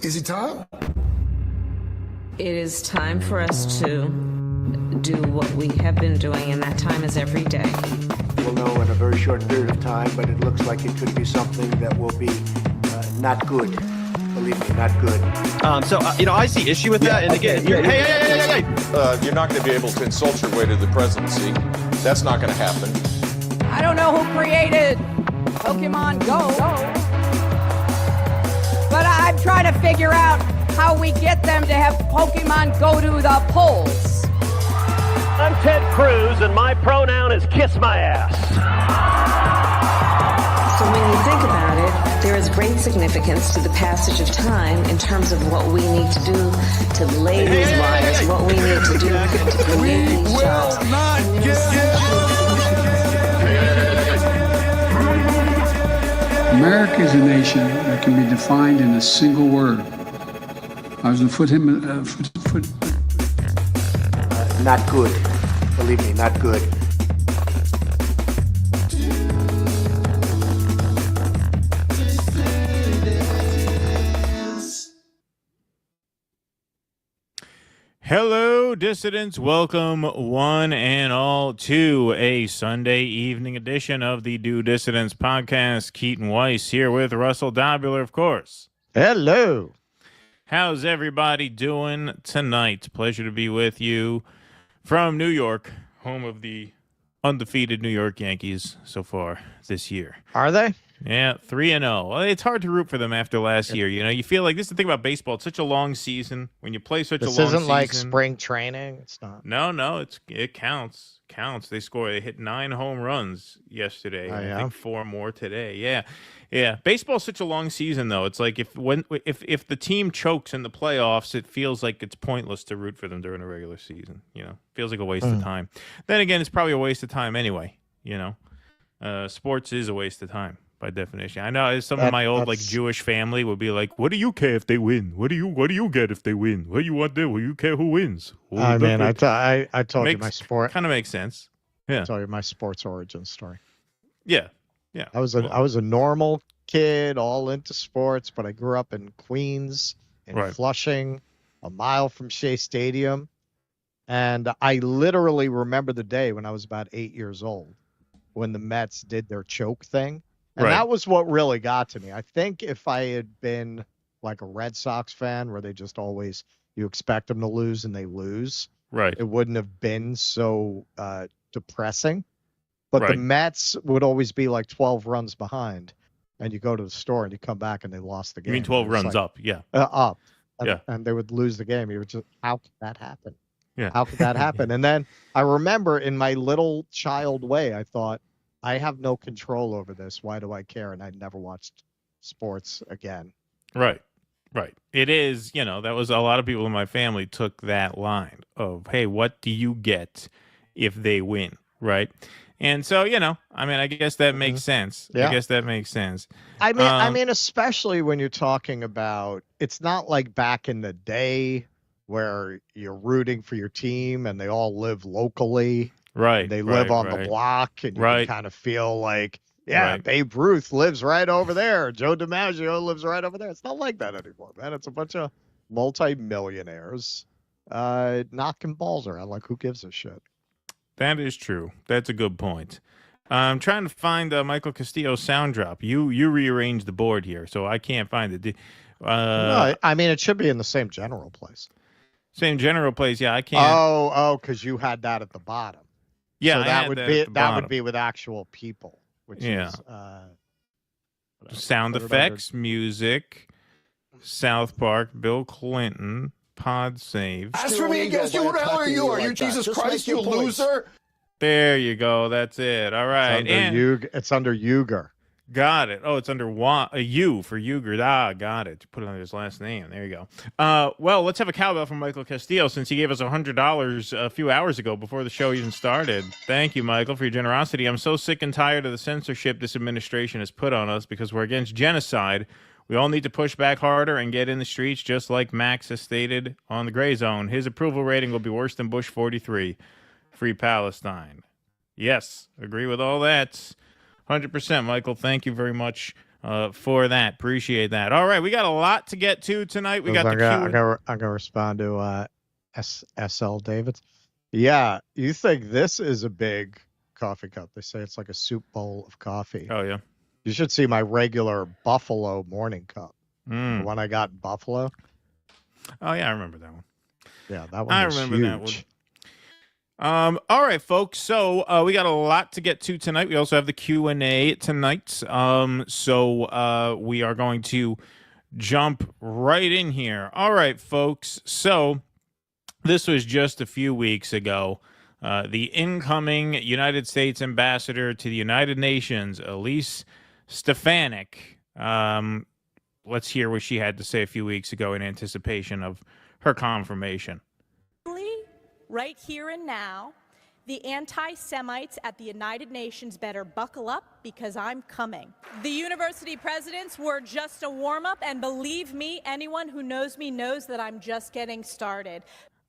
Is it time? It is time for us to do what we have been doing, and that time is every day. We'll know in a very short period of time, but it looks like it could be something that will be not good. Believe me, not good. I see issue with that. And again, hey. You're not going to be able to insult your way to the presidency. That's not going to happen. I don't know who created Pokemon Go, but I'm trying to figure out how we get them to have Pokemon go to the polls. I'm Ted Cruz, and my pronoun is kiss my ass. So when you think about it, there is great significance to the passage of time in terms of what we need to do to lay these wires, what we need to do to create these jobs. America is a nation that can be defined in a single word. I was going to foot. Not good. Believe me, not good. Hello, dissidents. Welcome, one and all, to a Sunday evening edition of the Do Dissidents podcast. Keaton Weiss here with Russell Dobular, of course. Hello. How's everybody doing tonight? Pleasure to be with you from New York, home of the undefeated New York Yankees so far this year. Are they? Yeah, 3-0. Well, it's hard to root for them after last year. You know, you feel like this is the thing about baseball. It's such a long season. When you play such a long season. This isn't like spring training. It's not. No, it counts. They hit 9 home runs yesterday. I think 4 more today. Yeah. Baseball's such a long season, though. It's like if the team chokes in the playoffs, it feels like it's pointless to root for them during a regular season. You know, feels like a waste of time. Then again, it's probably a waste of time anyway. You know, sports is a waste of time by definition. I know some of my old Jewish family would be like, "What do you care if they win? What do you get if they win? What do you want there? What do you care who wins?" I told you my sport kind of makes sense. Yeah, I told you my sports origin story. Yeah. I was a normal kid, all into sports, but I grew up in Queens, in Flushing, a mile from Shea Stadium, and I literally remember the day when I was about 8 years old when the Mets did their choke thing. And that was what really got to me. I think if I had been like a Red Sox fan where they just always, you expect them to lose and they lose, it wouldn't have been so depressing. But the Mets would always be like 12 runs behind. And you go to the store and you come back and they lost the game. You mean 12 runs up, yeah. Up. And they would lose the game. You were just, how could that happen? Yeah. How could that happen? And then I remember in my little child way, I thought, I have no control over this. Why do I care? And I never watched sports again. Right. It is, that was a lot of people in my family took that line of, hey, what do you get if they win? Right. And so, I guess that makes sense. Yeah. I guess that makes sense. I mean, especially when you're talking about, it's not like back in the day where you're rooting for your team and they all live locally. Right. They live on the block and you can kind of feel like, Babe Ruth lives right over there. Joe DiMaggio lives right over there. It's not like that anymore, man. It's a bunch of multi-millionaires knocking balls around. Like, who gives a shit? That is true. That's a good point. I'm trying to find Michael Castillo's sound drop. You rearranged the board here, so I can't find it. No, I mean, it should be in the same general place. Same general place, yeah. I can't. Oh, because you had that at the bottom. Yeah, so that would be with actual people, which is sound effects, music, South Park, Bill Clinton, Pod Save. As for me against you, who the hell are you? Are you Jesus Christ, you loser? There you go. That's it. All right. It's under Uyghur. Got it. Oh, it's under a U for Uyghur. Got it. Put it under his last name. There you go. Well, let's have a cowbell from Michael Castillo since he gave us $100 a few hours ago before the show even started. Thank you, Michael, for your generosity. I'm so sick and tired of the censorship this administration has put on us because we're against genocide. We all need to push back harder and get in the streets, just like Max has stated on the Gray Zone. His approval rating will be worse than Bush 43. Free Palestine. Yes, agree with all that. 100%, Michael. Thank you very much for that. Appreciate that. All right, we got a lot to get to tonight. We got I'm gonna respond to SL Davids. Yeah, you think this is a big coffee cup? They say it's like a soup bowl of coffee. Oh yeah. You should see my regular Buffalo morning cup. The one I got in Buffalo. Oh yeah, I remember that one. Yeah, that one. I remember huge. That one. All right, folks. So we got a lot to get to tonight. We also have the Q&A tonight. So we are going to jump right in here. All right, folks. So this was just a few weeks ago. The incoming United States ambassador to the United Nations, Elise Stefanik. Let's hear what she had to say a few weeks ago in anticipation of her confirmation. Right here and now, the anti-Semites at the United Nations better buckle up because I'm coming. The university presidents were just a warm-up, and believe me, anyone who knows me knows that I'm just getting started.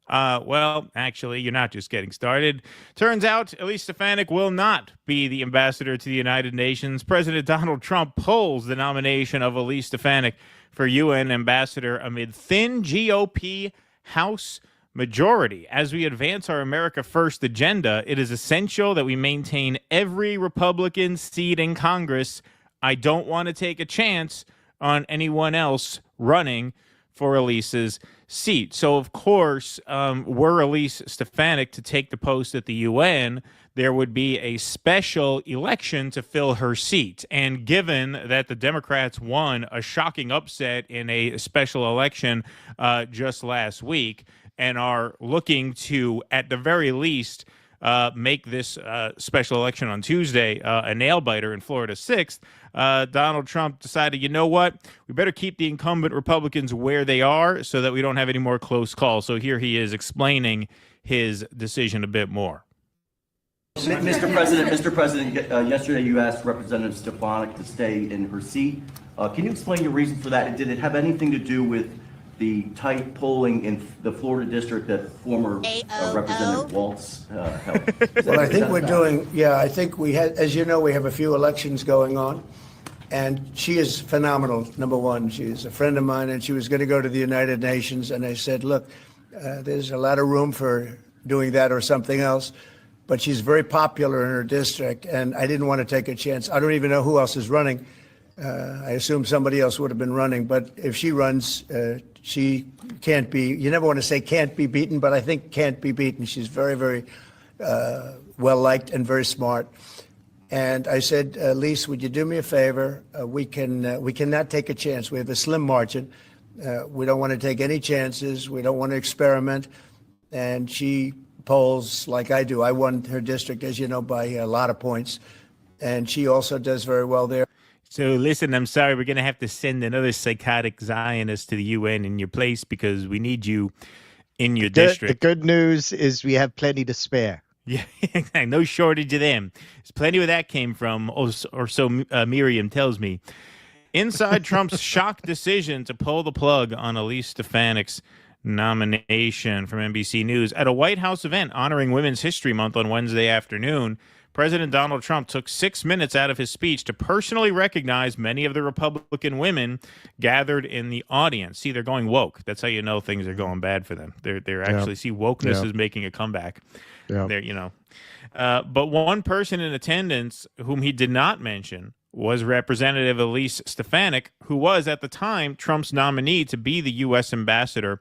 Well, actually, you're not just getting started. Turns out Elise Stefanik will not be the ambassador to the United Nations. President Donald Trump pulls the nomination of Elise Stefanik for UN ambassador amid thin GOP House majority. As we advance our America First agenda, it is essential that we maintain every Republican seat in Congress. I don't want to take a chance on anyone else running for Elise's seat. So, of course, were Elise Stefanik to take the post at the UN, there would be a special election to fill her seat. And given that the Democrats won a shocking upset in a special election just last week and are looking to, at the very least, make this special election on Tuesday a nail-biter in Florida 6th, Donald Trump decided, you know what, we better keep the incumbent Republicans where they are so that we don't have any more close calls. So here he is explaining his decision a bit more. Mr. President, yesterday you asked Representative Stefanik to stay in her seat. Can you explain your reason for that? Did it have anything to do with the tight polling in the Florida district that former Representative Waltz held? Well, I think we're doing, I think we had, as you know, we have a few elections going on, and she is phenomenal, number one. She's a friend of mine, and she was going to go to the United Nations, and I said, look, there's a lot of room for doing that or something else, but she's very popular in her district, and I didn't want to take a chance. I don't even know who else is running. I assume somebody else would have been running, but if she runs, she can't be, you never want to say can't be beaten, but I think can't be beaten. She's very, very well-liked and very smart. And I said, Lise, would you do me a favor? We cannot take a chance. We have a slim margin. We don't want to take any chances. We don't want to experiment. And she polls like I do. I won her district, as you know, by a lot of points. And she also does very well there. So listen, I'm sorry, we're going to have to send another psychotic Zionist to the UN in your place because we need you in your district. The good news is we have plenty to spare. Yeah, no shortage of them. There's plenty where that came from, or so Miriam tells me. Inside Trump's shock decision to pull the plug on Elise Stefanik's nomination from NBC News. At a White House event honoring Women's History Month on Wednesday afternoon, President Donald Trump took 6 minutes out of his speech to personally recognize many of the Republican women gathered in the audience. See, they're going woke. That's how you know things are going bad for them. They're actually, see, wokeness is making a comeback. There, you know. But one person in attendance whom he did not mention was Representative Elise Stefanik, who was at the time Trump's nominee to be the U.S. ambassador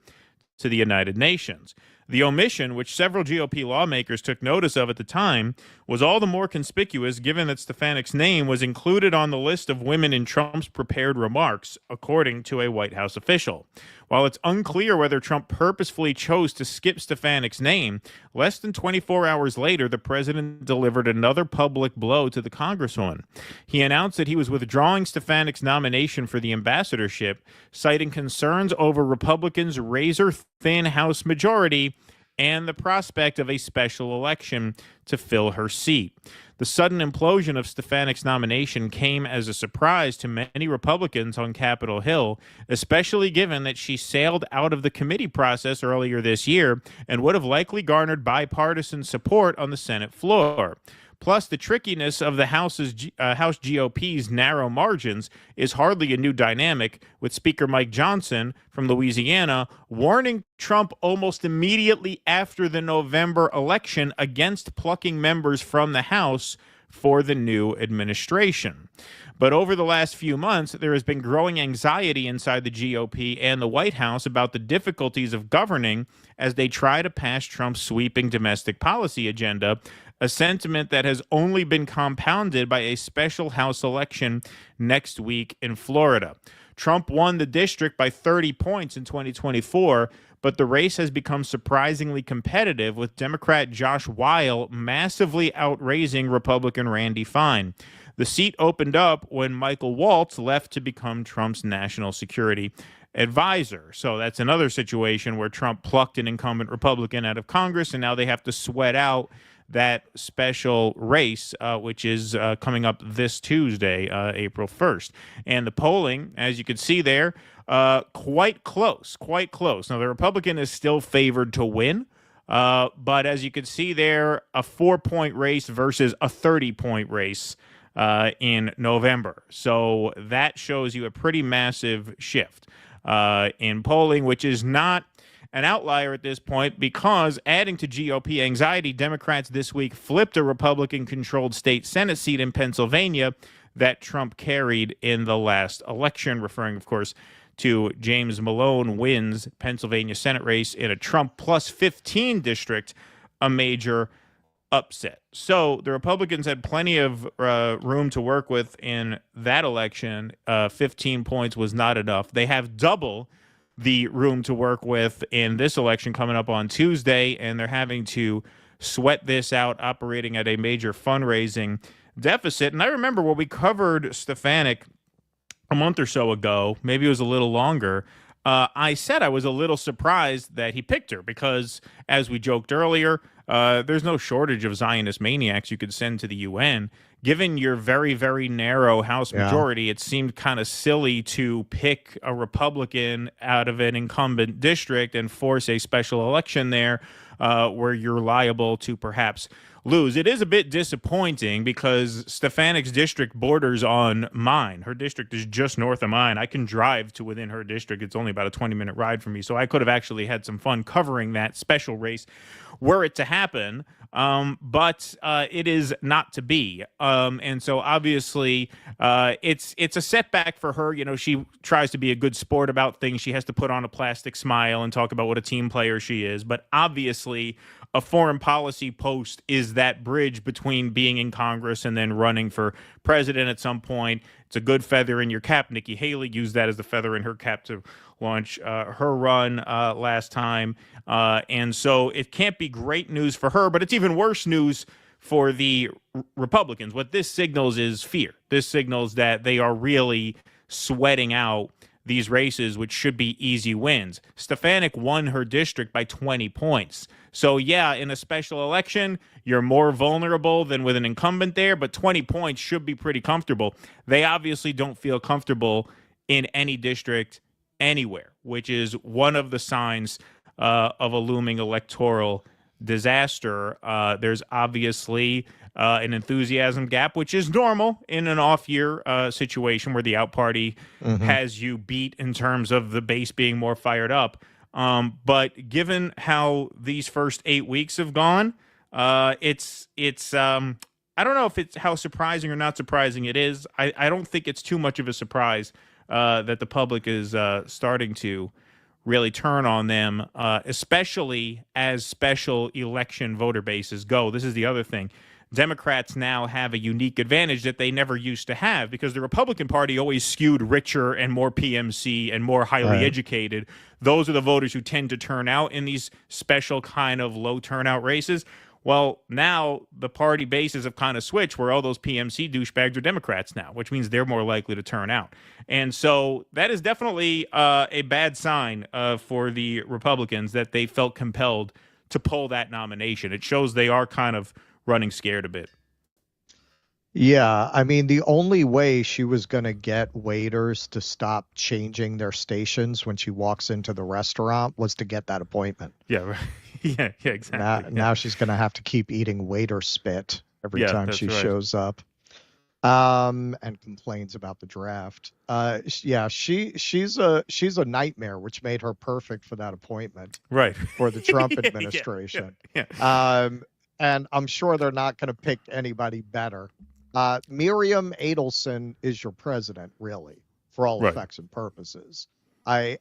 to the United Nations. The omission, which several GOP lawmakers took notice of at the time, was all the more conspicuous given that Stefanik's name was included on the list of women in Trump's prepared remarks, according to a White House official. While it's unclear whether Trump purposefully chose to skip Stefanik's name, less than 24 hours later, the president delivered another public blow to the congresswoman. He announced that he was withdrawing Stefanik's nomination for the ambassadorship, citing concerns over Republicans' razor-thin House majority and the prospect of a special election to fill her seat. The sudden implosion of Stefanik's nomination came as a surprise to many Republicans on Capitol Hill, especially given that she sailed out of the committee process earlier this year and would have likely garnered bipartisan support on the Senate floor. Plus, the trickiness of the House GOP's narrow margins is hardly a new dynamic, with Speaker Mike Johnson from Louisiana warning Trump almost immediately after the November election against plucking members from the House for the new administration. But over the last few months, there has been growing anxiety inside the GOP and the White House about the difficulties of governing as they try to pass Trump's sweeping domestic policy agenda, a sentiment that has only been compounded by a special House election next week in Florida. Trump won the district by 30 points in 2024, but the race has become surprisingly competitive, with Democrat Josh Weil massively outraising Republican Randy Fine. The seat opened up when Michael Waltz left to become Trump's national security advisor. So that's another situation where Trump plucked an incumbent Republican out of Congress, and now they have to sweat out that special race, which is coming up this Tuesday, April 1st. And the polling, as you can see there, quite close. Now, the Republican is still favored to win, but as you can see there, a 4-point race versus a 30-point race in November. So that shows you a pretty massive shift in polling, which is not an outlier at this point, because adding to GOP anxiety, Democrats this week flipped a Republican-controlled state Senate seat in Pennsylvania that Trump carried in the last election, referring, of course, to James Malone wins Pennsylvania Senate race in a Trump plus 15 district, a major upset. So the Republicans had plenty of room to work with in that election. 15 points was not enough. They have double the room to work with in this election coming up on Tuesday, and they're having to sweat this out, operating at a major fundraising deficit. And I remember when we covered Stefanik a month or so ago, maybe it was a little longer, I said I was a little surprised that he picked her because, as we joked earlier, there's no shortage of Zionist maniacs you could send to the UN. Given your very, very narrow House majority, it seemed kind of silly to pick a Republican out of an incumbent district and force a special election there where you're liable to perhaps lose. It is a bit disappointing because Stefanik's district borders on mine. Her district is just north of mine. I can drive to within her district. It's only about a 20-minute ride from me, so I could have actually had some fun covering that special race were it to happen. But it is not to be. And so obviously it's a setback for her. You know, she tries to be a good sport about things. She has to put on a plastic smile and talk about what a team player she is. But obviously a foreign policy post is that bridge between being in Congress and then running for president at some point. It's a good feather in your cap. Nikki Haley used that as the feather in her cap to launch her run last time. And so it can't be great news for her, but it's even worse news for the Republicans. What this signals is fear. This signals that they are really sweating out these races, which should be easy wins. Stefanik won her district by 20 points. So, yeah, in a special election, you're more vulnerable than with an incumbent there, but 20 points should be pretty comfortable. They obviously don't feel comfortable in any district anywhere, which is one of the signs of a looming electoral disaster. There's obviously an enthusiasm gap, which is normal in an off-year situation where the out party has you beat in terms of the base being more fired up. But given how these first 8 weeks have gone, it's I don't know if it's how surprising or not surprising it is. I don't think it's too much of a surprise that the public is starting to really turn on them, especially as special election voter bases go. This is the other thing. Democrats now have a unique advantage that they never used to have because the Republican Party always skewed richer and more PMC and more highly educated. Those are the voters who tend to turn out in these special kind of low turnout races. Well, now the party bases have kind of switched where all those PMC douchebags are Democrats now, which means they're more likely to turn out. And so that is definitely a bad sign for the Republicans that they felt compelled to pull that nomination. It shows they are kind of running scared a bit. Yeah, I mean, the only way she was going to get waiters to stop changing their stations when she walks into the restaurant was to get that appointment. Yeah, right. Yeah, exactly. Now she's going to have to keep eating waiter spit every time she shows up. And complains about the draft. Yeah, she's a nightmare, which made her perfect for that appointment. Right. For the Trump administration. Yeah. And I'm sure they're not going to pick anybody better. Miriam Adelson is your president, really, for all effects and purposes. I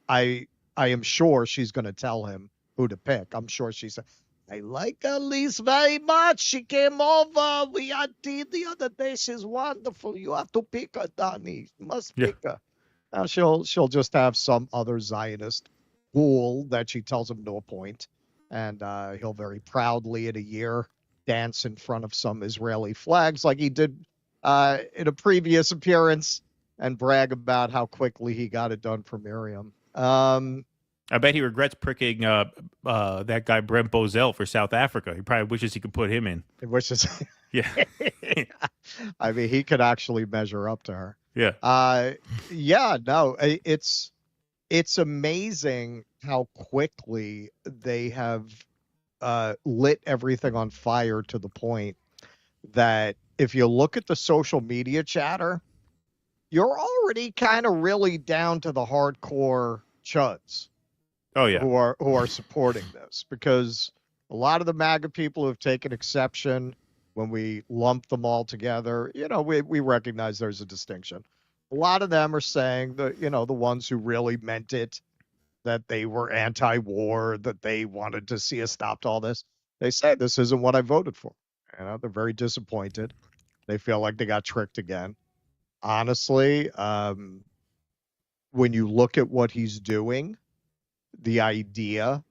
am sure she's going to tell him who to pick. I'm sure she said, I like Elise very much. She came over. We had tea the other day. She's wonderful. You have to pick her, Donnie. You must pick her. Now she'll just have some other Zionist fool that she tells him to appoint, and he'll very proudly in a year dance in front of some Israeli flags like he did in a previous appearance and brag about how quickly he got it done for Miriam. I bet he regrets pricking that guy Brent Bozell for South Africa. He probably wishes he could put him in. He wishes. Yeah. I mean, he could actually measure up to her. Yeah. Yeah. No, it's amazing how quickly they have lit everything on fire to the point that if you look at the social media chatter, you're already kind of really down to the hardcore chuds. Oh yeah, who are supporting this, because a lot of the MAGA people have taken exception when we lump them all together. You know, we recognize there's a distinction. A lot of them are saying that, you know, the ones who really meant it, that they were anti-war, that they wanted to see us stop to all this. They say this isn't what I voted for. You know, they're very disappointed. They feel like they got tricked again. Honestly, when you look at what he's doing, the idea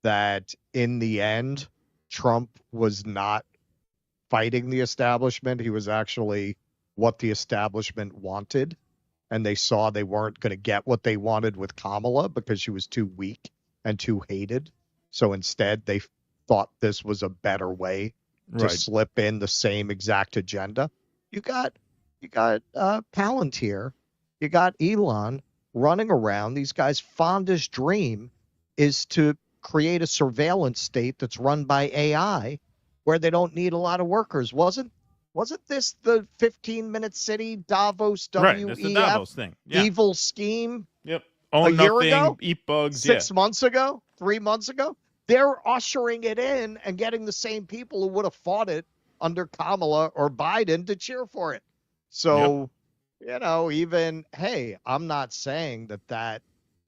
that in the end, Trump was not fighting the establishment. He was actually what the establishment wanted. And they saw they weren't going to get what they wanted with Kamala because she was too weak and too hated. So instead, they thought this was a better way to slip in the same exact agenda. You got Palantir, you got Elon running around. These guys' fondest dream is to create a surveillance state that's run by AI where they don't need a lot of workers. Wasn't this the 15-minute city Davos WEF that's the Davos thing. Yeah. Evil scheme? Yep. A year ago? Eat bugs. 6 months ago? 3 months ago? They're ushering it in and getting the same people who would have fought it under Kamala or Biden to cheer for it. So, you know, even, hey, I'm not saying that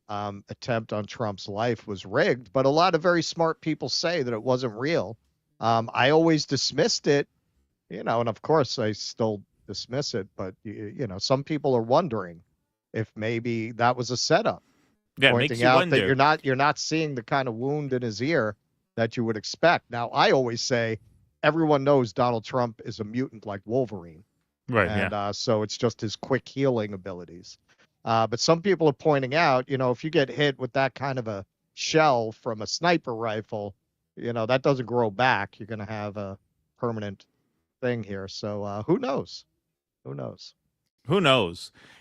attempt on Trump's life was rigged, but a lot of very smart people say that it wasn't real. I always dismissed it, you know, and of course I still dismiss it, but you know, some people are wondering if maybe that was a setup. Yeah, pointing out that you're not seeing the kind of wound in his ear that you would expect. Now, I always say everyone knows Donald Trump is a mutant like Wolverine. Right. And so it's just his quick healing abilities. But some people are pointing out, you know, if you get hit with that kind of a shell from a sniper rifle, you know, that doesn't grow back. You're going to have a permanent thing here. So who knows?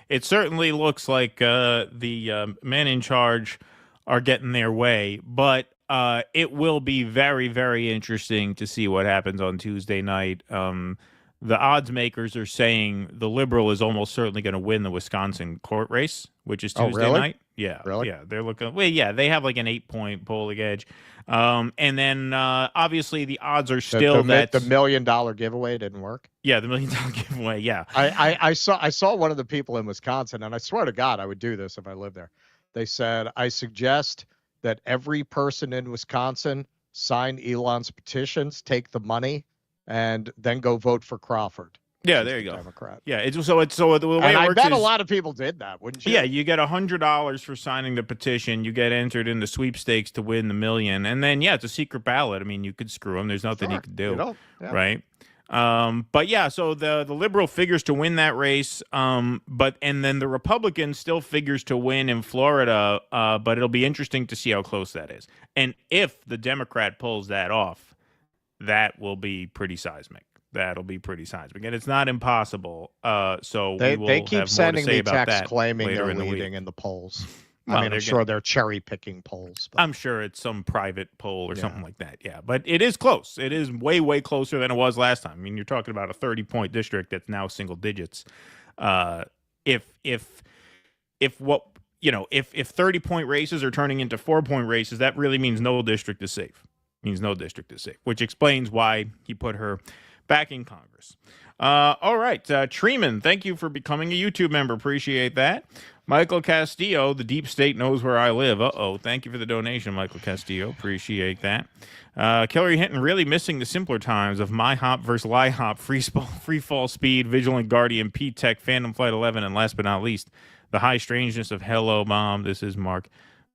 It certainly looks like the men in charge are getting their way, but it will be very, very interesting to see what happens on Tuesday night. The odds makers are saying the liberal is almost certainly going to win the Wisconsin court race, which is Tuesday night. Yeah. Really? Yeah. They're looking, well, yeah, they have like an 8-point polling edge. And then obviously the odds are still that the $1 million giveaway didn't work. Yeah. The $1 million giveaway. Yeah. I saw one of the people in Wisconsin, and I swear to God, I would do this if I lived there. They said, I suggest that every person in Wisconsin sign Elon's petitions, take the money, and then go vote for Crawford. Yeah, there you go. Democrat. Yeah, the way and it works I bet is, a lot of people did that, wouldn't you? Yeah, you get $100 for signing the petition. You get entered in the sweepstakes to win the $1 million, and then it's a secret ballot. I mean, you could screw them. There's nothing you could do, right? But yeah, so the liberal figures to win that race, and then the Republican still figures to win in Florida. But it'll be interesting to see how close that is, and if the Democrat pulls that off, that will be pretty seismic. That'll be pretty seismic, and it's not impossible. So they keep sending me texts claiming claiming they're leading in the polls. Well, I mean, I'm sure they're cherry picking polls. But I'm sure it's some private poll or something like that. Yeah, but it is close. It is way, way closer than it was last time. I mean, you're talking about a 30-point district that's now single digits. If 30-point races are turning into 4-point races, that really means no district is safe. Which explains why he put her back in Congress. All right, Treeman, thank you for becoming a YouTube member. Appreciate that. Michael Castillo, the deep state knows where I live. Thank you for the donation, Michael Castillo. Appreciate that. Hillary Hinton really missing the simpler times of MyHop versus LIHOP, free fall speed, Vigilant Guardian, P-Tech, Phantom Flight 11, and last but not least, the high strangeness of Hello Mom. This is Mark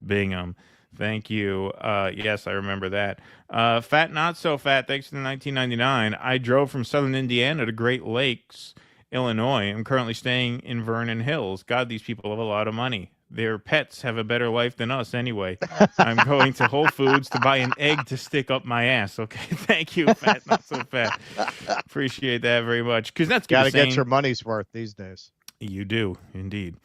Bingham. Thank you. Yes, I remember that. Fat Not So Fat, thanks for the 1999. I drove from southern Indiana to Great Lakes, Illinois. I'm currently staying in Vernon Hills. God, these people have a lot of money. Their pets have a better life than us anyway. I'm going to Whole Foods to buy an egg to stick up my ass. Okay, thank you, Fat Not So Fat. Appreciate that very much. Kuznetsky got to get your money's worth these days. You do, indeed.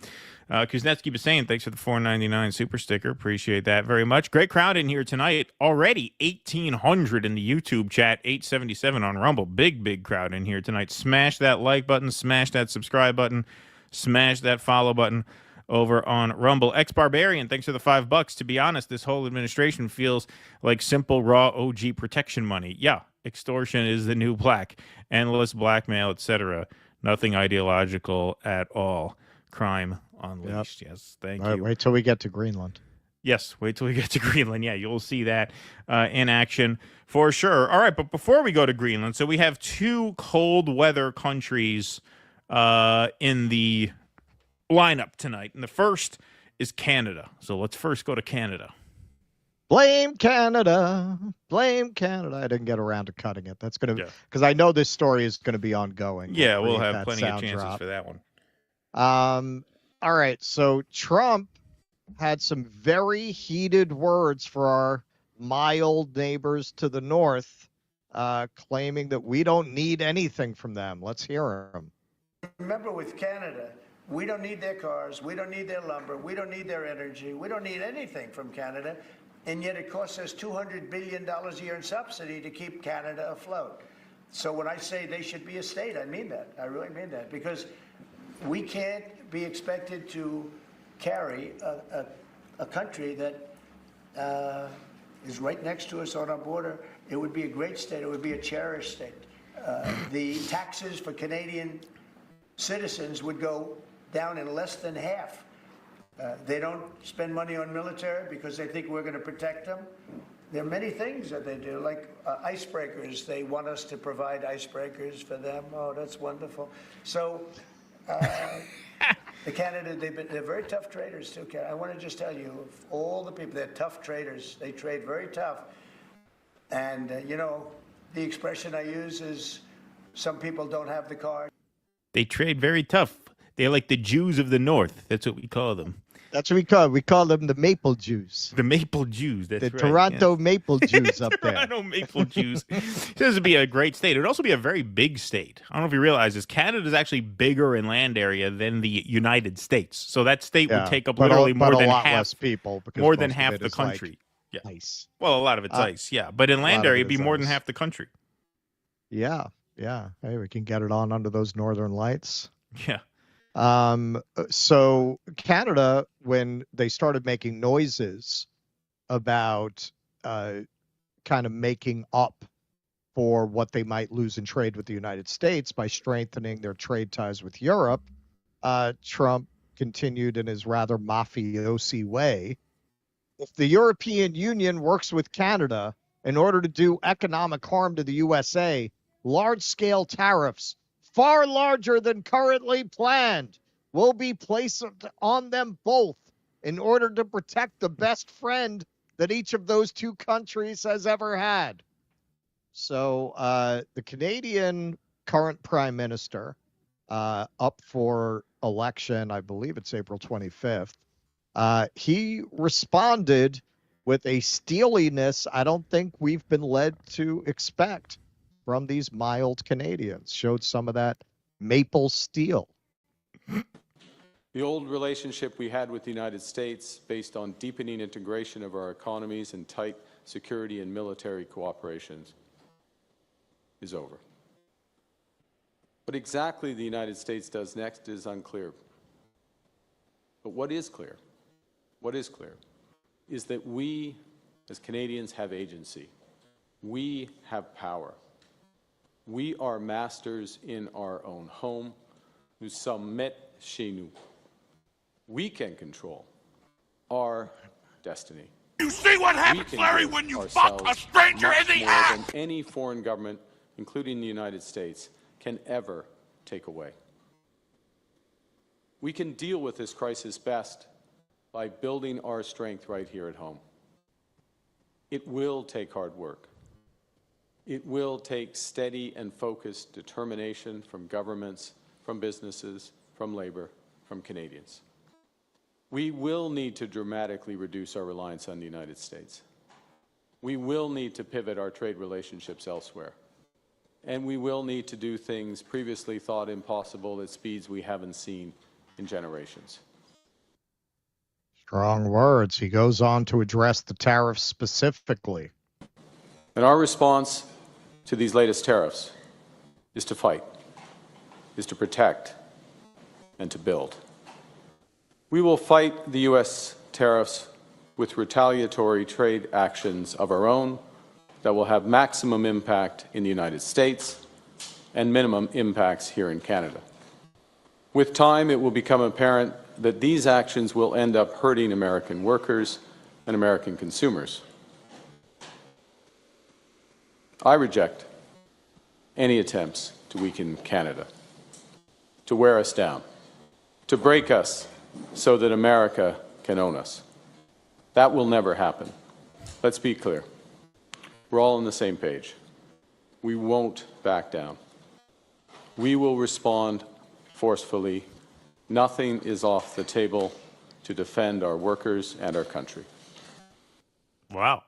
Kuznetsky was saying, thanks for the $4.99 super sticker. Appreciate that very much. Great crowd in here tonight. Already 1,800 in the YouTube chat, 877 on Rumble. Big crowd in here tonight. Smash that like button, smash that subscribe button, smash that follow button over on Rumble. Ex-Barbarian, thanks for the $5. To be honest, this whole administration feels like simple, raw OG protection money. Yeah, extortion is the new black. Endless blackmail, etc. Nothing ideological at all. Crime unleashed. Yep. Yes, thank you. Wait till we get to Greenland. Yes, wait till we get to Greenland. Yeah, you'll see that in action for sure. All right, but before we go to Greenland, so we have two cold weather countries in the lineup tonight. And the first is Canada. So let's first go to Canada. Blame Canada. Blame Canada. I didn't get around to cutting it. That's going to, because I know this story is going to be ongoing. Yeah, we'll have plenty of chances for that one. All right. So Trump had some very heated words for our mild neighbors to the north, claiming that we don't need anything from them. Let's hear him. Remember, with Canada, we don't need their cars, we don't need their lumber, we don't need their energy, we don't need anything from Canada, and yet it costs us $200 billion a year in subsidy to keep Canada afloat. So when I say they should be a state, I mean that. I really mean that, because we can't be expected to carry a country that is right next to us on our border. It would be a great state. It would be a cherished state. The taxes for Canadian citizens would go down in less than half. They don't spend money on military because they think we're going to protect them. There are many things that they do, like icebreakers. They want us to provide icebreakers for them. Oh, that's wonderful. So the Canada, they're very tough traders too. I want to just tell you, of all the people, they're tough traders. They trade very tough. And, the expression I use is some people don't have the car. They trade very tough. They're like the Jews of the North. That's what we call them. That's what we call them. We call them the Maple Jews. The Maple Jews. That's the right. Toronto Maple Jews up there. Toronto Maple Jews. This would be a great state. It would also be a very big state. I don't know if you realize this. Canada is actually bigger in land area than the United States. So that state would take up literally more than half people. More than half the country. Like ice. Well, a lot of it's ice. Yeah, but in land area, it'd be more than half the country. Yeah. Yeah. Hey, we can get it on under those northern lights. Yeah. So Canada, when they started making noises about kind of making up for what they might lose in trade with the United States by strengthening their trade ties with Europe, Trump continued in his rather mafiosi way. If the European Union works with Canada in order to do economic harm to the USA, large-scale tariffs far larger than currently planned will be placed on them both in order to protect the best friend that each of those two countries has ever had. So the Canadian current prime minister, up for election, I believe it's April 25th, he responded with a steeliness I don't think we've been led to expect from these mild Canadians. Showed some of that maple steel. The old relationship we had with the United States, based on deepening integration of our economies and tight security and military cooperation, is over. What exactly the United States does next is unclear. But what is clear is that we, as Canadians, have agency. We have power. We are masters in our own home. Nous sommes maîtres chez nous. We can control our destiny. You see what happens, Larry, when you fuck a stranger in the ass? Than any foreign government, including the United States, can ever take away. We can deal with this crisis best by building our strength right here at home. It will take hard work. It will take steady and focused determination from governments, from businesses, from labor, from Canadians. We will need to dramatically reduce our reliance on the United States. We will need to pivot our trade relationships elsewhere. And we will need to do things previously thought impossible at speeds we haven't seen in generations. Strong words. He goes on to address the tariffs specifically. And our response to these latest tariffs is to fight, is to protect, and to build. We will fight the U.S. tariffs with retaliatory trade actions of our own that will have maximum impact in the United States and minimum impacts here in Canada. With time, it will become apparent that these actions will end up hurting American workers and American consumers. I reject any attempts to weaken Canada, to wear us down, to break us so that America can own us. That will never happen. Let's be clear. We're all on the same page. We won't back down. We will respond forcefully. Nothing is off the table to defend our workers and our country. Wow.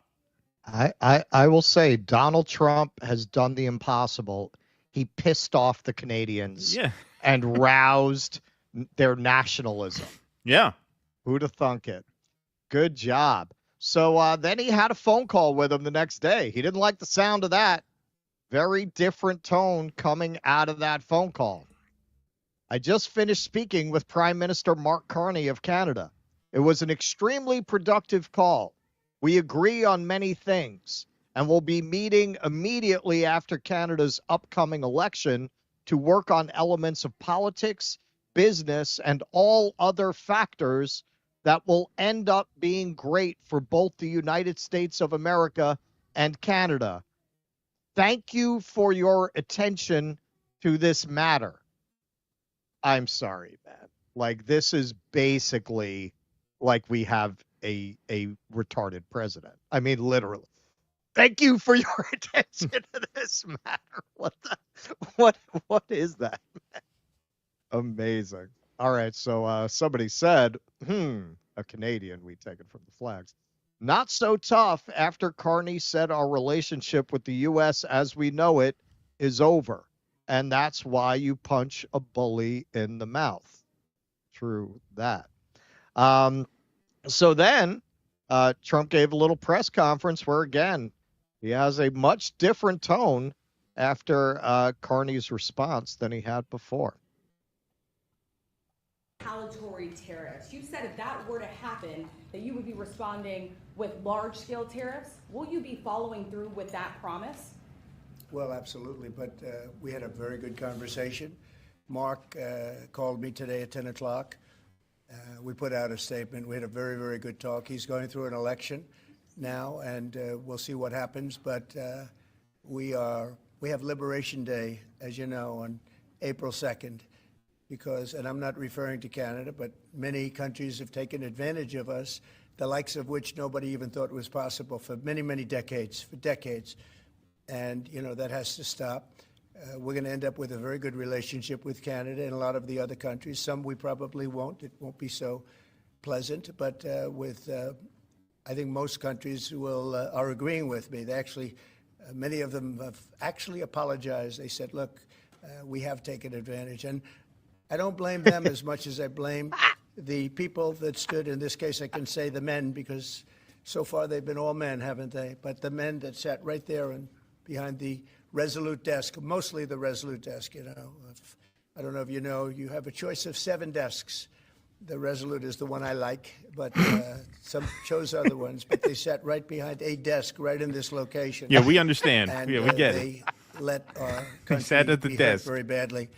I will say Donald Trump has done the impossible. He pissed off the Canadians and roused their nationalism. Yeah. Who'd have thunk it? Good job. So then he had a phone call with him the next day. He didn't like the sound of that. Very different tone coming out of that phone call. I just finished speaking with Prime Minister Mark Carney of Canada. It was an extremely productive call. We agree on many things, and we'll be meeting immediately after Canada's upcoming election to work on elements of politics, business, and all other factors that will end up being great for both the United States of America and Canada. Thank you for your attention to this matter. I'm sorry, man. Like, this is basically like we have a retarded president. I mean, literally. Thank you for your attention to this matter. What is that, man? Amazing. All right, so somebody said, a Canadian, we take it from the flags. Not so tough after Carney said our relationship with the U.S. as we know it is over. And that's why you punch a bully in the mouth. True that. So then Trump gave a little press conference where, again, he has a much different tone after Carney's response than he had before. Retaliatory tariffs. You said if that were to happen, that you would be responding with large-scale tariffs. Will you be following through with that promise? Well, absolutely, but we had a very good conversation. Mark called me today at 10 o'clock. We put out a statement. We had a very, very good talk. He's going through an election now, and we'll see what happens, but we have Liberation Day, as you know, on April 2nd, because, and I'm not referring to Canada, but many countries have taken advantage of us, the likes of which nobody even thought was possible for many, many decades, And, you know, that has to stop. We're going to end up with a very good relationship with Canada and a lot of the other countries. Some we probably won't. It won't be so pleasant. But I think most countries are agreeing with me. They actually, many of them have actually apologized. They said, look, we have taken advantage. And I don't blame them as much as I blame the people that stood, in this case, I can say the men, because so far they've been all men, haven't they? But the men that sat right there and behind the Resolute desk, mostly the Resolute desk, you know. I don't know if you know, you have a choice of 7 desks. The Resolute is the one I like, but some chose other ones. But they sat right behind a desk right in this location. Yeah, we understand. And, yeah, we get it. They let our country sat at the be hurt desk very badly.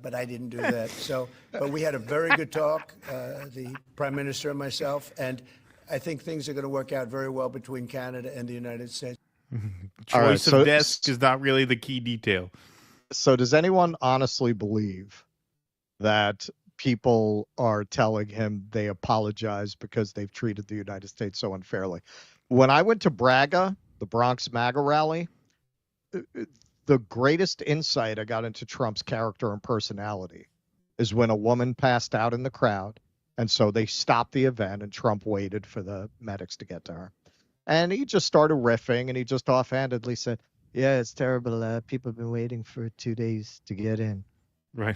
But I didn't do that. So, but we had a very good talk, the Prime Minister and myself, and I think things are going to work out very well between Canada and the United States. Choice of desk is not really the key detail. So does anyone honestly believe that people are telling him they apologize because they've treated the United States so unfairly? When I went to Braga, the Bronx MAGA rally, the greatest insight I got into Trump's character and personality is when a woman passed out in the crowd, and so they stopped the event, and Trump waited for the medics to get to her. And he just started riffing, and he just offhandedly said, yeah, it's terrible. People have been waiting for 2 days to get in. Right.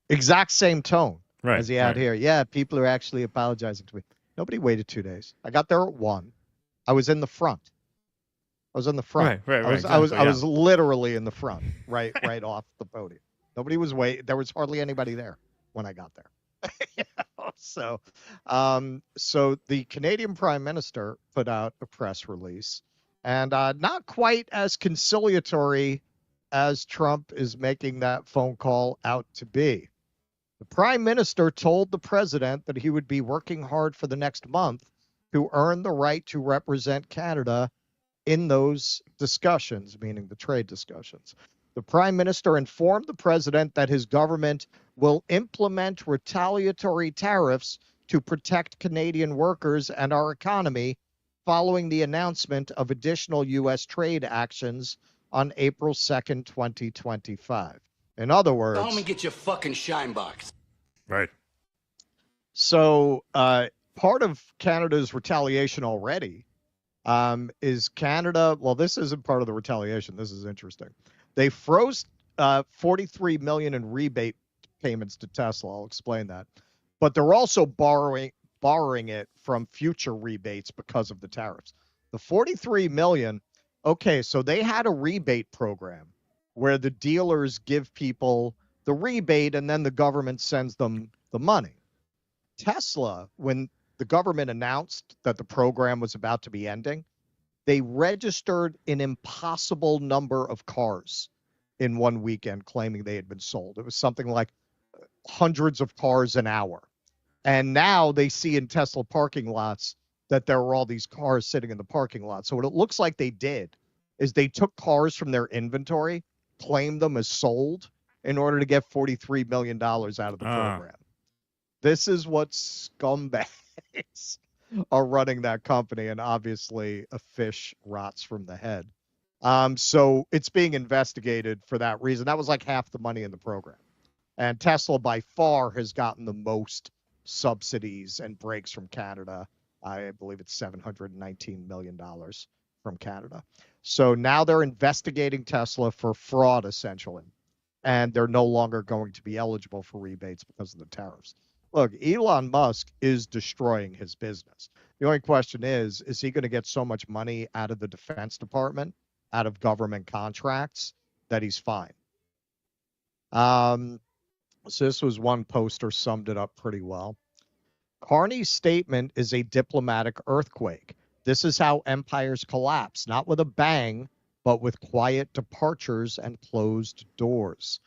Exact same tone as he had right. here. Yeah, people are actually apologizing to me. Nobody waited 2 days. I got there at 1. I was in the front. I was in the front. Right. I was literally in the front, right off the podium. Nobody was waiting. There was hardly anybody there when I got there. You know? So the Canadian Prime Minister put out a press release, and not quite as conciliatory as Trump is making that phone call out to be. The Prime Minister told the president that he would be working hard for the next month to earn the right to represent Canada in those discussions, meaning the trade discussions. The Prime Minister informed the president that his government will implement retaliatory tariffs to protect Canadian workers and our economy following the announcement of additional U.S. trade actions on April 2nd, 2025. In other words... Go home and get your fucking shine box. Right. So part of Canada's retaliation already is Canada... Well, this isn't part of the retaliation. This is interesting. They froze $43 million in rebate payments to Tesla. I'll explain that. But they're also borrowing it from future rebates because of the tariffs. The $43 million, okay, so they had a rebate program where the dealers give people the rebate and then the government sends them the money. Tesla, when the government announced that the program was about to be ending, they registered an impossible number of cars in one weekend claiming they had been sold. It was something like hundreds of cars an hour. And now they see in Tesla parking lots that there were all these cars sitting in the parking lot. So what it looks like they did is they took cars from their inventory, claimed them as sold in order to get $43 million out of the program. This is what scumbags are running that company. And obviously a fish rots from the head. So it's being investigated for that reason. That was like half the money in the program. And Tesla by far has gotten the most subsidies and breaks from Canada. I believe it's $719 million from Canada. So now they're investigating Tesla for fraud, essentially. And they're no longer going to be eligible for rebates because of the tariffs. Look, Elon Musk is destroying his business. The only question is he going to get so much money out of the Defense Department, out of government contracts, that he's fine? So this was one poster summed it up pretty well. Carney's statement is a diplomatic earthquake. This is how empires collapse, not with a bang, but with quiet departures and closed doors.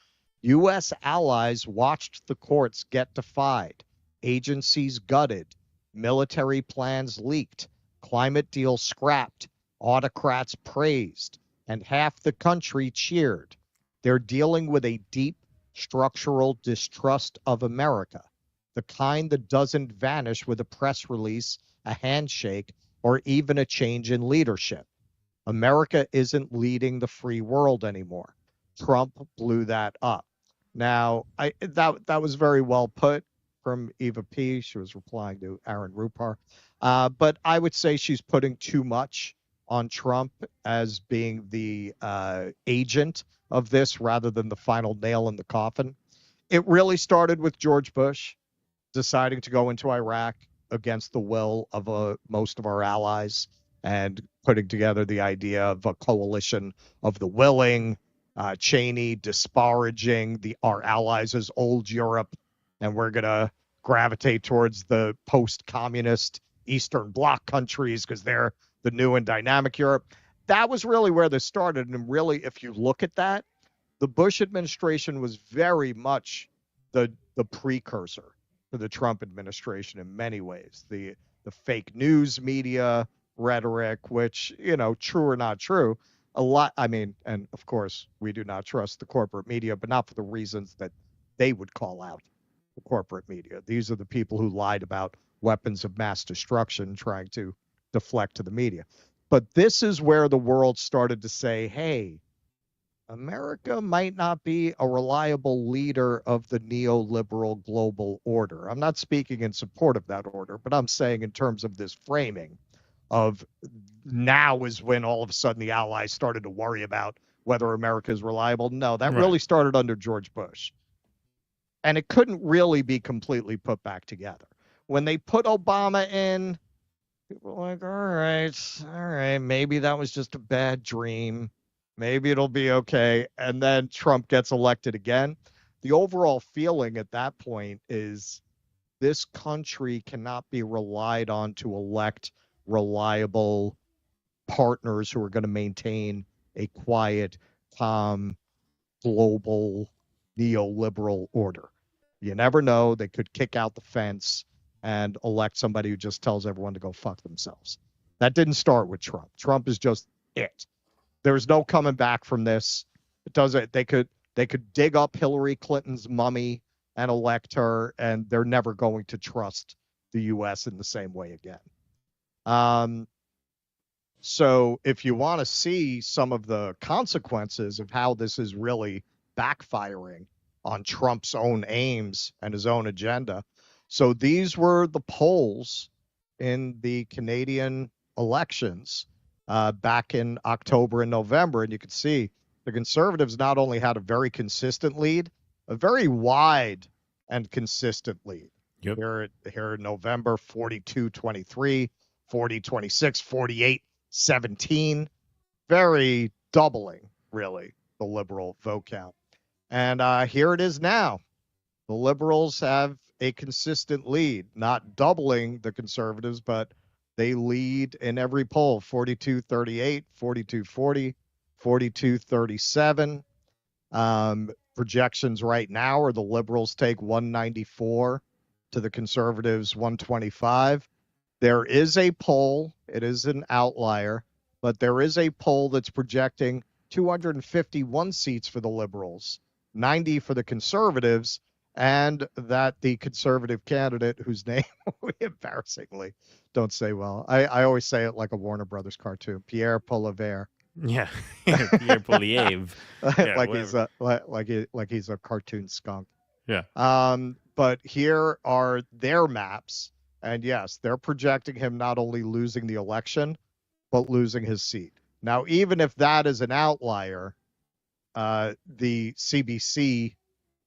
U.S. allies watched the courts get defied, agencies gutted, military plans leaked, climate deal scrapped, autocrats praised, and half the country cheered. They're dealing with a deep structural distrust of America, the kind that doesn't vanish with a press release, a handshake, or even a change in leadership. America isn't leading the free world anymore. Trump blew that up. Now, that was very well put from Eva P. She was replying to Aaron Rupar. But I would say she's putting too much on Trump as being the agent of this rather than the final nail in the coffin. It really started with George Bush. deciding to go into Iraq against the will of most of our allies and putting together the idea of a coalition of the willing, Cheney disparaging our allies as old Europe, and we're going to gravitate towards the post-communist Eastern Bloc countries because they're the new and dynamic Europe. That was really where this started. And really, if you look at that, the Bush administration was very much the precursor to the Trump administration in many ways. The fake news media rhetoric, which, true or not true, a lot, and of course, we do not trust the corporate media, but not for the reasons that they would call out the corporate media. These are the people who lied about weapons of mass destruction trying to deflect to the media. But this is where the world started to say, hey, America might not be a reliable leader of the neoliberal global order. I'm not speaking in support of that order, but I'm saying in terms of this framing of now is when all of a sudden the allies started to worry about whether America is reliable. No, that really started under George Bush. And it couldn't really be completely put back together. When they put Obama in, people were like, all right, maybe that was just a bad dream. Maybe it'll be okay. And then Trump gets elected again. The overall feeling at that point is this country cannot be relied on to elect reliable partners who are going to maintain a quiet, calm, global, neoliberal order. You never know. They could kick out the fence and elect somebody who just tells everyone to go fuck themselves. That didn't start with Trump. Trump is just it. There's no coming back from this. It doesn't. They could dig up Hillary Clinton's mummy and elect her, and they're never going to trust the U.S. in the same way again. So if you want to see some of the consequences of how this is really backfiring on Trump's own aims and his own agenda. So these were the polls in the Canadian elections back in October and November. And you can see the Conservatives not only had a very consistent lead, a very wide and consistent lead. Yep. Here in November, 42-23, 40-26, 48-17, very doubling, really, the Liberal vote count. And here it is now. The Liberals have a consistent lead, not doubling the Conservatives, but they lead in every poll, 42-38, 42-40, 42-37. Projections right now are the Liberals take 194 to the Conservatives 125. There is a poll, it is an outlier, but there is a poll that's projecting 251 seats for the Liberals, 90 for the Conservatives, and that the Conservative candidate, whose name we embarrassingly don't say well. I always say it like a Warner Brothers cartoon, Pierre Poilievre. Yeah, Pierre Poilievre. Yeah, like he's a cartoon skunk. Yeah. But here are their maps, and yes, they're projecting him not only losing the election, but losing his seat. Now, even if that is an outlier, the CBC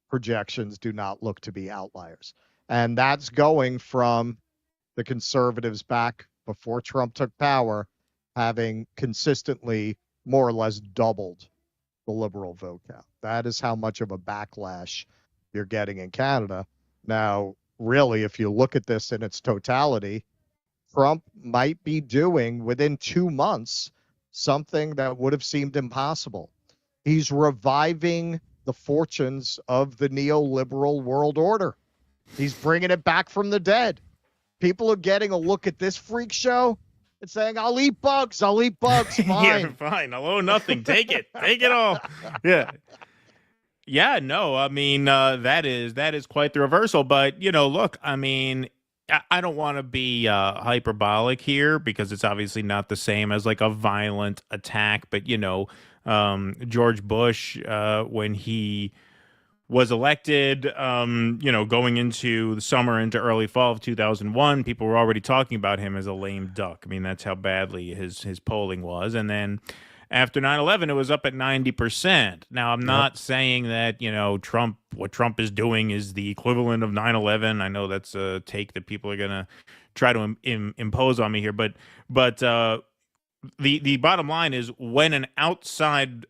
projections do not look to be outliers. And that's going from the Conservatives back before Trump took power, having consistently more or less doubled the Liberal vote count. That is how much of a backlash you're getting in Canada. Now, really, if you look at this in its totality, Trump might be doing within 2 months something that would have seemed impossible. He's reviving the fortunes of the neoliberal world order. He's bringing it back from the dead. People are getting a look at this freak show and saying, I'll eat bugs, fine. Yeah, fine. I'll owe nothing. Take it. Take it all. Yeah. Yeah, no, I mean, that is quite the reversal. But, look, I mean, I don't want to be hyperbolic here because it's obviously not the same as like a violent attack. But, George Bush, when he was elected, going into the summer into early fall of 2001, people were already talking about him as a lame duck. I mean, that's how badly his polling was. And then After 9/11, it was up at 90%. Now, I'm not saying that, what Trump is doing is the equivalent of 9/11. I know that's a take that people are going to try to impose on me here. But the bottom line is when an outside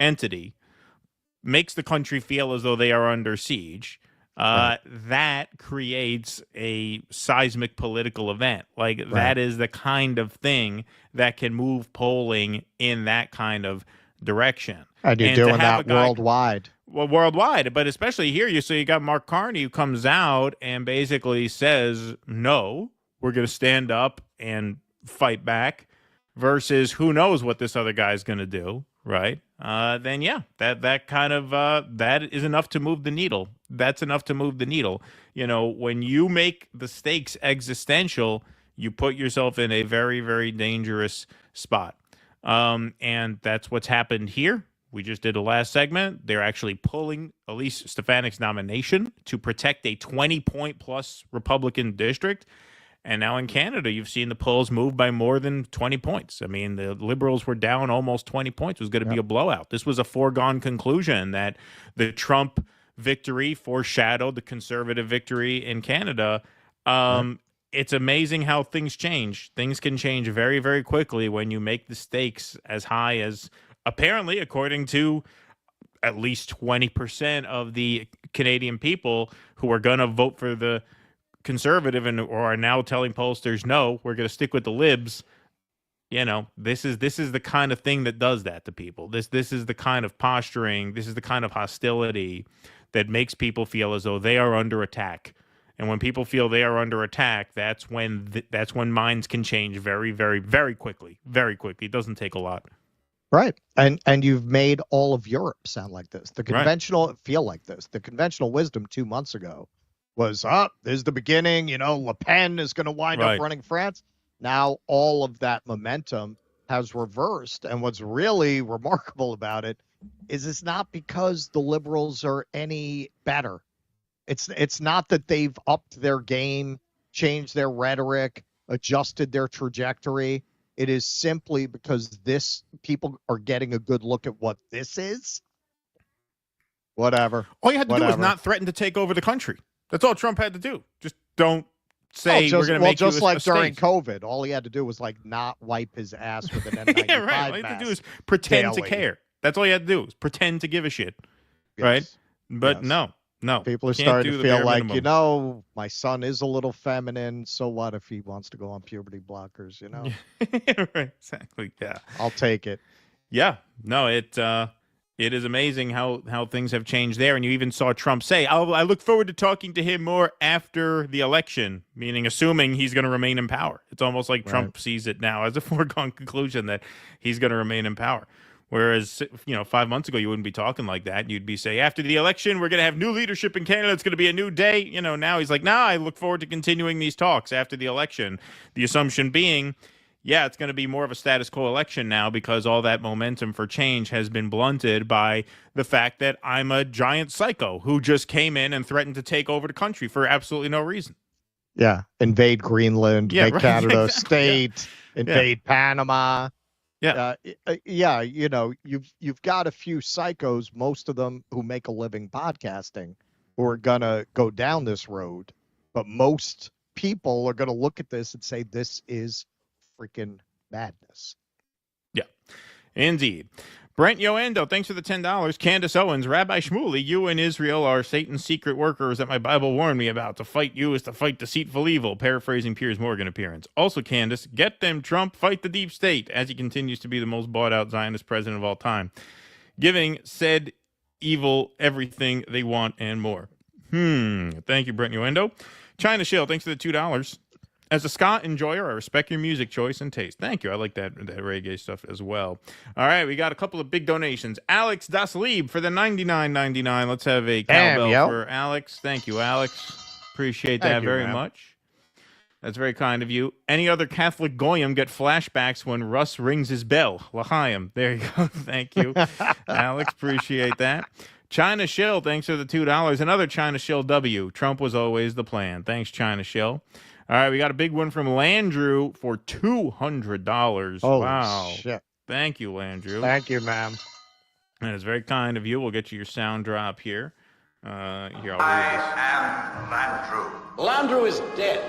entity makes the country feel as though they are under siege, that creates a seismic political event. That is the kind of thing that can move polling in that kind of direction. And you're doing that worldwide. Well, worldwide, but especially here, you got Mark Carney who comes out and basically says, no, we're going to stand up and fight back, versus who knows what this other guy's going to do, right? Then that is enough to move the needle. That's enough to move the needle. When you make the stakes existential, you put yourself in a very, very dangerous spot. And that's what's happened here. We just did a last segment. They're actually pulling Elise Stefanik's nomination to protect a 20-point plus Republican district. And now in Canada, you've seen the polls move by more than 20 points. I mean, the Liberals were down almost 20 points. It was going to be a blowout. This was a foregone conclusion that the Trump victory foreshadowed the Conservative victory in Canada. It's amazing how things change. Things can change very, very quickly when you make the stakes as high as, apparently, according to at least 20% of the Canadian people who are going to vote for the Conservative or are now telling pollsters, no, we're going to stick with the libs. This is the kind of thing that does that to people. This is the kind of posturing. This is the kind of hostility that makes people feel as though they are under attack. And when people feel they are under attack, that's when minds can change very, very, very quickly. Very quickly. It doesn't take a lot. Right. And you've made all of Europe sound like this. The conventional feel like this. The conventional wisdom 2 months ago was, this is the beginning, Le Pen is going to wind up running France. Now all of that momentum has reversed. And what's really remarkable about it is it's not because the liberals are any better. It's not that they've upped their game, changed their rhetoric, adjusted their trajectory. It is simply because people are getting a good look at what this is. Whatever. All you had to do was not threaten to take over the country. That's all Trump had to do. Just don't say we're going to make just you like a during state. COVID, all he had to do was not wipe his ass with an N95 yeah, right. All he had to do is pretend to care. That's all you had to do is pretend to give a shit, right? But no. People are starting to feel like, my son is a little feminine. So what if he wants to go on puberty blockers? Right, exactly. Yeah, I'll take it. Yeah, no, it is amazing how things have changed there. And you even saw Trump say, I look forward to talking to him more after the election, meaning assuming he's going to remain in power. It's almost like Trump sees it now as a foregone conclusion that he's going to remain in power. Whereas, 5 months ago, you wouldn't be talking like that. You'd be saying, after the election, we're going to have new leadership in Canada. It's going to be a new day. Now he's like, I look forward to continuing these talks after the election. The assumption being, it's going to be more of a status quo election now because all that momentum for change has been blunted by the fact that I'm a giant psycho who just came in and threatened to take over the country for absolutely no reason. Yeah. Invade Greenland, make Canada a state, invade Panama. Yeah. You've got a few psychos, most of them who make a living podcasting, who are going to go down this road. But most people are going to look at this and say, this is freaking madness. Yeah, indeed. Brent Yoendo, thanks for the $10. Candace Owens, Rabbi Shmuley, you and Israel are Satan's secret workers that my Bible warned me about. To fight you is to fight deceitful evil, paraphrasing Piers Morgan appearance. Also, Candace, get them, Trump, fight the deep state, as he continues to be the most bought-out Zionist president of all time, giving said evil everything they want and more. Thank you, Brent Yoendo. China Shill, thanks for the $2. As a ska enjoyer, I respect your music choice and taste. Thank you. I like that reggae stuff as well. All right, we got a couple of big donations. Alex Das Lieb for the $99.99. Let's have a cowbell for Alex. Thank you, Alex. Appreciate that very much. That's very kind of you. Any other Catholic goyim get flashbacks when Russ rings his bell? L'chaim. There you go. Thank you, Alex. Appreciate that. China Shill, thanks for the $2. Another China Shill W. Trump was always the plan. Thanks, China Shill. All right, we got a big one from Landrew for $200. Holy wow. shit. Thank you, Landrew. Thank you, ma'am. And it's very kind of you. We'll get you your sound drop here. Here, I'll read this. I am Landrew. Landrew is dead.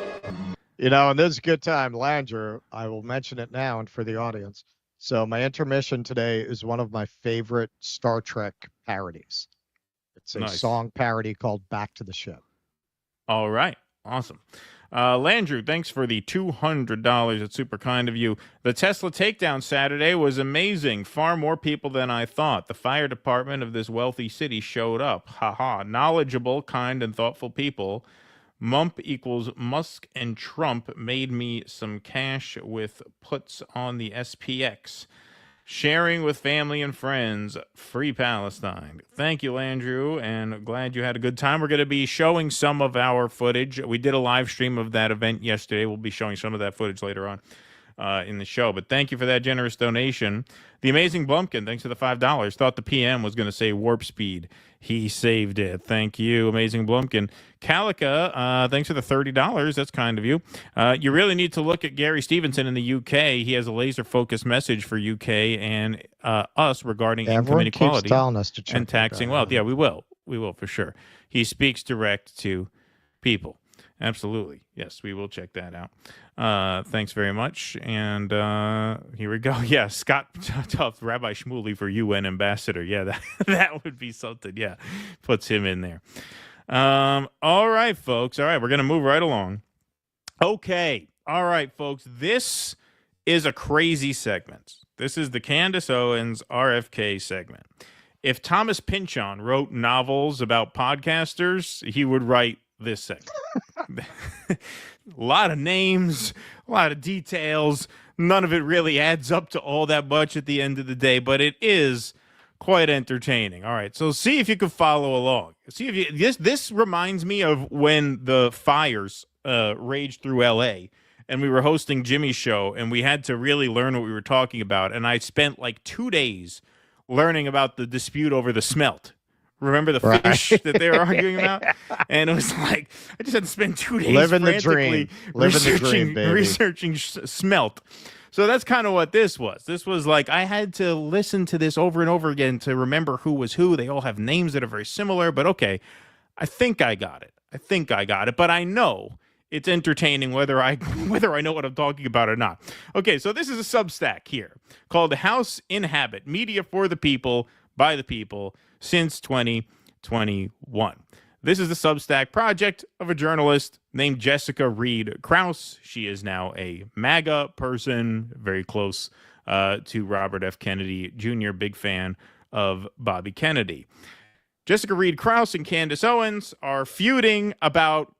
You know, and this is a good time. Landrew, I will mention it now and for the audience. So my intermission today is one of my favorite Star Trek parodies. It's a song parody called Back to the Ship. All right. Awesome. Landrew, thanks for the $200. It's super kind of you. The Tesla Takedown Saturday was amazing. Far more people than I thought. The fire department of this wealthy city showed up. Haha. Knowledgeable, kind, and thoughtful people. Mump equals Musk and Trump made me some cash with puts on the SPX. Sharing with family and friends. Free Palestine. Thank you, Landrew, and glad you had a good time. We're going to be showing some of our footage. We did a live stream of that event yesterday. We'll be showing some of that footage later on in the show. But thank you for that generous donation. The Amazing Blumpkin, thanks for the $5. Thought the PM was going to say warp speed. He saved it. Thank you, Amazing Blumpkin. Calica, thanks for the $30. That's kind of you. You really need to look at Gary Stevenson in the UK. He has a laser-focused message for UK and us regarding income inequality and taxing wealth. Yeah, we will. We will, for sure. He speaks direct to people. Absolutely. Yes, we will check that out. Thanks very much. And here we go. Yeah, Scott Tuff, Rabbi Shmuley for UN ambassador. Yeah, that would be something. Yeah, puts him in there. All right, folks. All right, we're going to move right along. Okay. All right, folks. This is a crazy segment. This is the Candace Owens RFK segment. If Thomas Pynchon wrote novels about podcasters, he would write this segment. A lot of names, a lot of details. None of it really adds up to all that much at the end of the day, but it is quite entertaining. All right, so see if you can follow along. See if you this reminds me of when the fires raged through LA and we were hosting Jimmy's show and we had to really learn what we were talking about, and I spent like 2 days learning about the dispute over the smelt. Remember the fish that they were arguing about? And it was like, I just had to spend 2 days living the dream, researching smelt. So that's kind of what this was. This was like, I had to listen to this over and over again to remember who was who. They all have names that are very similar, but okay, I think I got it. But I know it's entertaining whether I know what I'm talking about or not. Okay, so this is a Substack here called House in Habit, Media for the People, by the People, since 2021. This is the Substack project of a journalist named Jessica Reed Krause. She is now a MAGA person, very close to Robert F. Kennedy Jr., big fan of Bobby Kennedy. Jessica Reed Krause and Candace Owens are feuding about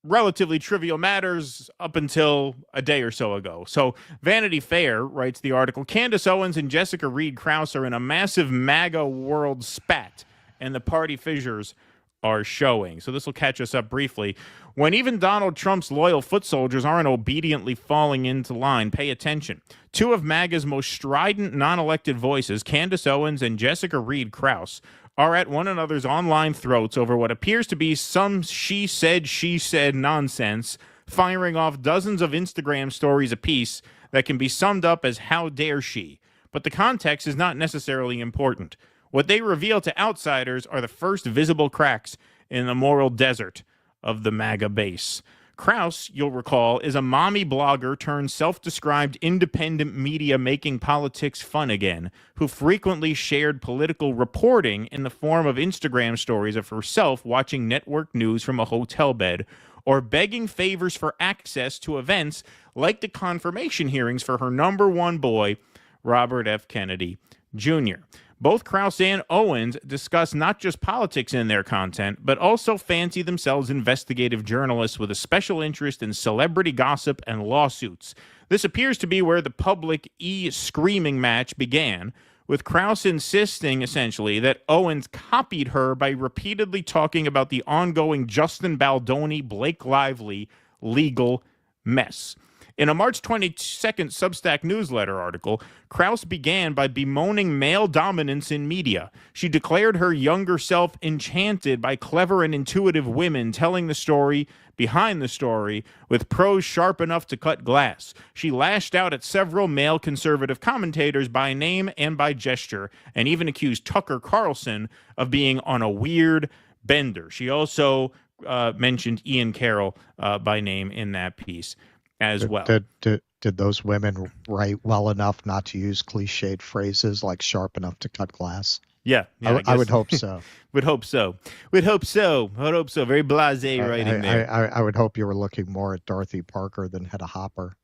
relatively trivial matters up until a day or so ago. So Vanity Fair writes the article, Candace Owens and Jessica Reed Krause are in a massive MAGA world spat, and the party fissures are showing. So this will catch us up briefly. When even Donald Trump's loyal foot soldiers aren't obediently falling into line, pay attention. Two of MAGA's most strident non-elected voices, Candace Owens and Jessica Reed Krause, are at one another's online throats over what appears to be some she said nonsense, firing off dozens of Instagram stories apiece that can be summed up as how dare she. But the context is not necessarily important. What they reveal to outsiders are the first visible cracks in the moral desert of the MAGA base. Krause, you'll recall, is a mommy blogger turned self-described independent media making politics fun again, who frequently shared political reporting in the form of Instagram stories of herself watching network news from a hotel bed or begging favors for access to events like the confirmation hearings for her number one boy, Robert F. Kennedy Jr. Both Krause and Owens discuss not just politics in their content, but also fancy themselves investigative journalists with a special interest in celebrity gossip and lawsuits. This appears to be where the public screaming match began, with Krause insisting, essentially, that Owens copied her by repeatedly talking about the ongoing Justin Baldoni, Blake Lively legal mess. In a March 22nd Substack newsletter article, Krause began by bemoaning male dominance in media. She declared her younger self enchanted by clever and intuitive women telling the story behind the story with prose sharp enough to cut glass. She lashed out at several male conservative commentators by name and by gesture, and even accused Tucker Carlson of being on a weird bender. She also mentioned Ian Carroll by name in that piece as well. Did those women write well enough not to use cliched phrases like sharp enough to cut glass? Yeah, I would hope so. Would hope so. Very blasé writing there. I would hope you were looking more at Dorothy Parker than Hedda Hopper.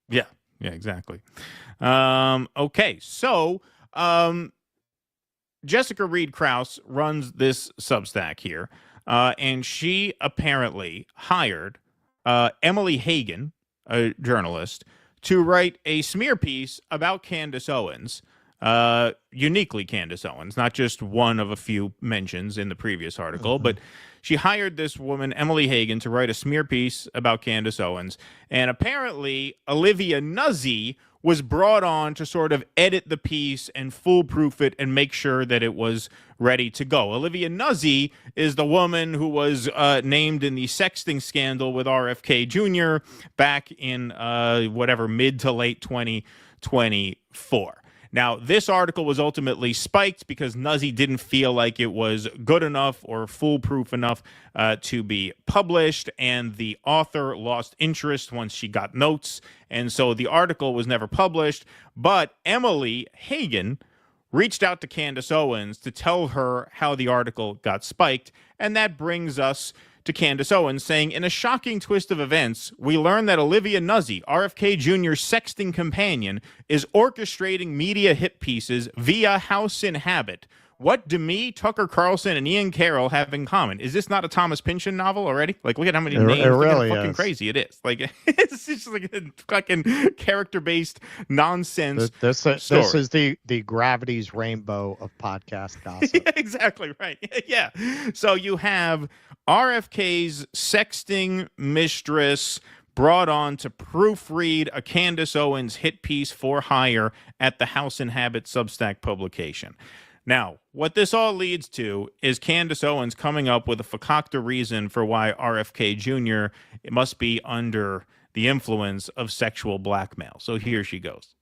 Yeah, exactly. Okay, so Jessica Reed Krause runs this Substack here, and she apparently hired Emily Hagan, a journalist, to write a smear piece about Candace Owens, uniquely Candace Owens, not just one of a few mentions in the previous article, but she hired this woman, Emily Hagan, to write a smear piece about Candace Owens. And apparently Olivia Nuzzi was brought on to sort of edit the piece and foolproof it and make sure that it was ready to go. Olivia Nuzzi is the woman who was named in the sexting scandal with RFK Jr. back in mid to late 2024. Now, this article was ultimately spiked because Nuzzi didn't feel like it was good enough or foolproof enough to be published, and the author lost interest once she got notes, and so the article was never published. But Emily Hagan reached out to Candace Owens to tell her how the article got spiked, and that brings us to Candace Owens saying, in a shocking twist of events, we learned that Olivia Nuzzi, RFK Jr.'s sexting companion, is orchestrating media hit pieces via House in Habit. What do me, Tucker Carlson, and Ian Carroll have in common? Is this not a Thomas Pynchon novel already? Like, look at how many names. It look really how fucking is. crazy it is. Like, it's just like a fucking character-based nonsense This story. is the gravity's rainbow of podcast gossip. Yeah, exactly right. Yeah. So you have RFK's sexting mistress brought on to proofread a Candace Owens hit piece for hire at the House in Habit Substack publication. Now, what this all leads to is Candace Owens coming up with a fakakta reason for why RFK Jr. must be under the influence of sexual blackmail. So here she goes.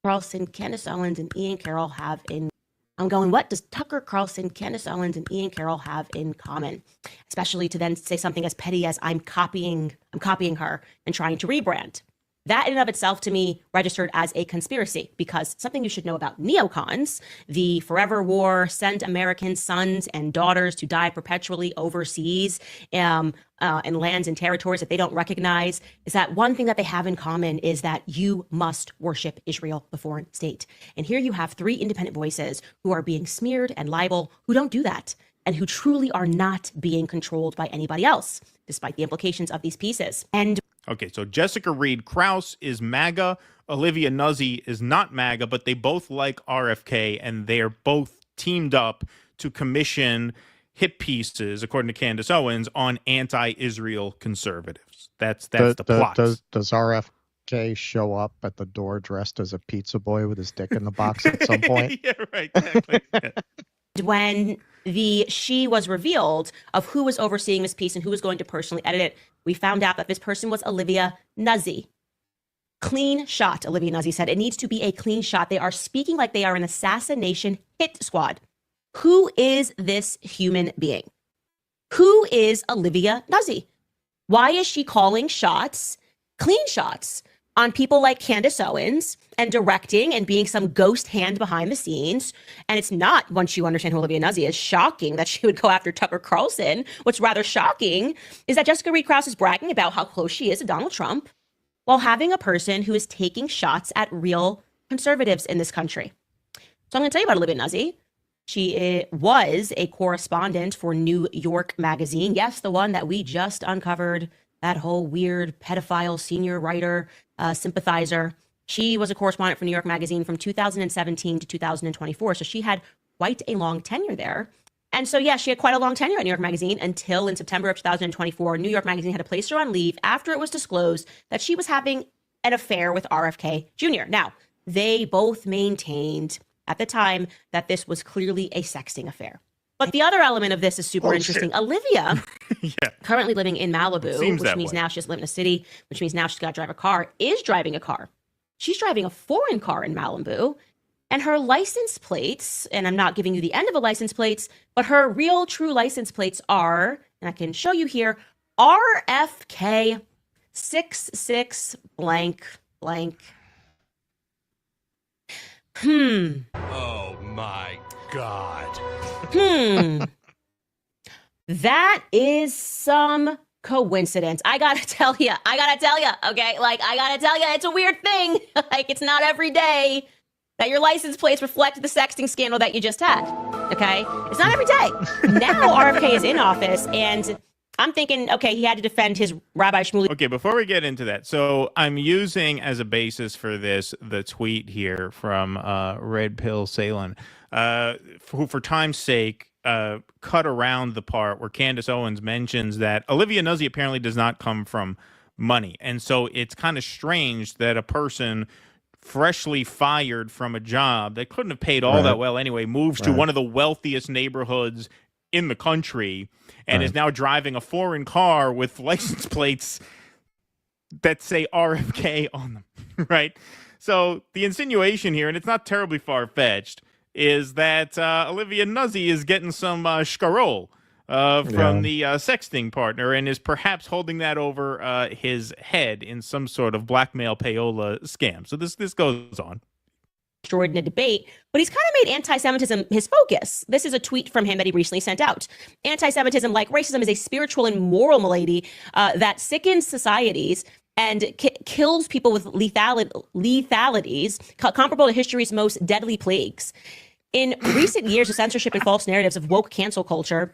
Carlson, Candace Owens, and Ian Carroll have in... I'm going, what does Tucker Carlson, Candace Owens, and Ian Carroll have in common? Especially to then say something as petty as I'm copying her and trying to rebrand. That in and of itself, to me, registered as a conspiracy, because something you should know about neocons, the forever war, send American sons and daughters to die perpetually overseas in lands and territories that they don't recognize, is that one thing that they have in common is that you must worship Israel, the foreign state. And here you have three independent voices who are being smeared and libeled, who don't do that, and who truly are not being controlled by anybody else, despite the implications of these pieces. And okay, so Jessica Reed Krause is MAGA. Olivia Nuzzi is not MAGA, but they both like RFK, and they're both teamed up to commission hit pieces, according to Candace Owens, on anti-Israel conservatives. That's the plot. Does RFK show up at the door dressed as a pizza boy with his dick in the box at some point? Yeah, right, exactly. Yeah. When she was revealed of who was overseeing this piece and who was going to personally edit it, we found out that this person was Olivia Nuzzi. Clean shot, Olivia Nuzzi said. It needs to be a clean shot. They are speaking like they are an assassination hit squad. Who is this human being? Who is Olivia Nuzzi? Why is she calling shots, clean shots, on people like Candace Owens and directing and being some ghost hand behind the scenes? And it's not, once you understand who Olivia Nuzzi is, shocking that she would go after Tucker Carlson. What's rather shocking is that Jessica Reed Krause is bragging about how close she is to Donald Trump while having a person who is taking shots at real conservatives in this country. So I'm going to tell you about Olivia Nuzzi. She was a correspondent for New York Magazine. Yes, the one that we just uncovered, that whole weird pedophile senior writer sympathizer. She was a correspondent for New York Magazine from 2017 to 2024. So she had quite a long tenure there. And so, yeah, she had quite a long tenure at New York Magazine until in September of 2024, New York Magazine had to place her on leave after it was disclosed that she was having an affair with RFK Jr. Now, they both maintained at the time that this was clearly a sexting affair. But the other element of this is super interesting. Olivia, currently living in Malibu, which means now she doesn't live in a city, which means now she's got to drive a car, is driving a car. She's driving a foreign car in Malibu, and her license plates, and I'm not giving you the end of a license plates, but her real true license plates are, and I can show you here, RFK 66 blank blank. Oh my God. That is some coincidence. I gotta tell you, okay? Like, I gotta tell you, it's a weird thing. Like, it's not every day that your license plates reflect the sexting scandal that you just had, okay? It's not every day. Now RFK is in office, and I'm thinking, okay, he had to defend his Rabbi Shmuley. Okay, before we get into that, so I'm using as a basis for this the tweet here from Red Pill Salem, who, for time's sake, cut around the part where Candace Owens mentions that Olivia Nuzzi apparently does not come from money. And so it's kind of strange that a person freshly fired from a job that couldn't have paid all that well anyway moves to one of the wealthiest neighborhoods in the country and is now driving a foreign car with license plates that say RFK on them, right? So the insinuation here, and it's not terribly far-fetched, is that Olivia Nuzzi is getting some schkarol from the sexting partner and is perhaps holding that over his head in some sort of blackmail payola scam. So this goes on. Destroyed in a debate, but he's kind of made anti-Semitism his focus. This is a tweet from him that he recently sent out. Anti-Semitism, like racism, is a spiritual and moral malady that sickens societies and kills people with lethalities comparable to history's most deadly plagues. In recent years, the censorship and false narratives of woke cancel culture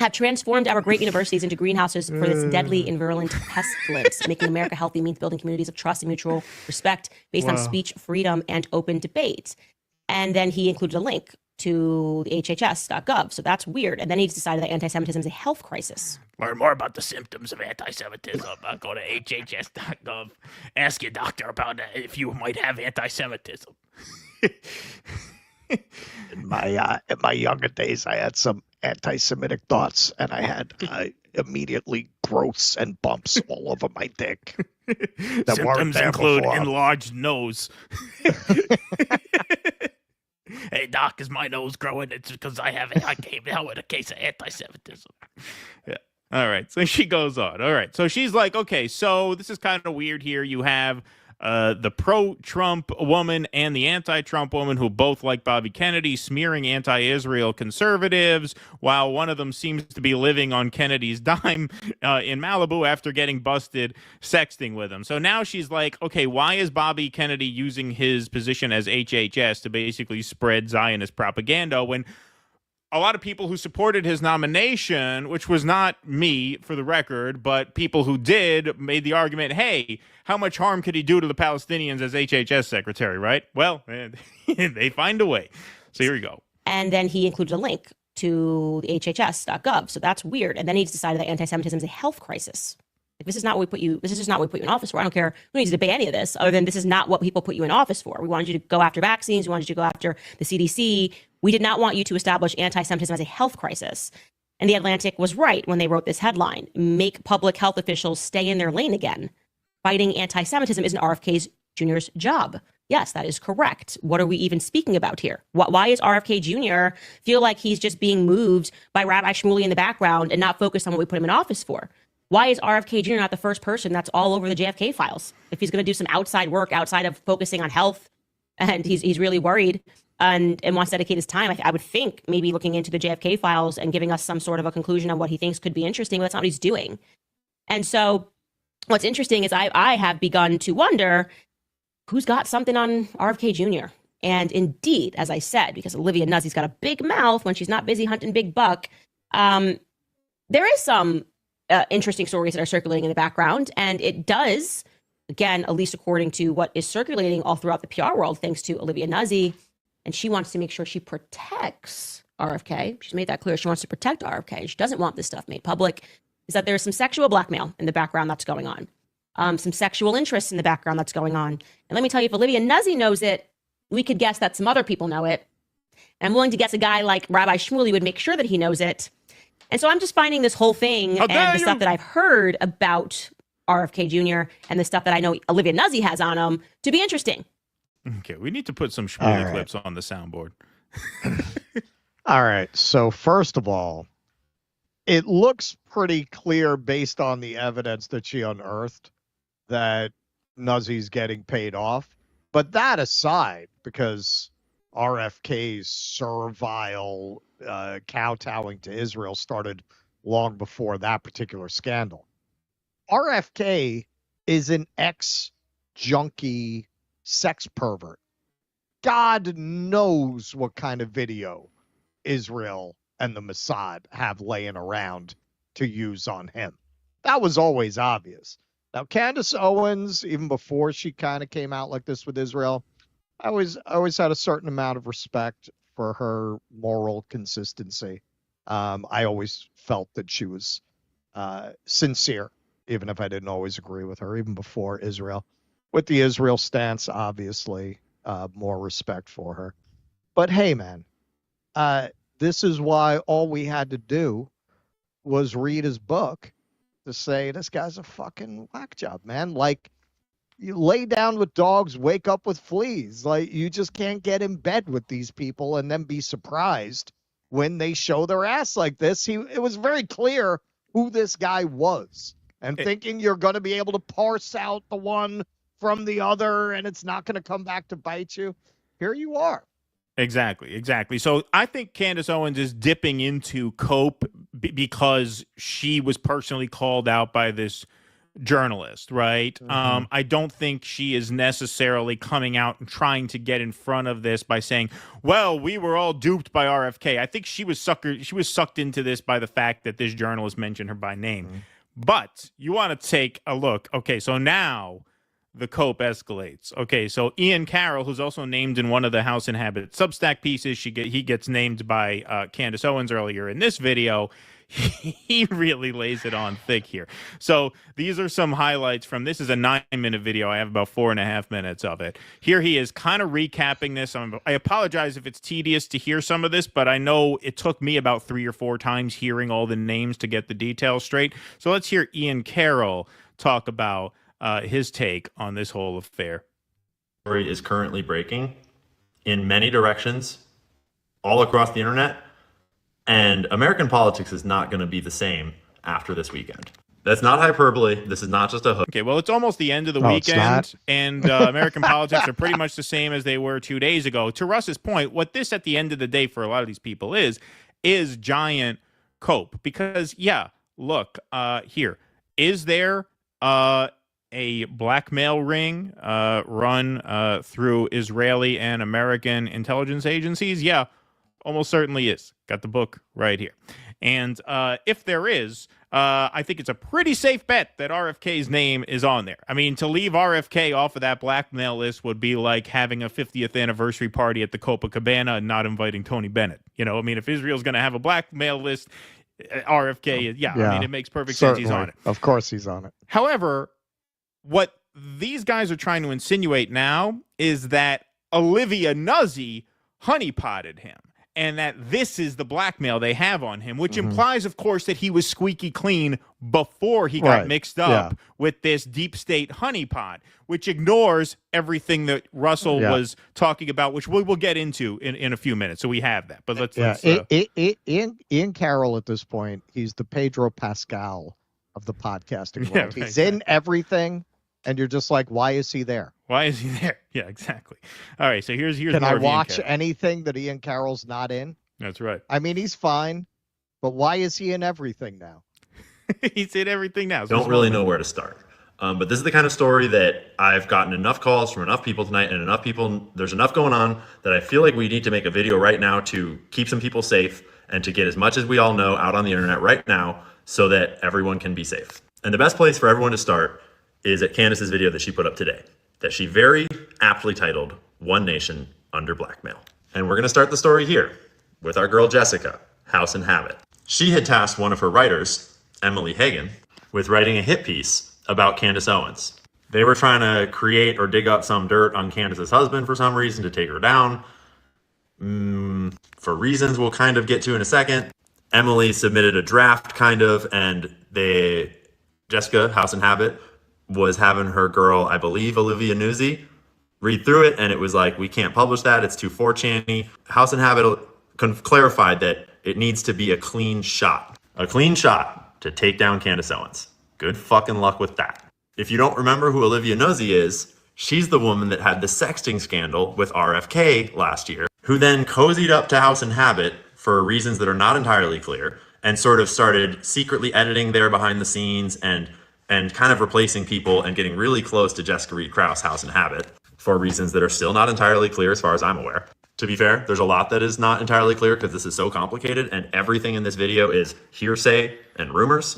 have transformed our great universities into greenhouses for this deadly and virulent pestilence. Making America healthy means building communities of trust and mutual respect based on speech freedom and open debate. And then he included a link to the hhs.gov. So that's weird. And then he's decided that anti-Semitism is a health crisis. Learn more about the symptoms of anti-Semitism. Go to hhs.gov. Ask your doctor about if you might have anti-Semitism. In my younger days, I had some anti-Semitic thoughts, and I had immediately growths and bumps all over my dick. That Symptoms include enlarged nose. Hey, doc, is my nose growing? It's because I came down with a case of anti-Semitism. Yeah. All right. So she goes on. All right. So she's like, okay, so this is kind of weird here. You have the pro-Trump woman and the anti-Trump woman who both like Bobby Kennedy smearing anti-Israel conservatives, while one of them seems to be living on Kennedy's dime in Malibu after getting busted sexting with him. So now she's like, okay, why is Bobby Kennedy using his position as HHS to basically spread Zionist propaganda when a lot of people who supported his nomination, which was not me for the record, but people who did, made the argument, hey, how much harm could he do to the Palestinians as HHS secretary, right? Well, they find a way. So here we go. And then he included a link to the hhs.gov. So that's weird. And then he's decided that anti-Semitism is a health crisis. Like, this is not what we put you. This is just not what we put you in office for. I don't care who needs to debate any of this, other than this is not what people put you in office for. We wanted you to go after vaccines. We wanted you to go after the CDC. We did not want you to establish anti-Semitism as a health crisis. And The Atlantic was right when they wrote this headline: make public health officials stay in their lane again. Fighting anti-Semitism isn't RFK Jr.'s job. Yes, that is correct. What are we even speaking about here? Why is RFK Jr. feel like he's just being moved by Rabbi Shmuley in the background and not focused on what we put him in office for? Why is RFK Jr. not the first person that's all over the JFK files? If he's going to do some outside work outside of focusing on health, and he's really worried and wants to dedicate his time, I would think maybe looking into the JFK files and giving us some sort of a conclusion on what he thinks could be interesting, but that's not what he's doing. And so what's interesting is I have begun to wonder who's got something on RFK Jr. And indeed, as I said, because Olivia Nuzzi's got a big mouth when she's not busy hunting big buck, there is some interesting stories that are circulating in the background. And it does, again, at least according to what is circulating all throughout the PR world, thanks to Olivia Nuzzi, and she wants to make sure she protects RFK. She's made that clear. She wants to protect RFK. She doesn't want this stuff made public. Is that there's some sexual blackmail in the background that's going on. some sexual interest in the background that's going on. And let me tell you, if Olivia Nuzzi knows it, we could guess that some other people know it. And I'm willing to guess a guy like Rabbi Shmuley would make sure that he knows it. And so I'm just finding this whole thing and the stuff that I've heard about RFK Jr. and the stuff that I know Olivia Nuzzi has on him to be interesting. Okay, we need to put some Shmuley clips on the soundboard. All right. So first of all, it looks pretty clear based on the evidence that she unearthed that Nuzzi's getting paid off. But that aside, because RFK's servile kowtowing to Israel started long before that particular scandal, RFK is an ex-junkie sex pervert. God knows what kind of video Israel and the Mossad have laying around to use on him. That was always obvious. Now, Candace Owens, even before she kind of came out like this with Israel, I always had a certain amount of respect for her moral consistency. I always felt that she was sincere, even if I didn't always agree with her, even before Israel. With the Israel stance, obviously, more respect for her. But hey, man, this is why all we had to do was read his book to say this guy's a fucking whack job, man. Like, you lay down with dogs, wake up with fleas. Like, you just can't get in bed with these people and then be surprised when they show their ass like this. It was very clear who this guy was. And thinking you're going to be able to parse out the one from the other and it's not going to come back to bite you. Here you are. Exactly. So I think Candace Owens is dipping into cope because she was personally called out by this journalist, right? Mm-hmm. I don't think she is necessarily coming out and trying to get in front of this by saying, well, we were all duped by RFK. I think she was sucked into this by the fact that this journalist mentioned her by name. Mm-hmm. But you want to take a look. Okay, so now the cope escalates. Okay, so Ian Carroll, who's also named in one of the House Inhabited Substack pieces, he gets named by Candace Owens earlier in this video. He really lays it on thick here. So these are some highlights from this. Is a 9-minute video. I have about 4.5 minutes of it. Here he is kind of recapping this. I apologize if it's tedious to hear some of this, but I know it took me about 3 or 4 times hearing all the names to get the details straight. So let's hear Ian Carroll talk about his take on this whole affair. Story is currently breaking in many directions all across the internet, and American politics is not going to be the same after this weekend. That's not hyperbole. This is not just a hook. Okay, well, it's almost the end of the weekend, and American politics are pretty much the same as they were 2 days ago. To Russ's point, what this at the end of the day for a lot of these people is giant cope. Because, yeah, look, here, is there a blackmail ring run through Israeli and American intelligence agencies? Yeah, almost certainly is. Got the book right here. And if there is, I think it's a pretty safe bet that RFK's name is on there. I mean, to leave RFK off of that blackmail list would be like having a 50th anniversary party at the Copacabana and not inviting Tony Bennett. You know, I mean, if Israel's going to have a blackmail list, RFK, yeah, I mean, it makes perfect sense he's on it. Of course he's on it. However, what these guys are trying to insinuate now is that Olivia Nuzzi honeypotted him and that this is the blackmail they have on him, which implies, of course, that he was squeaky clean before he got mixed up with this deep state honeypot, which ignores everything that Russell was talking about, which we will get into in a few minutes. So we have that. But let's Ian Carroll at this point, he's the Pedro Pascal of the podcasting world. He's in everything. And you're just like, why is he there? Why is he there? Yeah, exactly. All right, so here's Can I watch anything that Ian Carroll's not in? That's right. I mean, he's fine, but why is he in everything now? He's in everything now. Don't really know where to start. But this is the kind of story that I've gotten enough calls from enough people tonight, and there's enough going on that I feel like we need to make a video right now to keep some people safe and to get as much as we all know out on the internet right now so that everyone can be safe. And the best place for everyone to start is at Candace's video that she put up today, that she very aptly titled, One Nation Under Blackmail. And we're going to start the story here with our girl Jessica, House and Habit. She had tasked one of her writers, Emily Hagan, with writing a hit piece about Candace Owens. They were trying to create or dig up some dirt on Candace's husband for some reason to take her down. For reasons we'll kind of get to in a second. Emily submitted a draft kind of, and Jessica, House and Habit, was having her girl, I believe, Olivia Nuzzi, read through it, and it was like, we can't publish that, it's too 4chan-y. House and Habit clarified that it needs to be a clean shot. A clean shot to take down Candace Owens. Good fucking luck with that. If you don't remember who Olivia Nuzzi is, she's the woman that had the sexting scandal with RFK last year, who then cozied up to House and Habit for reasons that are not entirely clear, and sort of started secretly editing there behind the scenes and kind of replacing people and getting really close to Jessica Reed Krause, House and Habit, for reasons that are still not entirely clear as far as I'm aware. To be fair, there's a lot that is not entirely clear because this is so complicated and everything in this video is hearsay and rumors.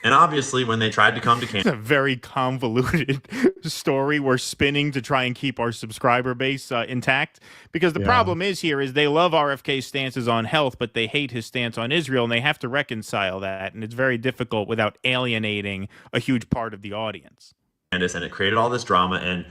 And obviously, when they tried to come to Canada... It's a very convoluted story we're spinning to try and keep our subscriber base intact. Because the problem is here is they love RFK's stances on health, but they hate his stance on Israel, and they have to reconcile that. And it's very difficult without alienating a huge part of the audience. And it created all this drama, and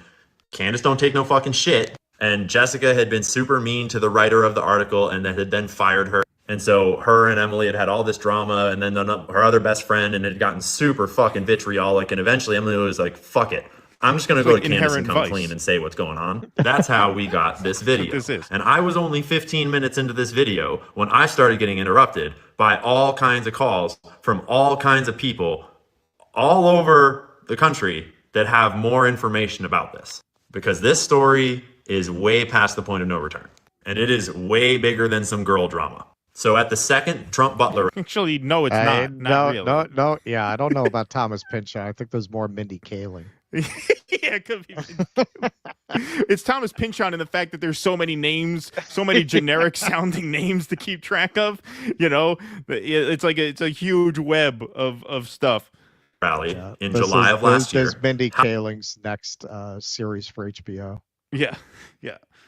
Candace don't take no fucking shit. And Jessica had been super mean to the writer of the article and that had then fired her. And so her and Emily had all this drama, and then her other best friend, and it had gotten super fucking vitriolic. And eventually Emily was like, fuck it. I'm just going to go to Candace and come clean and say what's going on. That's how we got this video. And I was only 15 minutes into this video when I started getting interrupted by all kinds of calls from all kinds of people all over the country that have more information about this. Because this story is way past the point of no return. And it is way bigger than some girl drama. So at the second Trump Butler... Actually, no, it's not. Not really. No. Yeah, I don't know about Thomas Pynchon. I think there's more Mindy Kaling. Yeah, it could be. It's Thomas Pynchon in the fact that there's so many names, so many generic sounding names to keep track of. You know, it's like it's a huge web of stuff. Rally in July of last year. There's Mindy Kaling's next series for HBO. Yeah.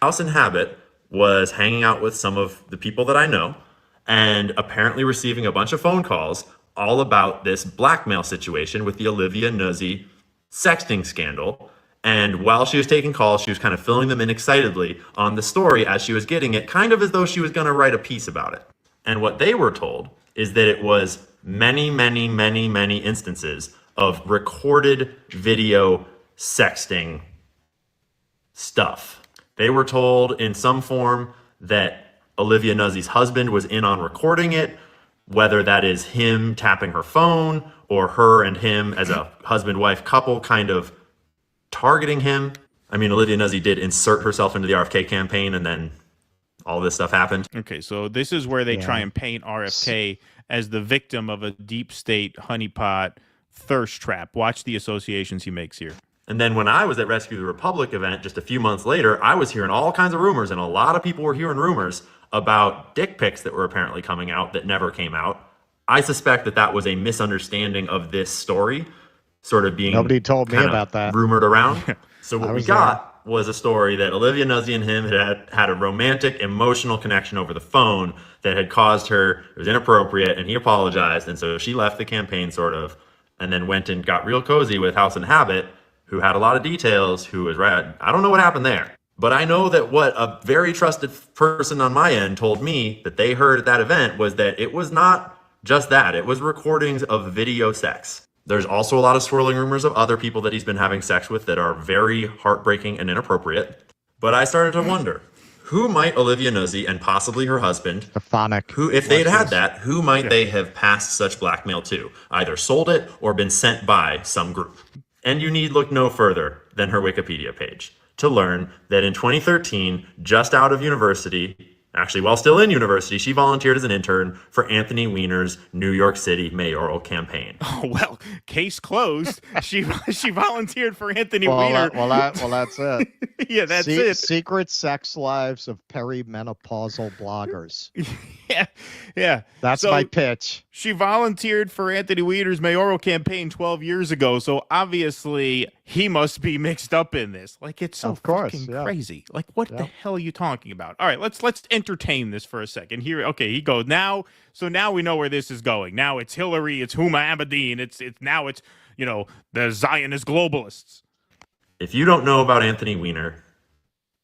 House and Habit was hanging out with some of the people that I know and apparently receiving a bunch of phone calls all about this blackmail situation with the Olivia Nuzzi sexting scandal. And while she was taking calls, she was kind of filling them in excitedly on the story as she was getting it, kind of as though she was going to write a piece about it. And what they were told is that it was many instances of recorded video sexting stuff. They were told in some form that Olivia Nuzzi's husband was in on recording it, whether that is him tapping her phone or her and him as a husband-wife couple kind of targeting him. I mean, Olivia Nuzzi did insert herself into the RFK campaign, and then all this stuff happened. Okay, so this is where they try and paint RFK as the victim of a deep state honeypot thirst trap. Watch the associations he makes here. And then when I was at Rescue the Republic event just a few months later, I was hearing all kinds of rumors, and a lot of people were hearing rumors about dick pics that were apparently coming out that never came out. I suspect that that was a misunderstanding of this story, sort of being nobody told me about that, rumored around. So what we got was a story that Olivia Nuzzi and him had a romantic, emotional connection over the phone that had caused her, it was inappropriate, and he apologized, and so she left the campaign sort of, and then went and got real cozy with House and Habit, who had a lot of details, who was rad. I don't know what happened there, but I know that what a very trusted person on my end told me that they heard at that event was that it was not just that. It was recordings of video sex. There's also a lot of swirling rumors of other people that he's been having sex with that are very heartbreaking and inappropriate. But I started to wonder, who might Olivia Nuzzi and possibly her husband, Stefanik, who, if they'd had that, who might they have passed such blackmail to? Either sold it or been sent by some group. And you need look no further than her Wikipedia page to learn that in 2013, just out of university, actually while still in university, she volunteered as an intern for Anthony Weiner's New York City mayoral campaign. Oh, well, case closed. She volunteered for Anthony Weiner. Well, that's it. Yeah, that's it. Secret sex lives of perimenopausal bloggers. Yeah. That's my pitch. She volunteered for Anthony Weiner's mayoral campaign 12 years ago, so obviously he must be mixed up in this. Like, it's so fucking crazy. Like, what the hell are you talking about? All right, let's entertain this for a second. Here, okay, he goes now. So now we know where this is going. Now it's Hillary, it's Huma Abedin, it's the Zionist globalists. If you don't know about Anthony Weiner,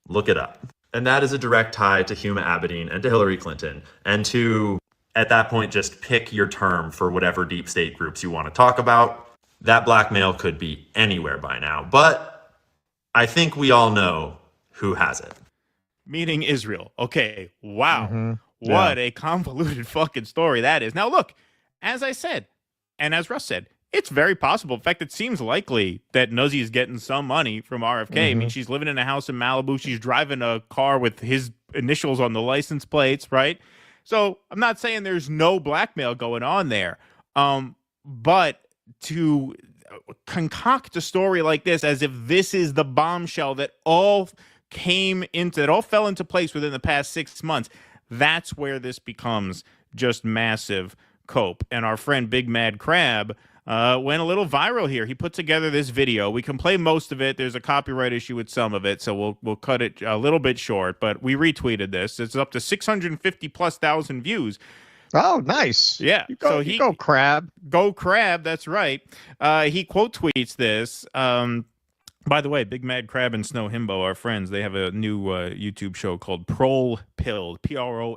look it up. And that is a direct tie to Huma Abedin and to Hillary Clinton, and to, at that point, just pick your term for whatever deep state groups you want to talk about. That blackmail could be anywhere by now, but I think we all know who has it. Meaning Israel. Okay, wow. What a convoluted fucking story that is. Now, look, as I said, and as Russ said, it's very possible. In fact, it seems likely that Nuzzy is getting some money from RFK. I mean, she's living in a house in Malibu. She's driving a car with his initials on the license plates, right? So I'm not saying there's no blackmail going on there. But to concoct a story like this as if this is the bombshell that all fell into place within the past 6 months, that's where this becomes just massive cope. And our friend Big Mad Crab went a little viral here. He put together this video. We can play most of it. There's a copyright issue with some of it, so we'll cut it a little bit short, but we retweeted this. It's up to 650,000+ views. Oh, nice. Yeah. Go Crab. Go Crab, that's right. He quote tweets this. By the way, Big Mad Crab and Snow Himbo are friends. They have a new YouTube show called Prole Pilled, Prole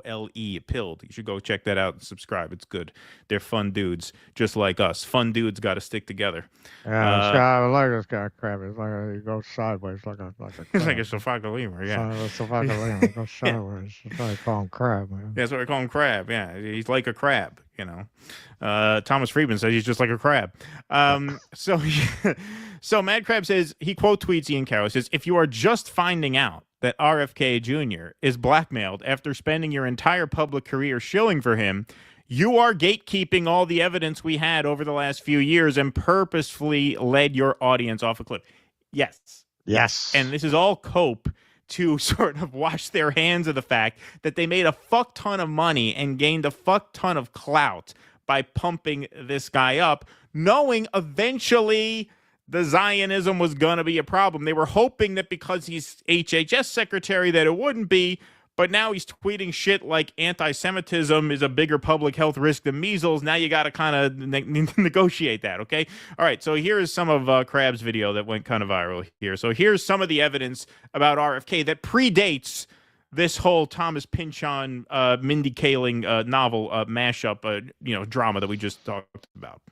Pilled. You should go check that out and subscribe. It's good. They're fun dudes, just like us. Fun dudes got to stick together. Yeah, I like this guy, Crab. It's like he goes sideways like a It's like a Stefanik lemur, yeah. Stefanik lemur goes sideways. That's why I call him Crab, man. That's what I call him, Crab. Yeah, he's like a crab, Thomas Friedman says he's just like a crab. So Mad Crab says, he quote tweets Ian Carroll, says, if you are just finding out that RFK Jr. is blackmailed after spending your entire public career shilling for him, you are gatekeeping all the evidence we had over the last few years and purposefully led your audience off a cliff. Yes. And this is all cope to sort of wash their hands of the fact that they made a fuck ton of money and gained a fuck ton of clout by pumping this guy up, knowing eventually the Zionism was going to be a problem. They were hoping that because he's HHS secretary that it wouldn't be, but now he's tweeting shit like anti-Semitism is a bigger public health risk than measles. Now you got to kind of negotiate that, okay? All right, so here is some of Crab's video that went kind of viral here. So here's some of the evidence about RFK that predates this whole Thomas Pynchon, Mindy Kaling novel mashup, drama that we just talked about.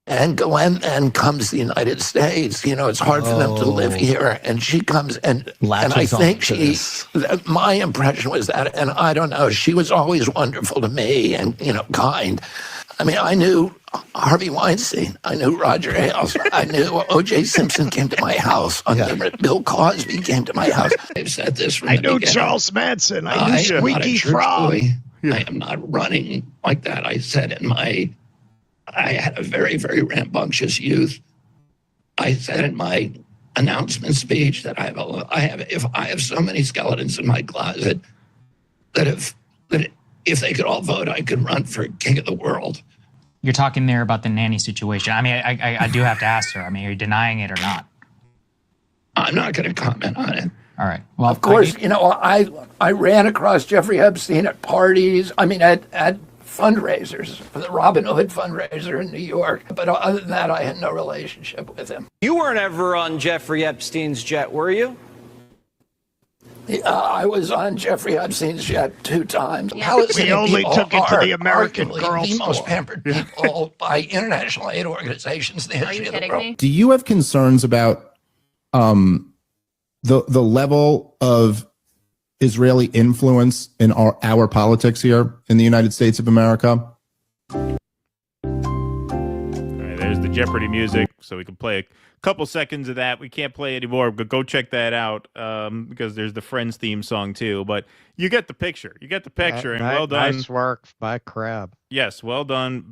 And Glenn then comes to the United States. It's hard for them to live here. And she comes and I think my impression was that, and I don't know, she was always wonderful to me and, kind. I mean, I knew Harvey Weinstein. I knew Roger Ailes. I knew O.J. Simpson came to my house. Bill Cosby came to my house. I've said this from the beginning. Charles Manson. I knew Squeaky Frog. I am not running like that. I said I had a very, very rambunctious youth. I said in my announcement speech that I have so many skeletons in my closet that if they could all vote, I could run for king of the world. You're talking there about the nanny situation. I mean, I do have to ask her. I mean, are you denying it or not? I'm not going to comment on it. All right. Well, of course, I ran across Jeffrey Epstein at parties. I mean, at fundraisers for the Robin Hood fundraiser in New York. But other than that, I had no relationship with him. You weren't ever on Jeffrey Epstein's jet, were you? I was on Jeffrey Epstein's jet 2 times. Yeah. We only took it to the American Girl the most pampered people by international aid organizations in the history of the world. Do you have concerns about the level of Israeli influence in our politics here in the United States of America? All right, there's the Jeopardy music, so we can play a couple seconds of that. We can't play anymore, but go check that out because there's the Friends theme song too. But you get the picture. You get the picture, and well done. Nice work by Crab. Yes, well done,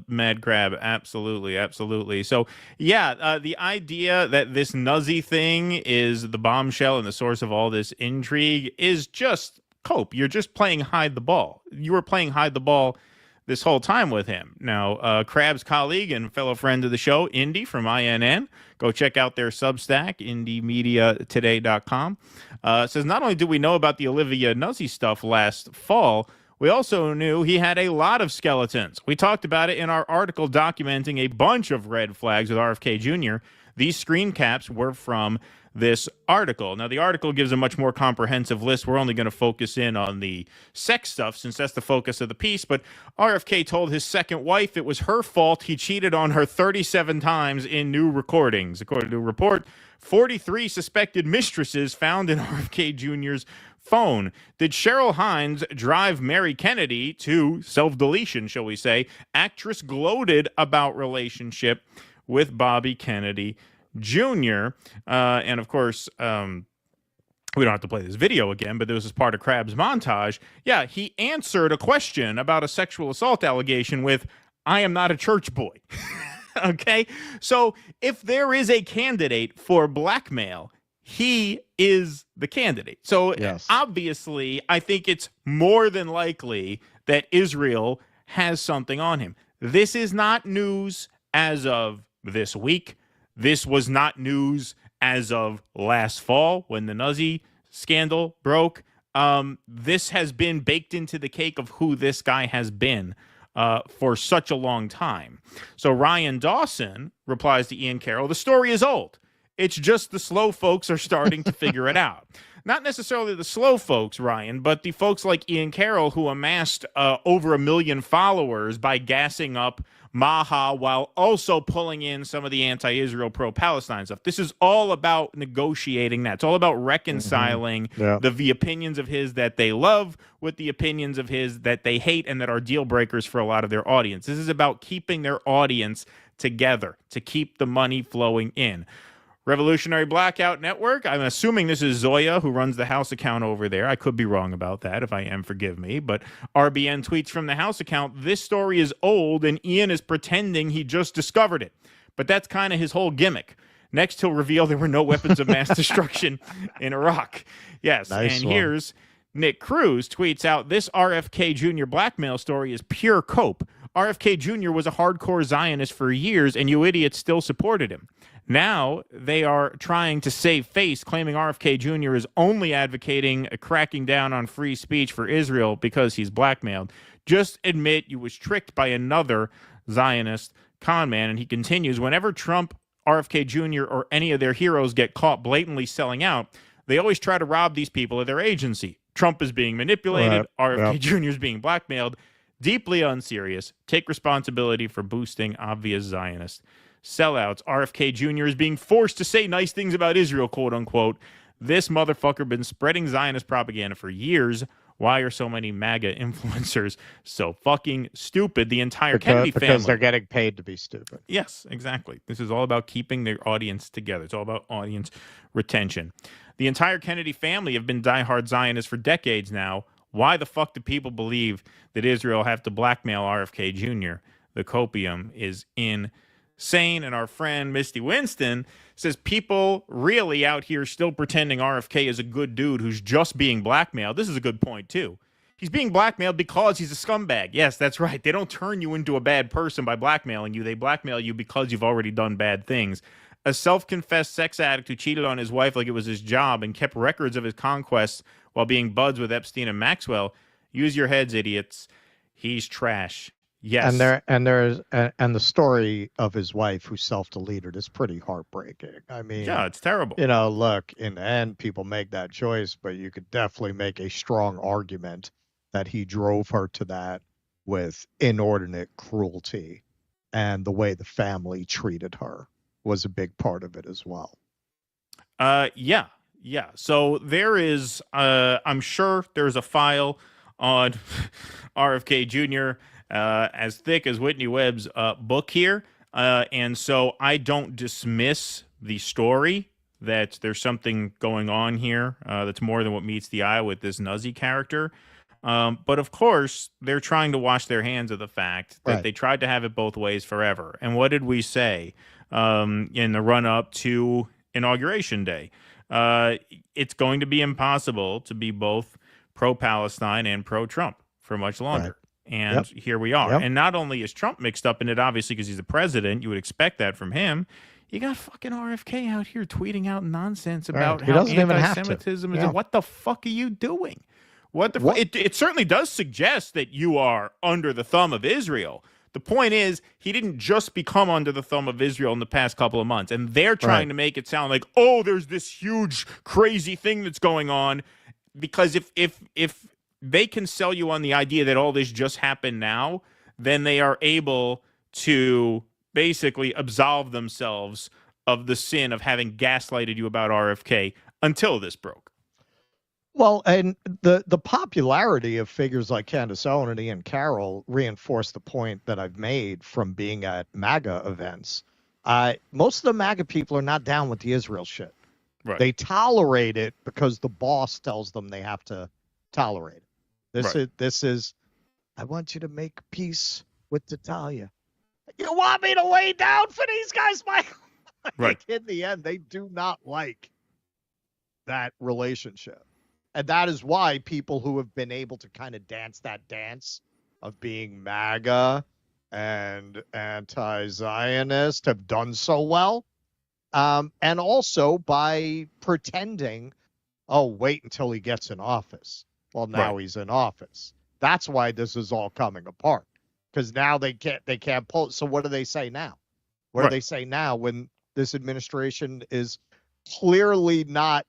Mad Crab. Absolutely, absolutely. So, yeah, the idea that this Nuzzy thing is the bombshell and the source of all this intrigue is just cope. You're just playing hide the ball. You were playing hide the ball this whole time with him. Now, Crab's colleague and fellow friend of the show, Indy from INN, go check out their Substack, indymediatoday.com, says not only do we know about the Olivia Nuzzy stuff last fall, We also knew he had a lot of skeletons. We talked about it in our article documenting a bunch of red flags with RFK Jr. These screen caps were from this article. Now, the article gives a much more comprehensive list. We're only going to focus in on the sex stuff since that's the focus of the piece. But RFK told his second wife it was her fault he cheated on her 37 times in new recordings. According to a report, 43 suspected mistresses found in RFK Jr.'s phone. Did Cheryl Hines drive Mary Kennedy to self-deletion, shall we say? Actress gloated about relationship with Bobby Kennedy Jr. And of course, we don't have to play this video again, but this is part of Crab's montage. Yeah, he answered a question about a sexual assault allegation with, "I am not a church boy." Okay? So if there is a candidate for blackmail, he is the candidate. So obviously, I think it's more than likely that Israel has something on him. This is not news as of this week. This was not news as of last fall when the Nazi scandal broke. This has been baked into the cake of who this guy has been for such a long time. So Ryan Dawson replies to Ian Carroll, "The story is old. It's just the slow folks are starting to figure it out." Not necessarily the slow folks, Ryan, but the folks like Ian Carroll who amassed over 1 million followers by gassing up Maha while also pulling in some of the anti-Israel, pro-Palestine stuff. This is all about negotiating that. It's all about reconciling the opinions of his that they love with the opinions of his that they hate and that are deal breakers for a lot of their audience. This is about keeping their audience together to keep the money flowing in. Revolutionary Blackout Network. I'm assuming this is Zoya who runs the House account over there. I could be wrong about that. If I am, forgive me. But RBN tweets from the House account, "This story is old and Ian is pretending he just discovered it." But that's kind of his whole gimmick. Next, he'll reveal there were no weapons of mass destruction in Iraq. Yes. Nice. And here's Nick Cruz tweets out, "This RFK Jr. blackmail story is pure cope. RFK Jr. was a hardcore Zionist for years and you idiots still supported him. Now they are trying to save face, claiming RFK Jr. is only advocating a cracking down on free speech for Israel because he's blackmailed. Just admit you was tricked by another Zionist con man." And he continues, "Whenever Trump, RFK Jr., or any of their heroes get caught blatantly selling out, they always try to rob these people of their agency. Trump is being manipulated. RFK Jr. is being blackmailed. Deeply unserious. Take responsibility for boosting obvious Zionist sellouts. RFK Jr. is being forced to say nice things about Israel, quote unquote. This motherfucker been spreading Zionist propaganda for years. Why are so many MAGA influencers so fucking stupid?" The entire Kennedy family. Because they're getting paid to be stupid. Yes, exactly. This is all about keeping their audience together. It's all about audience retention. The entire Kennedy family have been diehard Zionists for decades now. Why the fuck do people believe that Israel have to blackmail RFK Jr.? The copium is insane. And our friend Misty Winston says people really out here still pretending RFK is a good dude who's just being blackmailed. This is a good point, too. He's being blackmailed because he's a scumbag. Yes, that's right. They don't turn you into a bad person by blackmailing you. They blackmail you because you've already done bad things. A self-confessed sex addict who cheated on his wife like it was his job and kept records of his conquests while being buds with Epstein and Maxwell. Use your heads, idiots. He's trash. Yes. And the story of his wife who self-deleted is pretty heartbreaking. I mean, yeah, it's terrible. You know, look, in the end, people make that choice, but you could definitely make a strong argument that he drove her to that with inordinate cruelty, and the way the family treated her was a big part of it as well. Yeah. So there is, I'm sure there's a file on RFK Jr. As thick as Whitney Webb's book here. And so I don't dismiss the story that there's something going on here that's more than what meets the eye with this Nazi character. But of course, they're trying to wash their hands of the fact that they tried to have it both ways forever. And what did we say in the run-up to Inauguration Day? It's going to be impossible to be both pro-Palestine and pro-Trump for much longer. And here we are. And not only is Trump mixed up in it, obviously, because he's the president, you would expect that from him. You got fucking RFK out here tweeting out nonsense about how anti-Semitism is. What the fuck are you doing? What the? It certainly does suggest that you are under the thumb of Israel. The point is, he didn't just become under the thumb of Israel in the past couple of months, and they're trying to make it sound like, oh, there's this huge, crazy thing that's going on. Because if they can sell you on the idea that all this just happened now, then they are able to basically absolve themselves of the sin of having gaslighted you about RFK until this broke. Well, and the popularity of figures like Candace Owens and Ian Carroll reinforce the point that I've made from being at MAGA events. Most of the MAGA people are not down with the Israel shit. Right. They tolerate it because the boss tells them they have to tolerate it. This is, I want you to make peace with Natalia. You want me to lay down for these guys, Michael? Like, in the end, they do not like that relationship. And that is why people who have been able to kind of dance that dance of being MAGA and anti-Zionist have done so well. And also by pretending, oh, wait until he gets in office. Well, now he's in office. That's why this is all coming apart. Because now they can't pull. So what do they say now? What do they say now when this administration is clearly not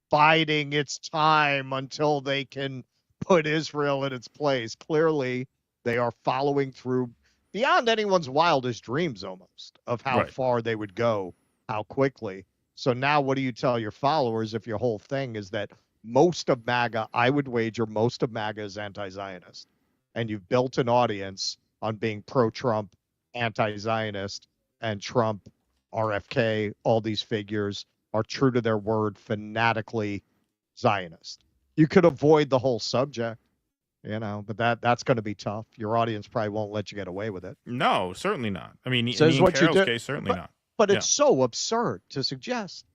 biding its time until they can put Israel in its place? Clearly, they are following through beyond anyone's wildest dreams almost of how far they would go, how quickly. So now what do you tell your followers if your whole thing is that most of MAGA, I would wager most of MAGA is anti-Zionist, and you've built an audience on being pro-Trump, anti-Zionist, and Trump, RFK, all these figures are true to their word, fanatically Zionist. You could avoid the whole subject, but that's going to be tough. Your audience probably won't let you get away with it. No, certainly not. I mean, Says in what Carroll's you do, case, certainly not. But it's so absurd to suggest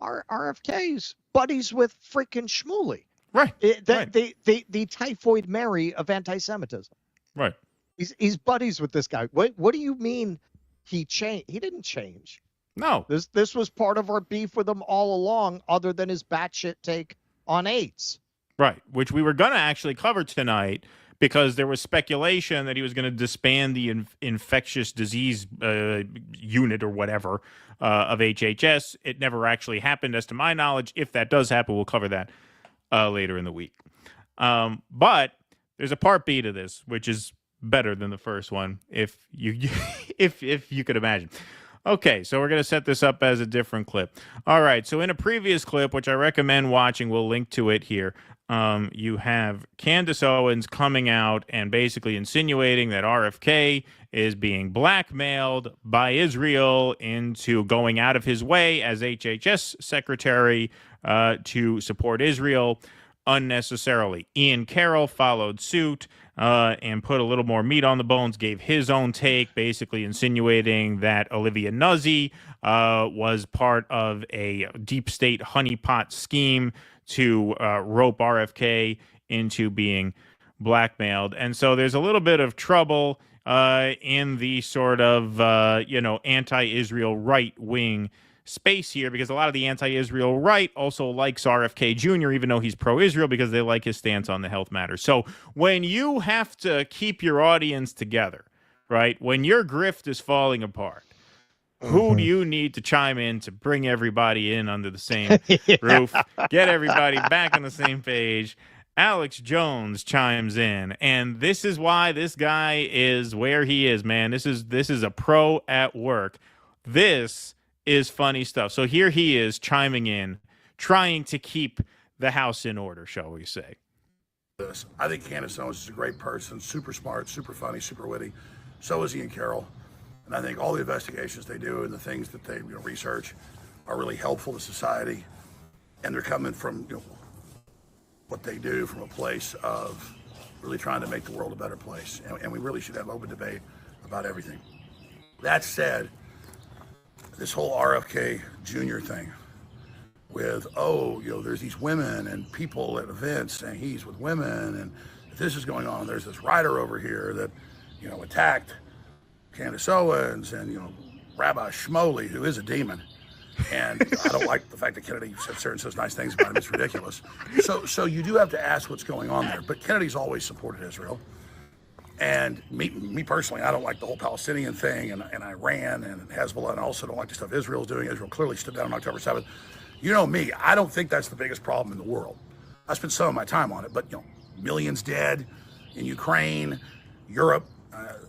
RFK's buddies with freaking Shmuley. Right. The typhoid Mary of anti-Semitism. Right. He's buddies with this guy. What do you mean he changed? He didn't change. No. This was part of our beef with him all along, other than his batshit take on AIDS. Right, which we were going to actually cover tonight because there was speculation that he was going to disband the infectious disease unit or whatever of HHS. It never actually happened, as to my knowledge. If that does happen, we'll cover that later in the week. But there's a part B to this, which is better than the first one, if you could imagine. Okay, so we're going to set this up as a different clip. All right, so in a previous clip, which I recommend watching, we'll link to it here, you have Candace Owens coming out and basically insinuating that RFK is being blackmailed by Israel into going out of his way as HHS secretary to support Israel unnecessarily. Ian Carroll followed suit and put a little more meat on the bones, gave his own take, basically insinuating that Olivia Nuzzi was part of a deep state honeypot scheme to rope RFK into being blackmailed. And so there's a little bit of trouble in the sort of, anti-Israel right-wing space here, because a lot of the anti-Israel right also likes RFK Jr., even though he's pro-Israel, because they like his stance on the health matters. So when you have to keep your audience together, right, when your grift is falling apart, who do you need to chime in to bring everybody in under the same roof, get everybody back on the same page? Alex Jones chimes in, and this is why this guy is where he is, man. This is a pro at work. This is funny stuff. So here he is chiming in, trying to keep the house in order, shall we say. I think Candace Owens is a great person, super smart, super funny, super witty. So is Ian Carroll. And I think all the investigations they do and the things that they research are really helpful to society. And they're coming from what they do from a place of really trying to make the world a better place. And we really should have open debate about everything. That said, this whole RFK Jr. thing with, there's these women and people at events saying he's with women, and if this is going on, there's this writer over here that, attacked Candace Owens and, Rabbi Shmuley, who is a demon. And I don't like the fact that Kennedy sits there and says nice things about him. It's ridiculous. So you do have to ask what's going on there. But Kennedy's always supported Israel. And me personally, I don't like the whole Palestinian thing and Iran and Hezbollah, and I also don't like the stuff Israel's doing. Israel clearly stood down on October 7th. You know me, I don't think that's the biggest problem in the world. I spent some of my time on it, but millions dead in Ukraine, Europe,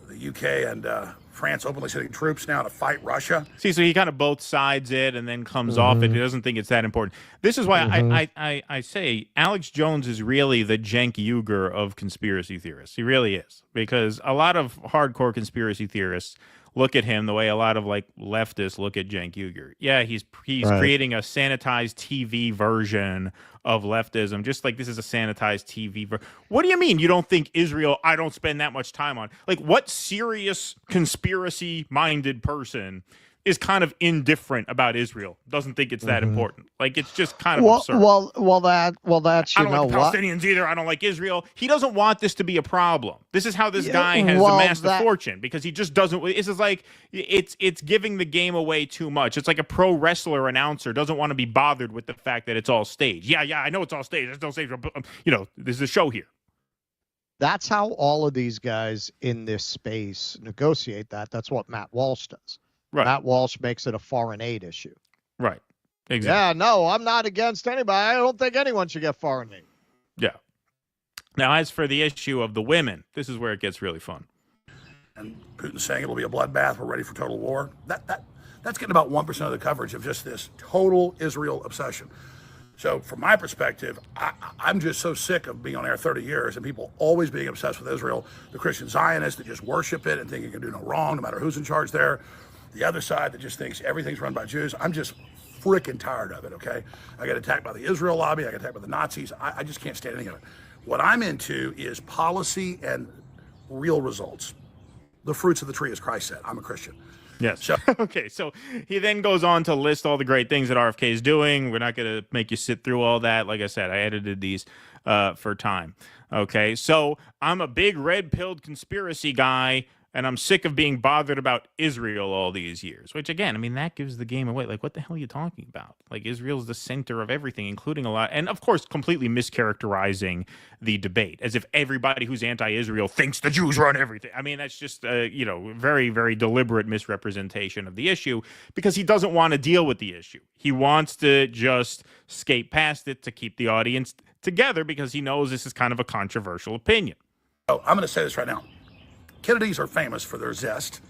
the UK, and France openly sending troops now to fight Russia. See, so he kind of both sides it and then comes off it. He doesn't think it's that important. This is why I say Alex Jones is really the Cenk Uygur of conspiracy theorists. He really is, because a lot of hardcore conspiracy theorists look at him the way a lot of leftists look at Cenk Uygur. Yeah, he's creating a sanitized TV version of leftism, just like this is a sanitized TV version. What do you mean you don't think Israel, I don't spend that much time on? What serious conspiracy-minded person is kind of indifferent about Israel, doesn't think it's that important? It's just kind of absurd. That's I don't like the Palestinians either. I don't like Israel. He doesn't want this to be a problem. This is how this guy has amassed a fortune, because he just doesn't. This is it's giving the game away too much. It's like a pro wrestler announcer doesn't want to be bothered with the fact that it's all staged. Yeah, I know it's all staged. It's all staged. This is a show here. That's how all of these guys in this space negotiate that. That's what Matt Walsh does. Right. Matt Walsh makes it a foreign aid issue. Right. Exactly. Yeah, no, I'm not against anybody. I don't think anyone should get foreign aid. Yeah. Now, as for the issue of the women, this is where it gets really fun. And Putin's saying it'll be a bloodbath. We're ready for total war. That's getting about 1% of the coverage of just this total Israel obsession. So from my perspective, I'm just so sick of being on air 30 years and people always being obsessed with Israel. The Christian Zionists that just worship it and think it can do no wrong, no matter who's in charge there. The other side that just thinks everything's run by Jews. I'm just freaking tired of it, okay? I got attacked by the Israel lobby. I got attacked by the Nazis. I just can't stand any of it. What I'm into is policy and real results. The fruits of the tree, as Christ said. I'm a Christian. Yes. So, okay, so he then goes on to list all the great things that RFK is doing. We're not going to make you sit through all that. Like I said, I edited these for time. Okay, so I'm a big red-pilled conspiracy guy, and I'm sick of being bothered about Israel all these years, which, again, I mean, that gives the game away. What the hell are you talking about? Israel's the center of everything, including a lot, and, of course, completely mischaracterizing the debate, as if everybody who's anti-Israel thinks the Jews run everything. I mean, that's just, very, very deliberate misrepresentation of the issue, because he doesn't want to deal with the issue. He wants to just skate past it to keep the audience together, because he knows this is kind of a controversial opinion. Oh, I'm going to say this right now. Kennedys are famous for their zest.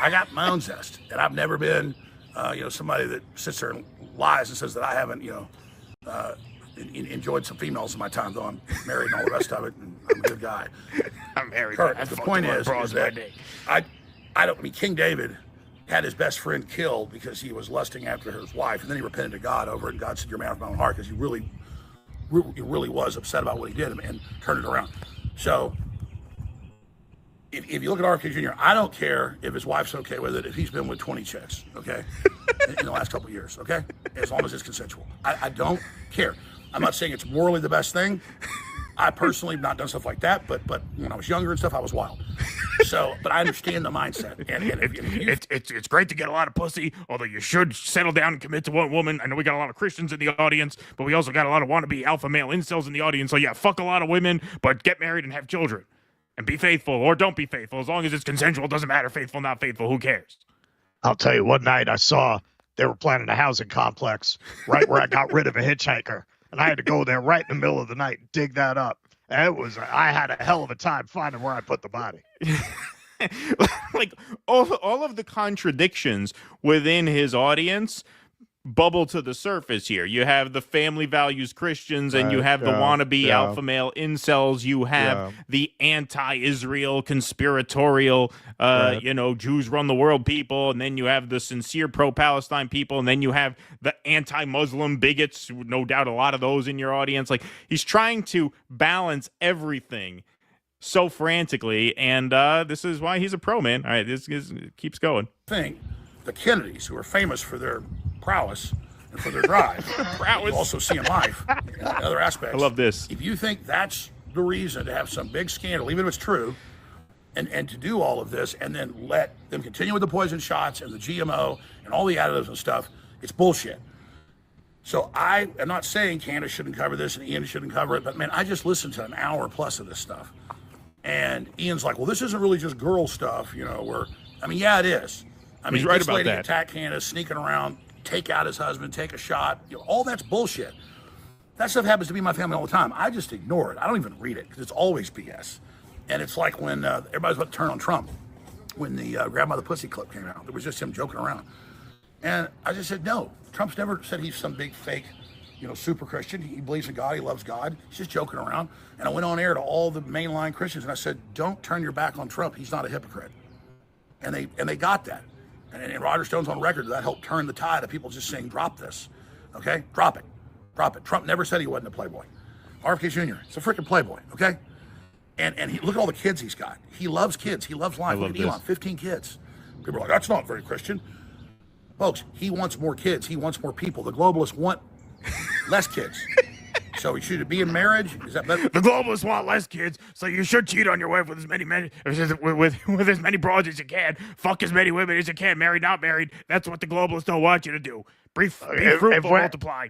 I got my own zest, and I've never been, somebody that sits there and lies and says that I haven't, enjoyed some females in my time, though I'm married and all the rest of it, and I'm a good guy. I'm married. Kurt, the point is that King David had his best friend killed because he was lusting after his wife, and then he repented to God over it, and God said, "You're a man of my own heart," because he really was upset about what he did and turned it around. So, if you look at RFK Jr., I don't care if his wife's okay with it, if he's been with 20 chicks, okay, in the last couple of years, okay, as long as it's consensual. I don't care. I'm not saying it's morally the best thing. I personally have not done stuff like that, but when I was younger and stuff, I was wild. So, but I understand the mindset. And it's great to get a lot of pussy, although you should settle down and commit to one woman. I know we got a lot of Christians in the audience, but we also got a lot of wannabe alpha male incels in the audience. So yeah, fuck a lot of women, but get married and have children. And be faithful, or don't be faithful. As long as it's consensual, doesn't matter. Faithful, not faithful, who cares? I'll tell you, one night I saw they were planning a housing complex right where I got rid of a hitchhiker. And I had to go there right in the middle of the night and dig that up. And I had a hell of a time finding where I put the body. All of the contradictions within his audience bubble to the surface here. You have the family values Christians, and you have the wannabe alpha male incels. You have the anti-Israel conspiratorial, Jews run the world people, and then you have the sincere pro-Palestine people, and then you have the anti-Muslim bigots. No doubt, a lot of those in your audience. He's trying to balance everything so frantically, and this is why he's a pro, man. All right, this keeps going. The Kennedys, who are famous for their prowess and for their drive, you also see in life and other aspects. I love this. If you think that's the reason to have some big scandal, even if it's true, and to do all of this and then let them continue with the poison shots and the GMO and all the additives and stuff, It's bullshit. So I am not saying Candace shouldn't cover this and Ian shouldn't cover it, but man, I just listened to an hour plus of this stuff. And Ian's like, well, this isn't really just girl stuff, you know, where, I mean, yeah, it is. I mean, He's right this about lady that. attacked Candace, sneaking around, take out his husband, take a shot, you know, all that's bullshit. That stuff happens to be in my family all the time. I just ignore it. I don't even read it because it's always BS. And it's like when everybody's about to turn on Trump, when the Grab by the Pussy clip came out. It was just him joking around. And I just said, no, Trump's never said he's some big fake, you know, super Christian. He believes in God. He loves God. He's just joking around. And I went on air to all the mainline Christians and I said, don't turn your back on Trump. He's not a hypocrite. And they got that. And Roger Stone's on record that helped turn the tide of people just saying, drop this. Okay? Drop it. Drop it. Trump never said he wasn't a playboy. RFK Jr. is a freaking playboy. Okay? And he, look at all the kids he's got. He loves kids. He loves life. Look at Elon, 15 kids. People are like, that's not very Christian. Folks, he wants more kids. He wants more people. The globalists want less kids. So should it be in marriage? Is that better? The globalists want less kids, so you should cheat on your wife with as many men, with as many broads as you can. Fuck as many women as you can, married, not married. That's what the globalists don't want you to do. Be fruitful, multiply.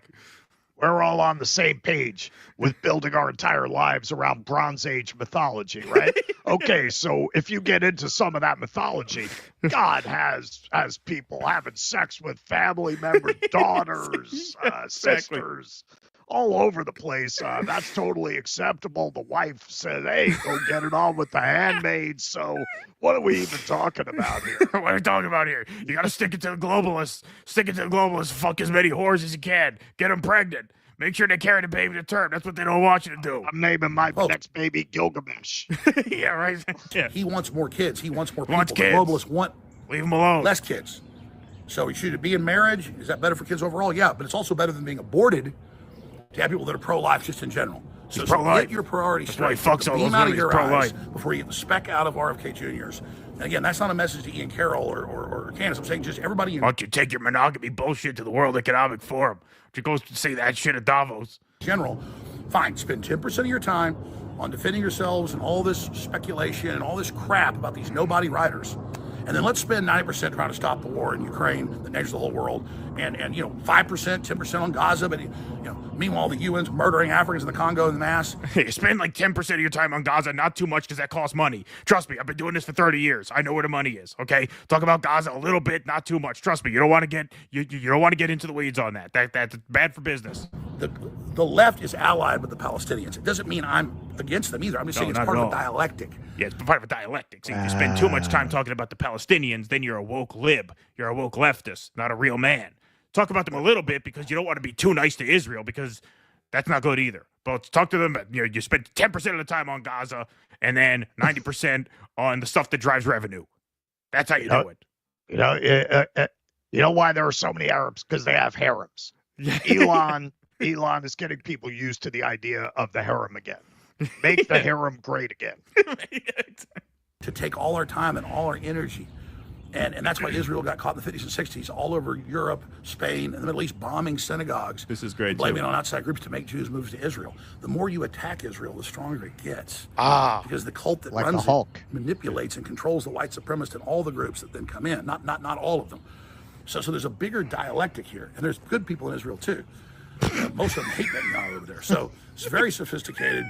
We're all on the same page with building our entire lives around Bronze Age mythology, right? Okay, so if you get into some of that mythology, God has people having sex with family members, daughters, sisters, all over the place. That's totally acceptable. The wife said, hey, go get it on with the handmaid. So what are we even talking about here? What are we talking about here? You got to stick it to the globalists. Stick it to the globalists. Fuck as many whores as you can. Get them pregnant. Make sure they carry the baby to term. That's what they don't want you to do. I'm naming my next baby Gilgamesh. Yeah, right. Yeah. He wants more kids. He wants more people. Wants The kids. globalists want Leave them alone. less kids. So should it be in marriage? Is that better for kids overall? Yeah, but it's also better than being aborted to have people that are pro-life just in general. So get your priorities That's why he straight. fucks all Beam those out of women. your He's eyes pro-life. before you get the speck out of RFK Jr.'s. And again, that's not a message to Ian Carroll or Candace. I'm saying just everybody. Why don't you take your monogamy bullshit to the World Economic Forum? You go say that shit at Davos. General, fine. Spend 10% of your time on defending yourselves and all this speculation and all this crap about these nobody writers. And then let's spend 90% trying to stop the war in Ukraine that endangers the whole world. And you know, 5%, 10% on Gaza. But, you know, meanwhile, the UN's murdering Africans in the Congo in mass. You spend like 10% of your time on Gaza, not too much because that costs money. Trust me, I've been doing this for 30 years. I know where the money is, okay? Talk about Gaza a little bit, not too much. Trust me, you don't want to get you don't want to get into the weeds on that. That's bad for business. The left is allied with the Palestinians. It doesn't mean I'm against them either. I'm just saying it's part of a dialectic. Yeah, it's part of a dialectic. See, if you spend too much time talking about the Palestinians, then you're a woke lib. You're a woke leftist, not a real man. Talk about them a little bit because you don't want to be too nice to Israel because that's not good either. But talk to them. You spend 10% of the time on Gaza and then 90% on the stuff that drives revenue. That's how you do it. You know why there are so many Arabs? Because they have harems. Elon is getting people used to the idea of the harem again. Make the harem great again. To take all our time and all our energy. And that's why Israel got caught in the 50s and 60s all over Europe, Spain, and the Middle East, bombing synagogues. This is great. Blaming on outside groups to make Jews move to Israel. The more you attack Israel, the stronger it gets. Because the cult that like runs the Hulk. it manipulates and controls the white supremacists and all the groups that then come in. Not all of them. So there's a bigger dialectic here, and there's good people in Israel too. Most of them hate Netanyahu over there. So it's very sophisticated,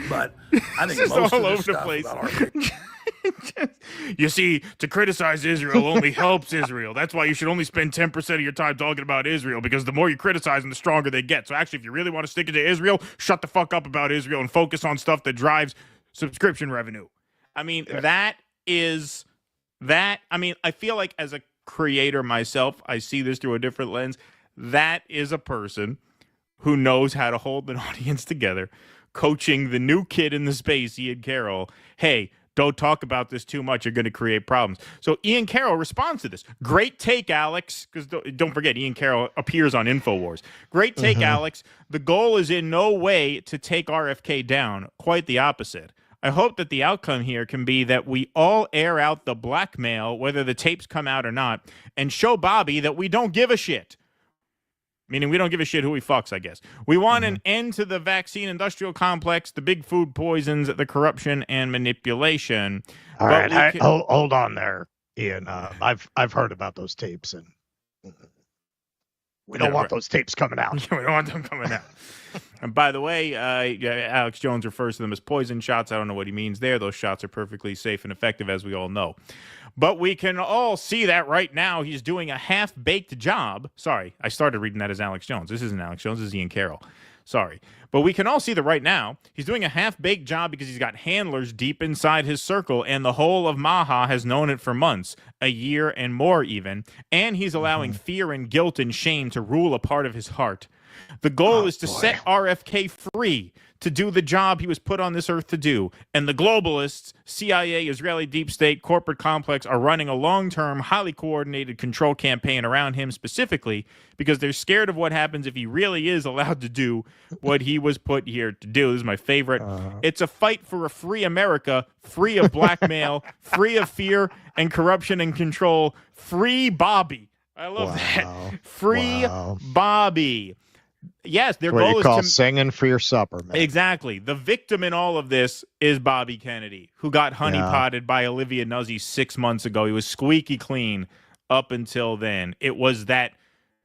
but I think It's most all of over this the stuff place. about our You see, to criticize Israel only helps Israel. That's why you should only spend 10% of your time talking about Israel, because the more you criticize them, the stronger they get. So actually, if you really want to stick it to Israel, shut the fuck up about Israel and focus on stuff that drives subscription revenue. I mean, I feel like as a creator myself, I see this through a different lens. That is a person who knows how to hold an audience together, coaching the new kid in the space, Ian Carroll. Hey, don't talk about this too much. You're going to create problems. So Ian Carroll responds to this. Great take, Alex. Because don't forget, Ian Carroll appears on InfoWars. Great take, Alex. The goal is in no way to take RFK down. Quite the opposite. I hope that the outcome here can be that we all air out the blackmail, whether the tapes come out or not, and show Bobby that we don't give a shit. Meaning we don't give a shit who he fucks, I guess. We want an end to the vaccine industrial complex, the big food poisons, the corruption, and manipulation. All right, hold on there, Ian. I've heard about those tapes, and We don't want those tapes coming out. We don't want them coming out. And by the way, Alex Jones refers to them as poison shots. I don't know what he means there. Those shots are perfectly safe and effective, as we all know. But we can all see that right now he's doing a half-baked job. Sorry, I started reading that as Alex Jones. This isn't Alex Jones. This is Ian Carroll. Sorry. But we can all see that right now he's doing a half-baked job because he's got handlers deep inside his circle, and the whole of Maha has known it for months, a year and more even, and he's allowing fear and guilt and shame to rule a part of his heart. The goal is to set RFK free to do the job he was put on this earth to do. And the globalists, CIA, Israeli deep state, corporate complex are running a long-term, highly coordinated control campaign around him specifically because they're scared of what happens if he really is allowed to do what he was put here to do. This is my favorite. It's a fight for a free America, free of blackmail, free of fear and corruption and control. Free Bobby. I love that. Free Bobby. Yes, their what goal you is call to singing for your supper, man. Exactly. The victim in all of this is Bobby Kennedy, who got honeypotted by Olivia Nuzzi 6 months ago. He was squeaky clean up until then. It was that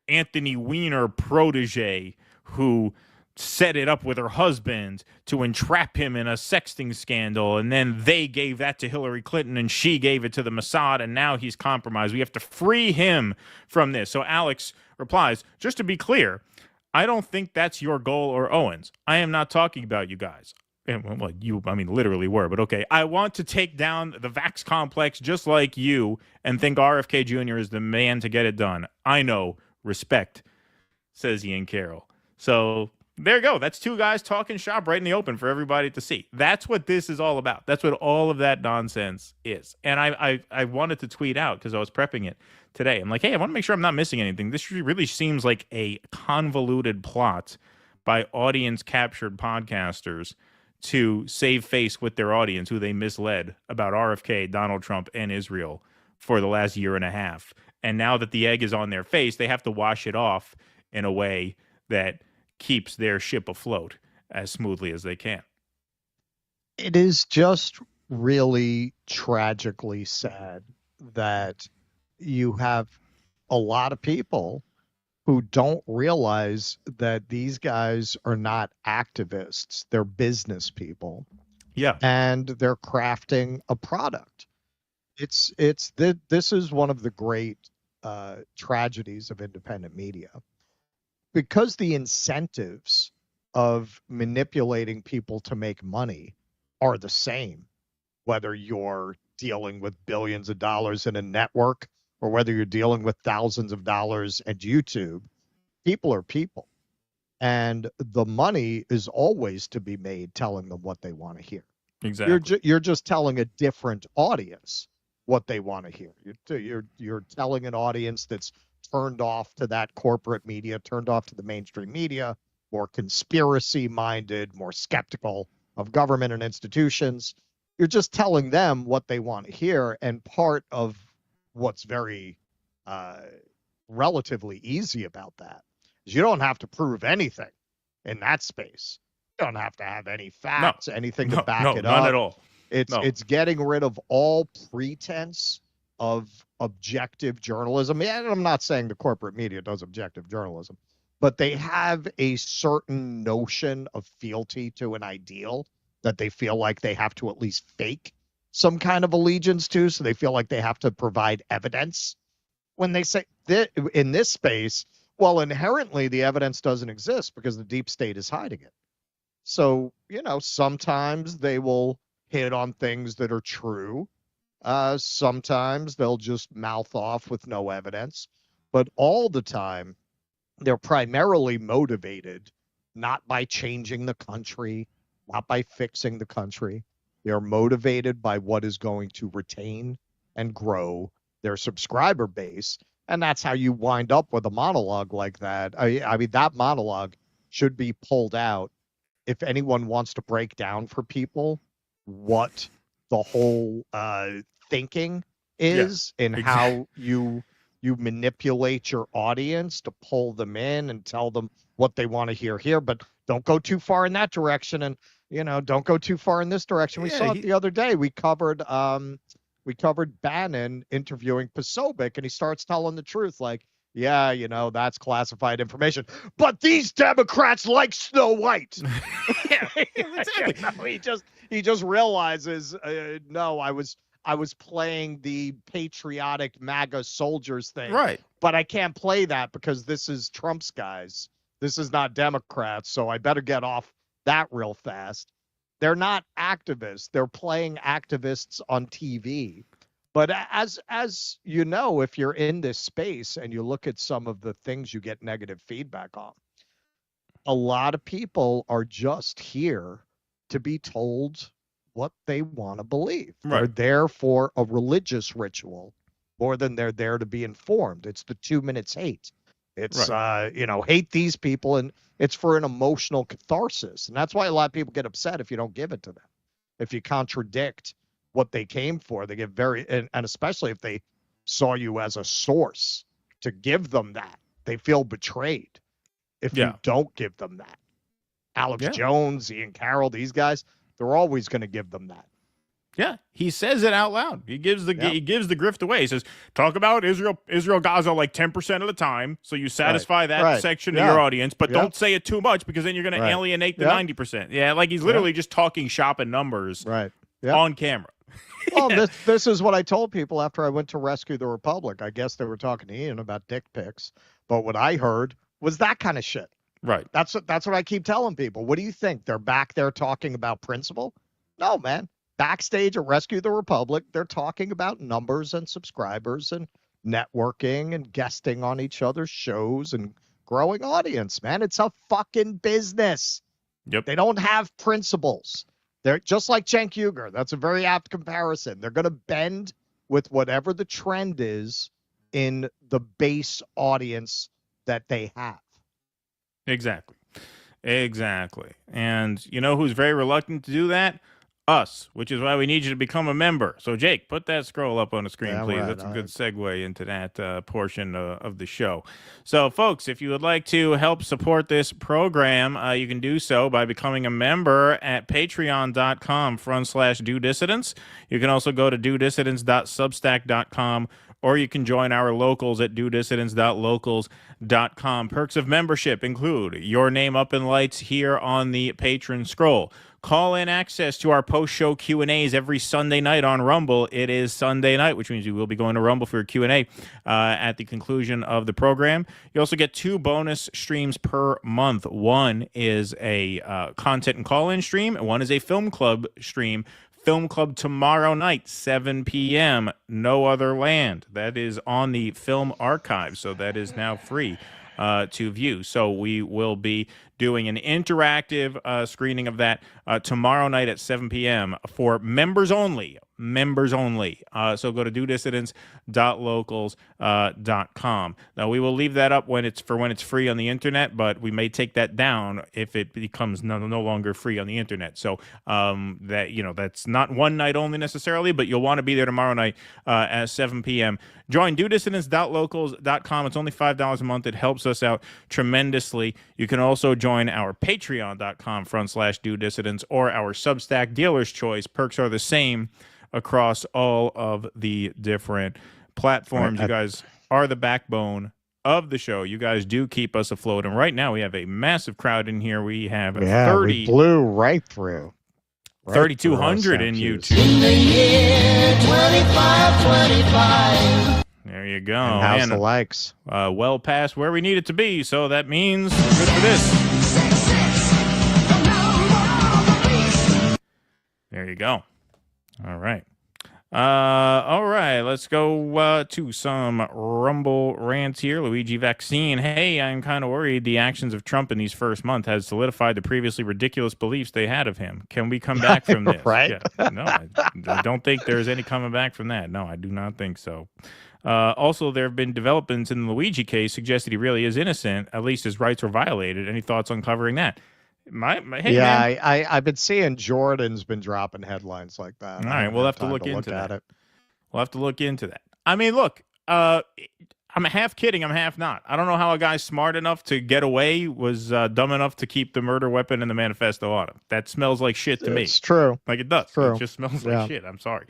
Anthony Weiner protege who set it up with her husband to entrap him in a sexting scandal, and then they gave that to Hillary Clinton, and she gave it to the Mossad, and now he's compromised. We have to free him from this. So Alex replies, just to be clear, I don't think that's your goal or Owens. I am not talking about you guys. Well, you, I mean, literally were, but okay. I want to take down the Vax complex just like you and think RFK Jr. is the man to get it done. I know. Respect, says Ian Carroll. So there you go. That's two guys talking shop right in the open for everybody to see. That's what this is all about. That's what all of that nonsense is. And I wanted to tweet out because I was prepping it today. I'm like, hey, I want to make sure I'm not missing anything. This really seems like a convoluted plot by audience-captured podcasters to save face with their audience, who they misled about RFK, Donald Trump, and Israel for the last year and a half. And now that the egg is on their face, they have to wash it off in a way that keeps their ship afloat as smoothly as they can. It is just really tragically sad that you have a lot of people who don't realize that these guys are not activists. They're business people. Yeah. And they're crafting a product. This is one of the great tragedies of independent media. Because the incentives of manipulating people to make money are the same, whether you're dealing with billions of dollars in a network or whether you're dealing with thousands of dollars at YouTube, people are people. And the money is always to be made telling them what they want to hear. Exactly. You're just telling a different audience what they want to hear. You're telling an audience that's turned off to that corporate media, turned off to the mainstream media, more conspiracy-minded, more skeptical of government and institutions. You're just telling them what they want to hear, and part of what's very relatively easy about that is you don't have to prove anything in that space. You don't have to have any facts, anything to back it up. None at all. It's getting rid of all pretense of objective journalism. And I'm not saying the corporate media does objective journalism, but they have a certain notion of fealty to an ideal that they feel like they have to at least fake some kind of allegiance to. So they feel like they have to provide evidence when they say that in this space. Well, inherently the evidence doesn't exist because the deep state is hiding it. So, sometimes they will hit on things that are true. Sometimes they'll just mouth off with no evidence, but all the time they're primarily motivated not by changing the country, not by fixing the country. They're motivated by what is going to retain and grow their subscriber base. And that's how you wind up with a monologue like that. I mean, that monologue should be pulled out if anyone wants to break down for people what the whole thinking is and how you manipulate your audience to pull them in and tell them what they want to hear here, but don't go too far in that direction, and don't go too far in this direction. We saw it the other day. We covered Bannon interviewing Posobiec, and he starts telling the truth, like, yeah, you know, that's classified information. But these Democrats like Snow White. Yeah, exactly. You know, he just realizes, no, I was playing the patriotic MAGA soldiers thing. Right. But I can't play that because this is Trump's guys. This is not Democrats, so I better get off that real fast. They're not activists. They're playing activists on TV. But as you know, if you're in this space and you look at some of the things you get negative feedback on, a lot of people are just here to be told what they want to believe. Right. They're there for a religious ritual more than they're there to be informed. It's the 2 minutes hate. It's, you know, hate these people, and it's for an emotional catharsis. And that's why a lot of people get upset if you don't give it to them. If you contradict what they came for, they get very, and especially if they saw you as a source to give them that, they feel betrayed if you don't give them that. Alex Jones, Ian Carroll, these guys, they're always going to give them that. Yeah, he says it out loud. He gives the grift away. He says, "Talk about Israel, Gaza like 10% of the time, so you satisfy that section of your audience, but don't say it too much because then you're going to alienate the 90%." Yeah, like he's literally just talking shop and numbers on camera. Well, this is what I told people after I went to rescue the Republic. I guess they were talking to Ian about dick pics, but what I heard was that kind of shit. Right. That's what I keep telling people. What do you think? They're back there talking about principle? No, man. Backstage at Rescue the Republic, they're talking about numbers and subscribers and networking and guesting on each other's shows and growing audience, man. It's a fucking business. Yep. They don't have principles. They're just like Cenk Uygur. That's a very apt comparison. They're going to bend with whatever the trend is in the base audience that they have. Exactly. And you know who's very reluctant to do that? Us, which is why we need you to become a member. So, Jake, put that scroll up on the screen, please. Right, that's a good segue into that portion of the show. So, folks, if you would like to help support this program, you can do so by becoming a member at patreon.com/DoDissidents. You can also go to DoDissidents.substack.com, or you can join our locals at DoDissidents.locals.com. Perks of membership include your name up in lights here on the patron scroll. Call-in access to our post-show Q&As every Sunday night on Rumble. It is Sunday night, which means you will be going to Rumble for a Q&A at the conclusion of the program. You also get 2 bonus streams per month. One is a content and call-in stream, and one is a film club stream. Film Club tomorrow night, 7 p.m., No Other Land. That is on the Film Archive, so that is now free to view. So we will be doing an interactive screening of that tomorrow night at 7 p.m. for members only. So go to DoDissidents.locals.com. Now we will leave that up when it's free on the internet, but we may take that down if it becomes no longer free on the internet. So that's not one night only necessarily, but you'll want to be there tomorrow night at 7 p.m. Join DoDissidents.locals.com. It's only $5 a month. It helps us out tremendously. You can also join our patreon.com/DoDissidents or our Substack dealer's choice. Perks are the same across all of the different platforms. You guys are the backbone of the show. You guys do keep us afloat. And right now we have a massive crowd in here. We have 30. We blew right through. 3,200 in YouTube. In the year 2525. There you go. And how's the likes? Well past where we need it to be. So that means good for this. There you go. All right. Let's go to some Rumble rants here. Luigi Vaccine. Hey, I'm kind of worried the actions of Trump in these first month has solidified the previously ridiculous beliefs they had of him. Can we come back from this? Right? Yeah. No, I don't think there's any coming back from that. No, I do not think so. Also, there have been developments in the Luigi case suggested he really is innocent. At least his rights were violated. Any thoughts on covering that? Man. I've been seeing Jordan's been dropping headlines like that. All right, we'll have to look into that. We'll have to look into that. I mean, look, I'm half kidding, I'm half not. I don't know how a guy smart enough to get away was dumb enough to keep the murder weapon and the manifesto on him. That smells like shit to me. It's true. Like it does. True. It just smells like shit. I'm sorry.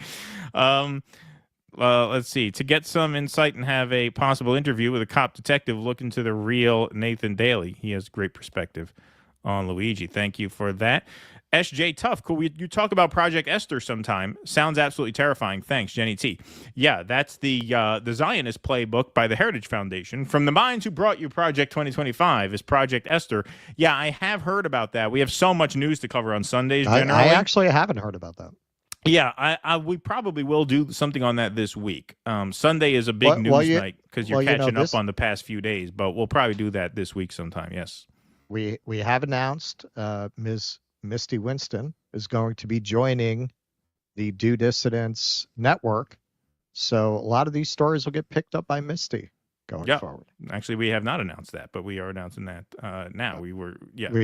Let's see. To get some insight and have a possible interview with a cop detective, look into the real Nathan Daly. He has great perspective on Luigi. Thank you for that. SJ Tough, cool. You talk about Project Esther sometime. Sounds absolutely terrifying. Thanks, Jenny T. Yeah, that's the Zionist playbook by the Heritage Foundation. From the minds who brought you Project 2025 is Project Esther. Yeah, I have heard about that. We have so much news to cover on Sundays. Generally, I actually haven't heard about that. Yeah, we probably will do something on that this week. Sunday is a big news night because you're catching up on the past few days, but we'll probably do that this week sometime. Yes, we have announced Ms. Misty Winston is going to be joining the Due Dissidents Network, so a lot of these stories will get picked up by Misty going forward. Actually, we have not announced that, but we are announcing that now. We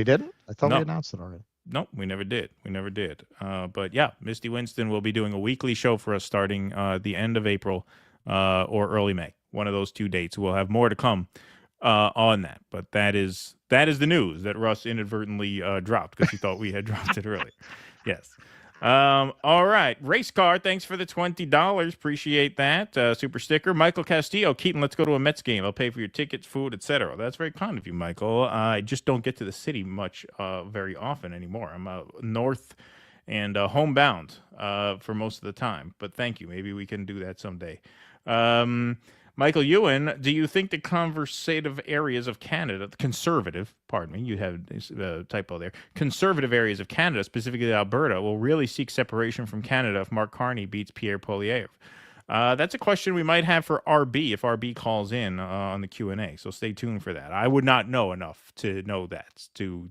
didn't. I thought we announced it already. Nope, we never did. But yeah, Misty Winston will be doing a weekly show for us starting the end of April or early May. One of those two dates. We'll have more to come on that. But that is the news that Russ inadvertently dropped because he thought we had dropped it earlier. Yes. All right. Race car, thanks for the $20. Appreciate that. Super sticker. Michael Castillo. Keaton, let's go to a Mets game. I'll pay for your tickets, food, etc. That's very kind of you, Michael. I just don't get to the city much very often anymore. I'm north and homebound for most of the time. But thank you. Maybe we can do that someday. Michael Ewan, do you think the conservative areas of Canada, you have a typo there, conservative areas of Canada, specifically Alberta, will really seek separation from Canada if Mark Carney beats Pierre Poilievre? That's a question we might have for RB if RB calls in on the Q&A, so stay tuned for that. I would not know enough to know that, to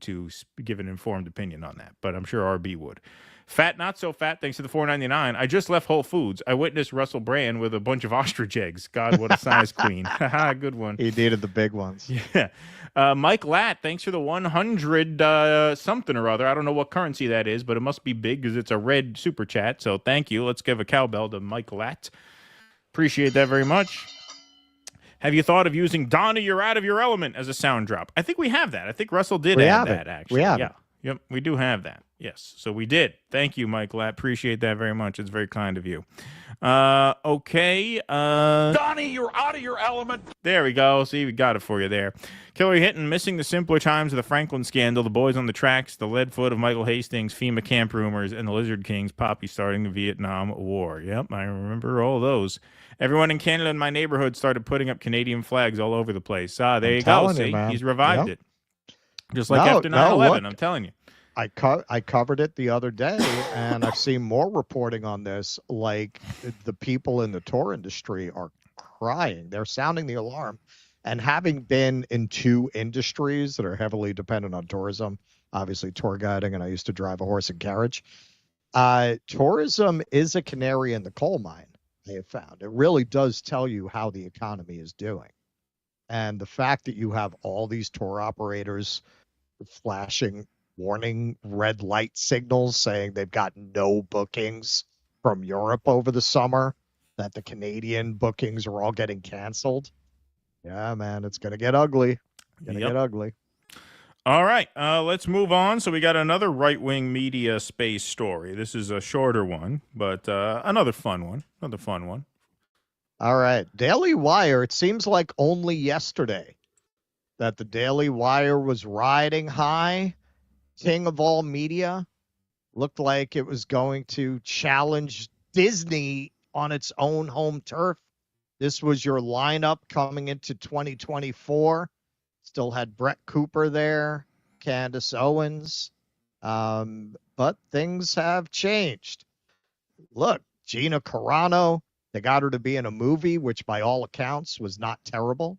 give an informed opinion on that, but I'm sure RB would. Fat Not So Fat, thanks to the $4.99. I just left Whole Foods. I witnessed Russell Brand with a bunch of ostrich eggs. God, what a size queen. Good one. He needed the big ones. Yeah. Mike Latt, thanks for the 100 something or other. I don't know what currency that is, but it must be big because it's a red super chat. So thank you. Let's give a cowbell to Mike Latt. Appreciate that very much. Have you thought of using Donna, You're Out of Your Element as a sound drop? I think we have that. I think Russell did add that, actually. We have it. Yep, we do have that. Yes, so we did. Thank you, Mike Latt. Appreciate that very much. It's very kind of you. Okay. Donnie, you're out of your element. There we go. See, we got it for you there. Killer Hittin', missing the simpler times of the Franklin scandal, the boys on the tracks, the lead foot of Michael Hastings, FEMA camp rumors, and the Lizard Kings, Poppy starting the Vietnam War. Yep, I remember all those. Everyone in Canada in my neighborhood started putting up Canadian flags all over the place. There you go. See, he's revived it. Just like after 9/11, I'm telling you. I covered it the other day, and I've seen more reporting on this. Like, the people in the tour industry are crying. They're sounding the alarm. And having been in two industries that are heavily dependent on tourism, obviously tour guiding, and I used to drive a horse and carriage, tourism is a canary in the coal mine, I have found. It really does tell you how the economy is doing. And the fact that you have all these tour operators flashing warning red light signals saying they've got no bookings from Europe over the summer, that the Canadian bookings are all getting canceled. Yeah, man, it's going to get ugly. Get ugly. All right, let's move on. So we got another right-wing media space story. This is a shorter one, but another fun one. All right, Daily Wire. It seems like only yesterday that the Daily Wire was riding high. King of all media, looked like it was going to challenge Disney on its own home turf. This was your lineup coming into 2024. Still had Brett Cooper there, Candace Owens, but things have changed. Look, Gina Carano, they got her to be in a movie, which by all accounts was not terrible.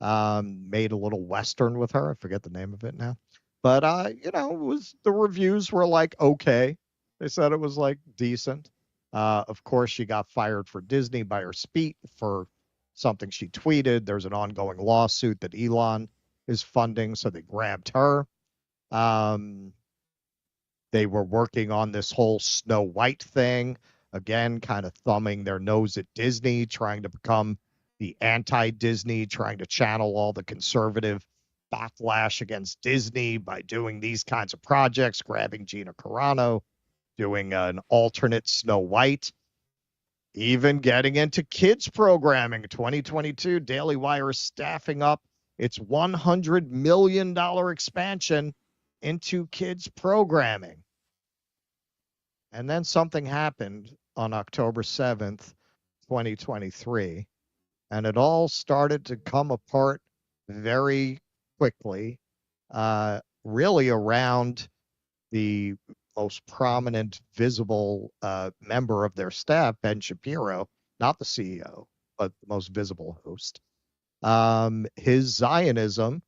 Made a little Western with her. I forget the name of it now. But, the reviews were like, okay. They said it was like decent. Of course, she got fired for Disney by her speech for something she tweeted. There's an ongoing lawsuit that Elon is funding, so they grabbed her. They were working on this whole Snow White thing. Again, kind of thumbing their nose at Disney, trying to become the anti-Disney, trying to channel all the conservative backlash against Disney by doing these kinds of projects, grabbing Gina Carano, doing an alternate Snow White. even getting into kids programming. 2022, Daily Wire is staffing up its $100 million expansion into kids programming. And then something happened on October 7th, 2023, and it all started to come apart very quickly, really around the most prominent, visible member of their staff, Ben Shapiro, not the CEO, but the most visible host. His Zionism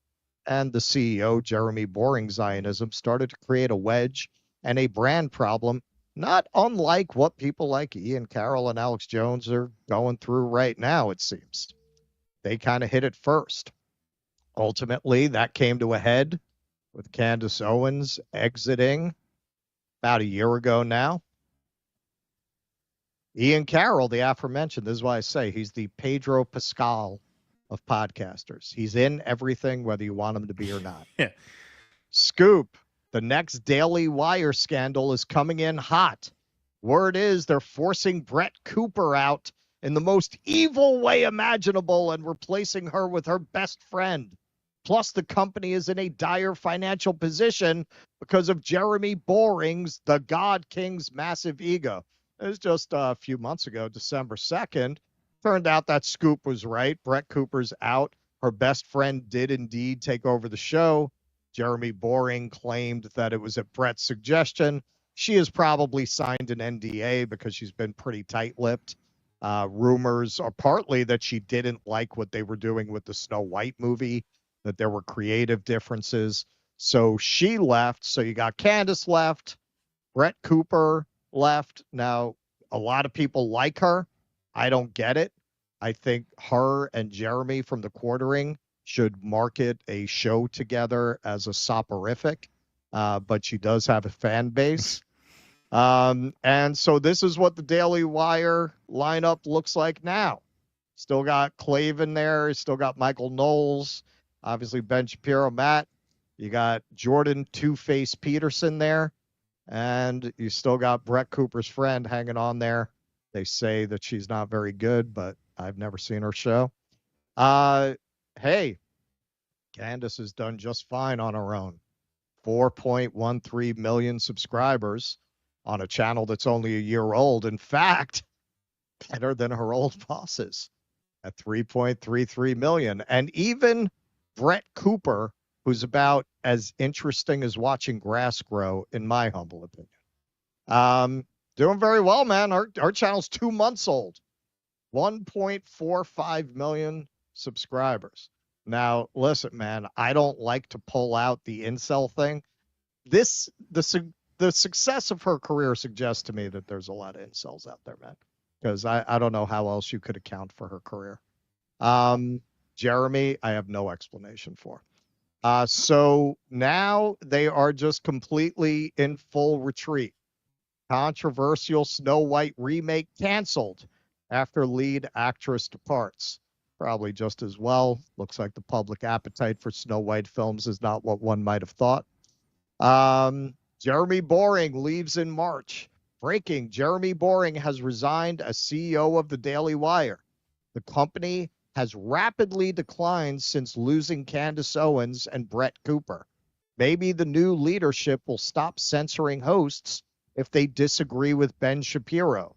and the CEO, Jeremy Boring's Zionism, started to create a wedge and a brand problem, not unlike what people like Ian Carroll and Alex Jones are going through right now, it seems. They kind of hit it first. Ultimately, that came to a head with Candace Owens exiting about a year ago now. Ian Carroll, the aforementioned, this is why I say he's the Pedro Pascal of podcasters. He's in everything, whether you want him to be or not. Yeah. Scoop, the next Daily Wire scandal is coming in hot. Word is they're forcing Brett Cooper out in the most evil way imaginable and replacing her with her best friend. Plus, the company is in a dire financial position because of Jeremy Boring's, the God King's massive ego. It was just a few months ago, December 2nd. Turned out that Scoop was right. Brett Cooper's out. Her best friend did indeed take over the show. Jeremy Boring claimed that it was at Brett's suggestion. She has probably signed an NDA because she's been pretty tight-lipped. Rumors are partly that she didn't like what they were doing with the Snow White movie, that there were creative differences. So she left. So you got Candace left. Brett Cooper left. Now, a lot of people like her. I don't get it. I think her and Jeremy from The Quartering should market a show together as a soporific, but she does have a fan base. And so this is what the Daily Wire lineup looks like now. Still got Clavin there. Still got Michael Knowles. Obviously, Ben Shapiro, Matt. You got Jordan Two-Face Peterson there. And you still got Brett Cooper's friend hanging on there. They say that she's not very good, but I've never seen her show. Hey, Candace has done just fine on her own. 4.13 million subscribers on a channel that's only a year old. In fact, better than her old bosses at 3.33 million. And even Brett Cooper, who's about as interesting as watching grass grow, in my humble opinion. Doing very well, man. Our channel's 2 months old. 1.45 million subscribers. Now, listen, man, I don't like to pull out the incel thing. The success of her career suggests to me that there's a lot of incels out there, man, because I don't know how else you could account for her career. Jeremy, I have no explanation for. So now they are just completely in full retreat. Controversial Snow White remake canceled after lead actress departs. Probably just as well. Looks like the public appetite for Snow White films is not what one might have thought. Jeremy Boring leaves in March. Breaking, Jeremy Boring has resigned as CEO of the Daily Wire. The company has rapidly declined since losing Candace Owens and Brett Cooper. Maybe the new leadership will stop censoring hosts if they disagree with Ben Shapiro.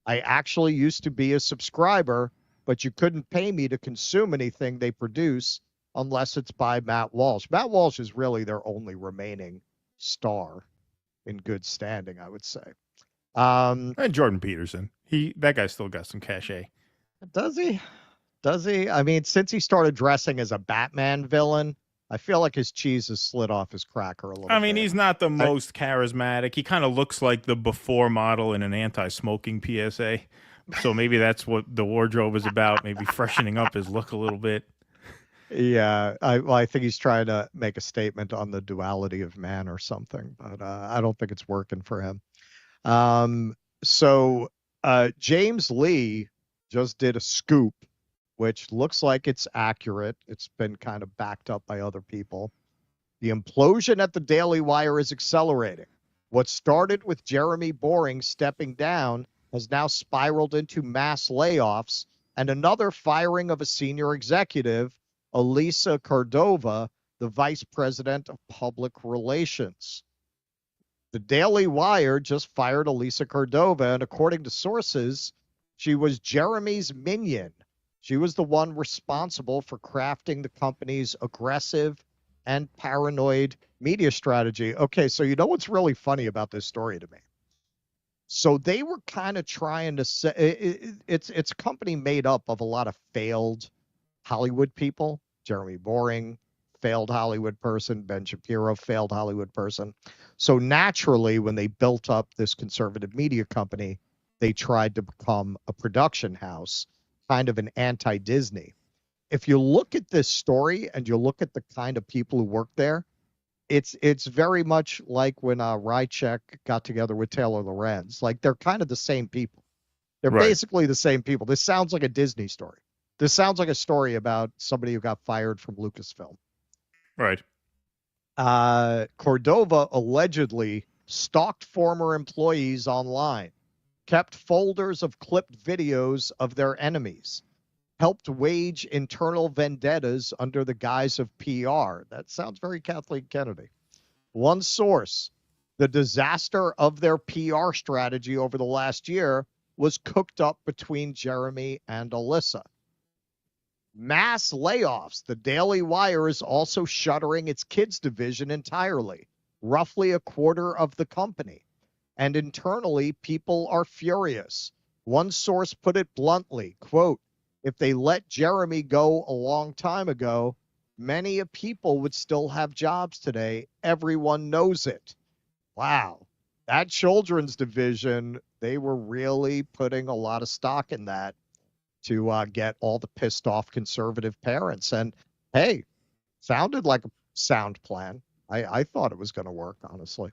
I actually used to be a subscriber, but you couldn't pay me to consume anything they produce unless it's by Matt Walsh. Matt Walsh is really their only remaining star in good standing, I would say. And Jordan Peterson. That guy still got some cachet. Does he? Does he? I mean, since he started dressing as a Batman villain, I feel like his cheese has slid off his cracker a little bit. I mean, he's not the most charismatic. He kind of looks like the before model in an anti-smoking PSA. So maybe that's what the wardrobe is about, maybe freshening up his look a little bit. Yeah, I think he's trying to make a statement on the duality of man or something, but I don't think it's working for him. So James Lee just did a scoop, which looks like it's accurate. It's been kind of backed up by other people. The implosion at the Daily Wire is accelerating. What started with Jeremy Boring stepping down has now spiraled into mass layoffs and another firing of a senior executive, Elisa Cordova, the vice president of public relations. The Daily Wire just fired Elisa Cordova, and according to sources, she was Jeremy's minion. She was the one responsible for crafting the company's aggressive and paranoid media strategy. Okay, so you know what's really funny about this story to me? So they were kind of trying to say it's a company made up of a lot of failed Hollywood people. Jeremy Boring, failed Hollywood person. Ben Shapiro, failed Hollywood person. So naturally, when they built up this conservative media company, they tried to become a production house, kind of an anti-Disney. If you look at this story and you look at the kind of people who work there, it's very much like when Rychek got together with Taylor Lorenz. Like, they're kind of the same people. They're basically the same people. This sounds like a Disney story. This sounds like a story about somebody who got fired from Lucasfilm. Right. Cordova allegedly stalked former employees online, kept folders of clipped videos of their enemies, helped wage internal vendettas under the guise of PR. That sounds very Kathleen Kennedy. One source, the disaster of their PR strategy over the last year was cooked up between Jeremy and Alyssa. Mass layoffs. The Daily Wire is also shuttering its kids division entirely, roughly a quarter of the company. And internally, people are furious. One source put it bluntly, quote, if they let Jeremy go a long time ago, many people would still have jobs today. Everyone knows it. Wow. That children's division, they were really putting a lot of stock in that to get all the pissed off conservative parents. And hey, sounded like a sound plan. I thought it was going to work, honestly.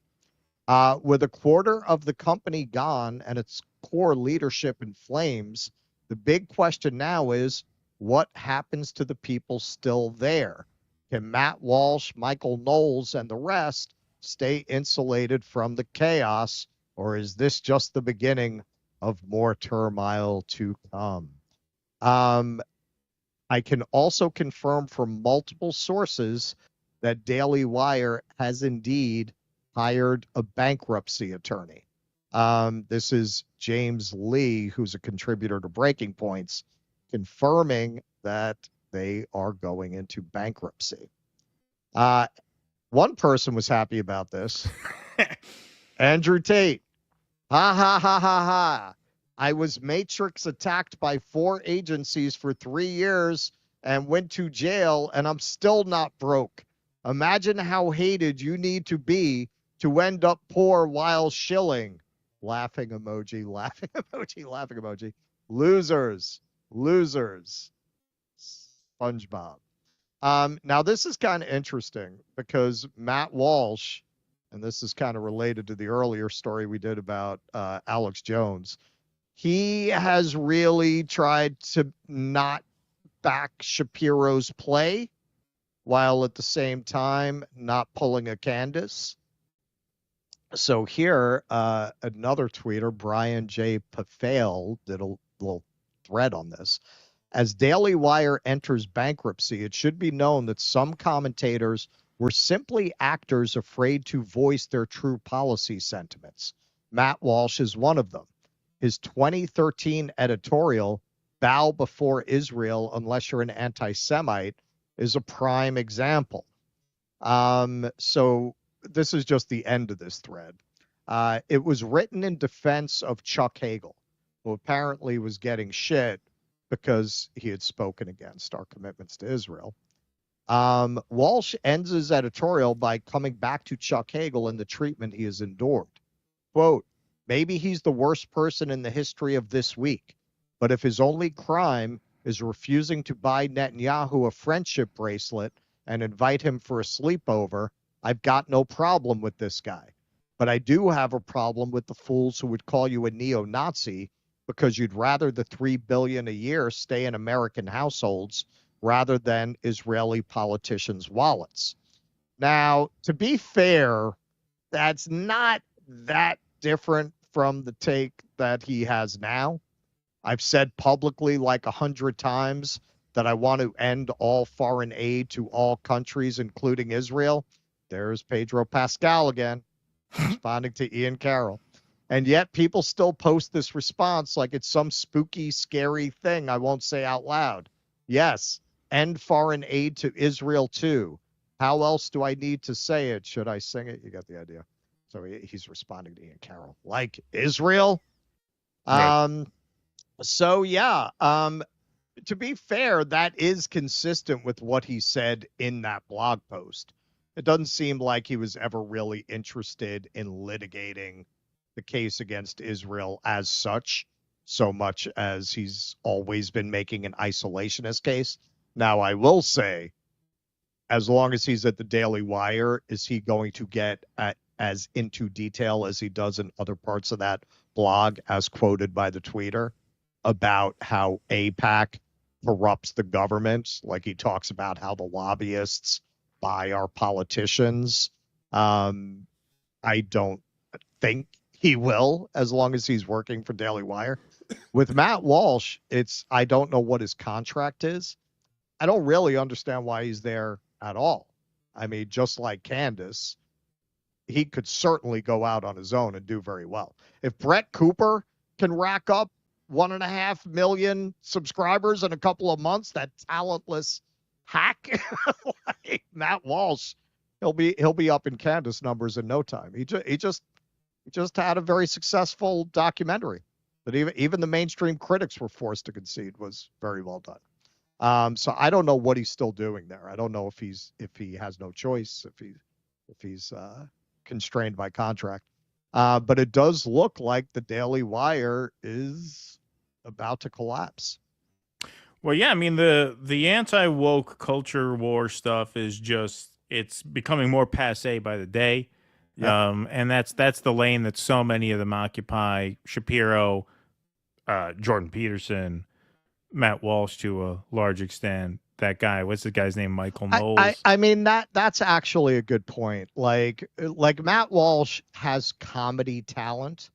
With a quarter of the company gone and its core leadership in flames, the big question now is, what happens to the people still there? Can Matt Walsh, Michael Knowles, and the rest stay insulated from the chaos, or is this just the beginning of more turmoil to come? I can also confirm from multiple sources that Daily Wire has indeed hired a bankruptcy attorney. This is James Lee, who's a contributor to Breaking Points, confirming that they are going into bankruptcy. One person was happy about this. Andrew Tate. Ha, ha, ha, ha, ha. I was Matrix attacked by 4 agencies for 3 years and went to jail, and I'm still not broke. Imagine how hated you need to be to end up poor while shilling. Laughing emoji, laughing emoji, laughing emoji. Losers, losers. SpongeBob. Now, this is kind of interesting because Matt Walsh, and this is kind of related to the earlier story we did about Alex Jones, he has really tried to not back Shapiro's play while at the same time not pulling a Candace. So here, another tweeter, Brian J. Pafale, did a little thread on this. As Daily Wire enters bankruptcy, it should be known that some commentators were simply actors afraid to voice their true policy sentiments. Matt Walsh is one of them. His 2013 editorial, Bow Before Israel Unless You're an Anti-Semite, is a prime example. So this is just the end of this thread. It was written in defense of Chuck Hagel, who apparently was getting shit because he had spoken against our commitments to Israel. Walsh ends his editorial by coming back to Chuck Hagel and the treatment he has endured. Quote, maybe he's the worst person in the history of this week, but if his only crime is refusing to buy Netanyahu a friendship bracelet and invite him for a sleepover, I've got no problem with this guy. But I do have a problem with the fools who would call you a neo-Nazi because you'd rather the $3 billion a year stay in American households rather than Israeli politicians' wallets. Now, to be fair, that's not that different from the take that he has now. I've said publicly like 100 times that I want to end all foreign aid to all countries, including Israel. There's Pedro Pascal again, responding to Ian Carroll. And yet people still post this response like it's some spooky, scary thing I won't say out loud. Yes, end foreign aid to Israel too. How else do I need to say it? Should I sing it? You got the idea. So he's responding to Ian Carroll. Like Israel? Right. So, yeah, to be fair, that is consistent with what he said in that blog post. It doesn't seem like he was ever really interested in litigating the case against Israel as such, so much as he's always been making an isolationist case. Now, I will say, as long as he's at the Daily Wire, is he going to get as into detail as he does in other parts of that blog, as quoted by the tweeter, about how AIPAC corrupts the government? Like he talks about how the lobbyists buy our politicians. I don't think he will, as long as he's working for Daily Wire. With Matt Walsh, I don't know what his contract is. I don't really understand why he's there at all. I mean, just like Candace, he could certainly go out on his own and do very well. If Brett Cooper can rack up 1.5 million subscribers in a couple of months, that talentless hack, like Matt Walsh, he'll be up in Candace numbers in no time. He just had a very successful documentary that even the mainstream critics were forced to concede was very well done. So I don't know what he's still doing there. I don't know if he has no choice, if he's constrained by contract. But it does look like the Daily Wire is about to collapse. Well, yeah, I mean the anti-woke culture war stuff is it's becoming more passé by the day. Yep. And that's the lane that so many of them occupy. Shapiro, Jordan Peterson, Matt Walsh to a large extent. That guy, what's the guy's name? Michael Knowles. I mean that's actually a good point. Like Matt Walsh has comedy talent,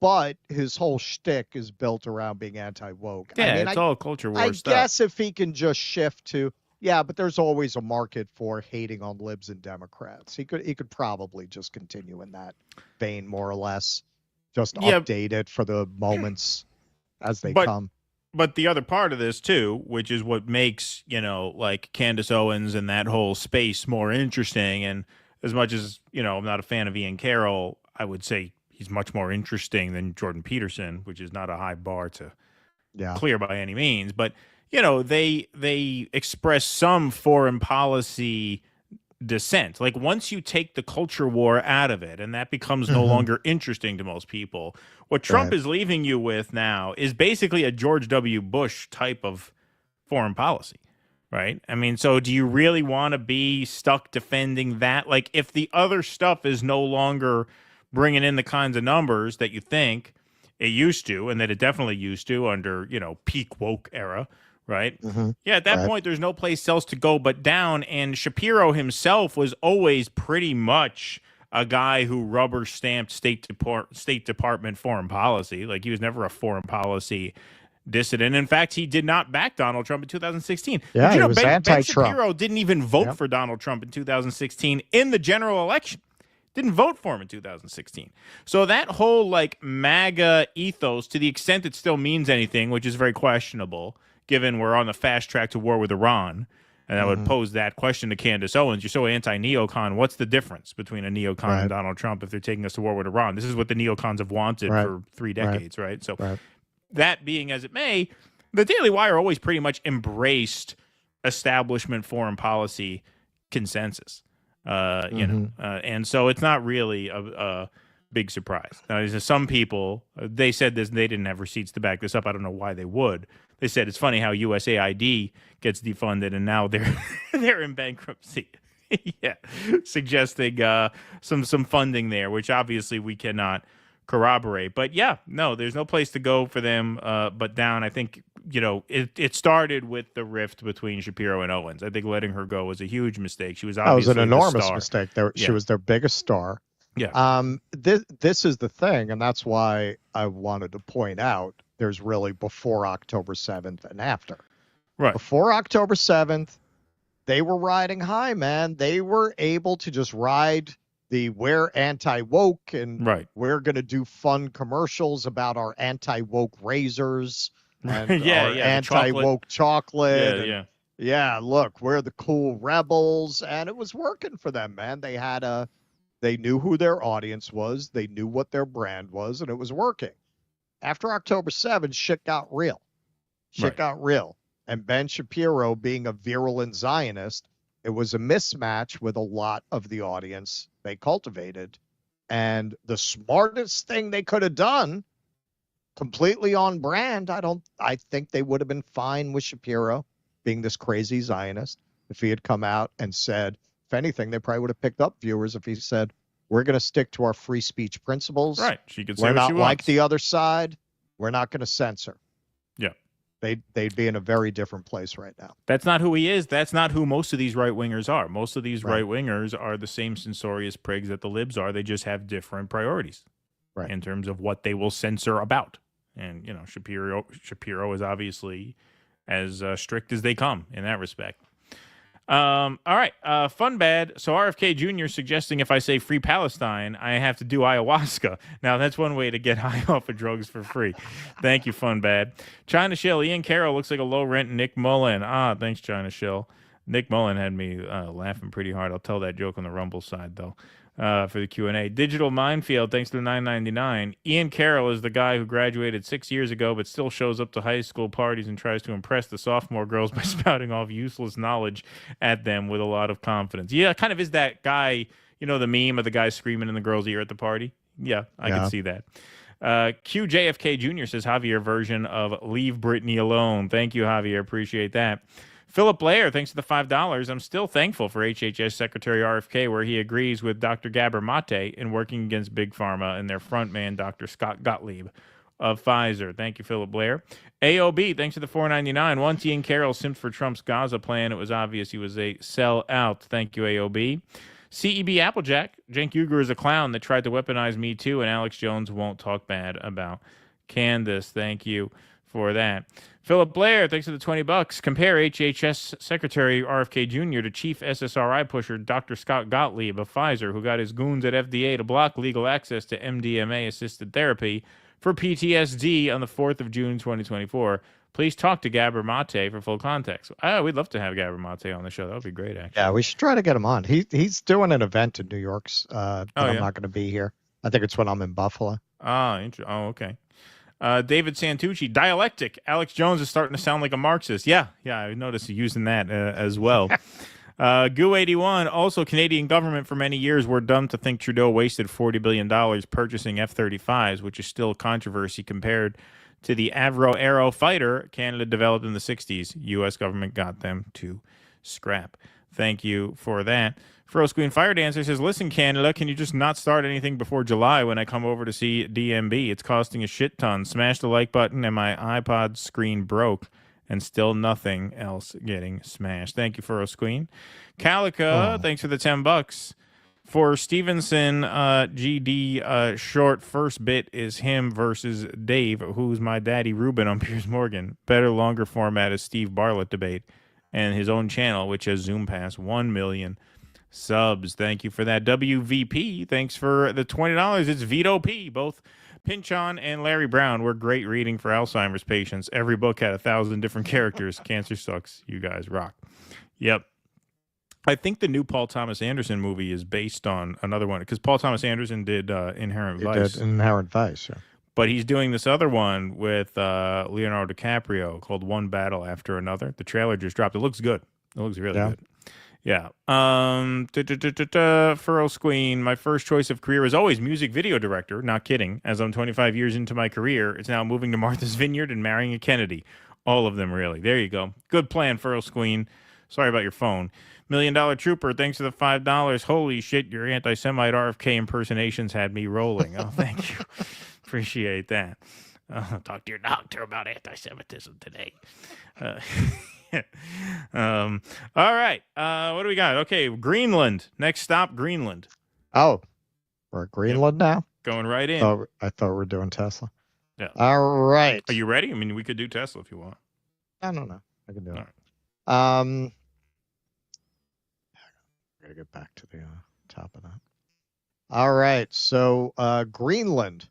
but his whole shtick is built around being anti-woke. Yeah, I mean, it's all culture war stuff. I guess if he can just shift to, yeah, but there's always a market for hating on libs and Democrats. He could probably just continue in that vein, more or less. Just update it for the moments as they come. But the other part of this too, which is what makes, like Candace Owens and that whole space more interesting. And as much as, I'm not a fan of Ian Carroll, I would say he's much more interesting than Jordan Peterson, which is not a high bar to clear by any means. But, they express some foreign policy dissent. Like once you take the culture war out of it and that becomes no longer interesting to most people, what Trump is leaving you with now is basically a George W. Bush type of foreign policy, right? I mean, so do you really want to be stuck defending that? Like if the other stuff is no longer bringing in the kinds of numbers that you think it used to, and that it definitely used to under, peak woke era, right? Yeah, at that point, there's no place else to go but down. And Shapiro himself was always pretty much a guy who rubber stamped State Department foreign policy. Like he was never a foreign policy dissident. In fact, he did not back Donald Trump in 2016. Yeah, but, he was Ben anti-Trump. Shapiro didn't even vote for Donald Trump in 2016 in the general election. Didn't vote for him in 2016. So that whole like MAGA ethos, to the extent it still means anything, which is very questionable, given we're on the fast track to war with Iran, and I would pose that question to Candace Owens. You're so anti-neocon. What's the difference between a neocon and Donald Trump if they're taking us to war with Iran? This is what the neocons have wanted for 3 decades, right? So that being as it may, the Daily Wire always pretty much embraced establishment foreign policy consensus. And so it's not really a big surprise. Now, some people, they said this, they didn't have receipts to back this up. I don't know why they would. They said it's funny how USAID gets defunded and now they're in bankruptcy. Yeah, suggesting some funding there, which obviously we cannot corroborate. But yeah, no, there's no place to go for them but down. I think, it started with the rift between Shapiro and Owens. I think letting her go was a huge mistake. She was obviously an enormous star. mistake. She was their biggest star. Yeah. This is the thing, and that's why I wanted to point out there's really before October 7th and after. Right. Before October 7th, they were riding high, man. They were able to just ride the we're anti-woke and we're going to do fun commercials about our anti-woke razors and our anti-woke chocolate. Yeah, look, we're the cool rebels. And it was working for them, man. They knew who their audience was. They knew what their brand was, and it was working. After October 7th, shit got real. Shit got real. And Ben Shapiro being a virulent Zionist, it was a mismatch with a lot of the audience they cultivated. And the smartest thing they could have done, completely on brand, I think they would have been fine with Shapiro being this crazy Zionist if he had come out and said, if anything, they probably would have picked up viewers if he said, we're going to stick to our free speech principles. Right. She could say we're what not she like wants. the other side. We're not going to censor. Yeah. They'd be in a very different place right now. That's not who he is. That's not who most of these right-wingers are. Most of these right-wingers are the same censorious prigs that the libs are. They just have different priorities in terms of what they will censor about. And, you know, Shapiro is obviously as strict as they come in that respect. All right. Fun bad. So RFK Jr. suggesting if I say free Palestine, I have to do ayahuasca. Now, that's one way to get high off of drugs for free. Thank you, Fun bad. China Shill. Ian Carroll looks like a low-rent Nick Mullen. Thanks, China Shill. Nick Mullen had me laughing pretty hard. I'll tell that joke on the Rumble side, though, for the Q&A. Digital Minefield, thanks to the $9.99. Ian Carroll is the guy who graduated 6 years ago but still shows up to high school parties and tries to impress the sophomore girls by spouting off useless knowledge at them with a lot of confidence. Yeah, kind of is that guy, you know, the meme of the guy screaming in the girl's ear at the party? Yeah, I can see that. QJFK Jr. says Javier version of Leave Britney Alone. Thank you, Javier. Appreciate that. Philip Blair, thanks to the $5. I'm still thankful for HHS Secretary RFK, where he agrees with Dr. Gabor Mate in working against Big Pharma and their frontman, Dr. Scott Gottlieb of Pfizer. Thank you, Philip Blair. AOB, thanks to the $4.99. Once Ian Carroll simped for Trump's Gaza plan, it was obvious he was a sellout. Thank you, AOB. CEB Applejack, Cenk Uygur is a clown that tried to weaponize Me Too, and Alex Jones won't talk bad about Candace. Thank you for that. Philip Blair, thanks for the $20. Compare HHS Secretary RFK Jr. to Chief SSRI pusher Dr. Scott Gottlieb of Pfizer, who got his goons at FDA to block legal access to MDMA-assisted therapy for PTSD on the 4th of June, 2024. Please talk to Gabor Mate for full context. We'd love to have Gabor Mate on the show. That would be great, actually. Yeah, we should try to get him on. He's doing an event in New York, but I'm not going to be here. I think it's when I'm in Buffalo. Okay. David Santucci, dialectic. Alex Jones is starting to sound like a Marxist. Yeah, I noticed you using that as well. Goo81, also Canadian government for many years were dumb to think Trudeau wasted $40 billion purchasing F-35s, which is still a controversy compared to the Avro Aero fighter Canada developed in the 60s. U.S. government got them to scrap. Thank you for that. Froze Queen Fire Dancer says, listen, Canada, can you just not start anything before July when I come over to see DMB? It's costing a shit ton. Smash the like button and my iPod screen broke and still nothing else getting smashed. Thank you, Froze Queen. Calica, thanks for the $10. For Stevenson, GD short, first bit is him versus Dave, who's my daddy Ruben on Piers Morgan. Better, longer format is Steve Bartlett debate and his own channel, which has Zoom past 1 million subs. Thank you for that. WVP, thanks for the $20. It's Vito P. Both Pinchon and Larry Brown were great reading for Alzheimer's patients. Every book had 1,000 different characters. Cancer sucks. You guys rock. Yep. I think the new Paul Thomas Anderson movie is based on another one, because Paul Thomas Anderson did Inherent Vice. He did Inherent Vice, yeah. But he's doing this other one with Leonardo DiCaprio called One Battle After Another. The trailer just dropped. It looks good. It looks really good. Yeah. Furrow Squeen, my first choice of career is always music video director. Not kidding. As I'm 25 years into my career, it's now moving to Martha's Vineyard and marrying a Kennedy. All of them, really. There you go. Good plan, Furrow Squeen. Sorry about your phone. $1 Million Trooper, thanks for the $5. Holy shit, your anti-Semite RFK impersonations had me rolling. Oh, thank you. Appreciate that. Talk to your doctor about anti-Semitism today. All right. What do we got? Okay, Greenland. Next stop, Greenland. Oh, We're at Greenland now? Going right in. Oh, I thought we were doing Tesla. Yeah. All right. Are you ready? I mean, we could do Tesla if you want. I don't know. I can do it. Right. Gotta get back to the top of that. All right. So Greenland.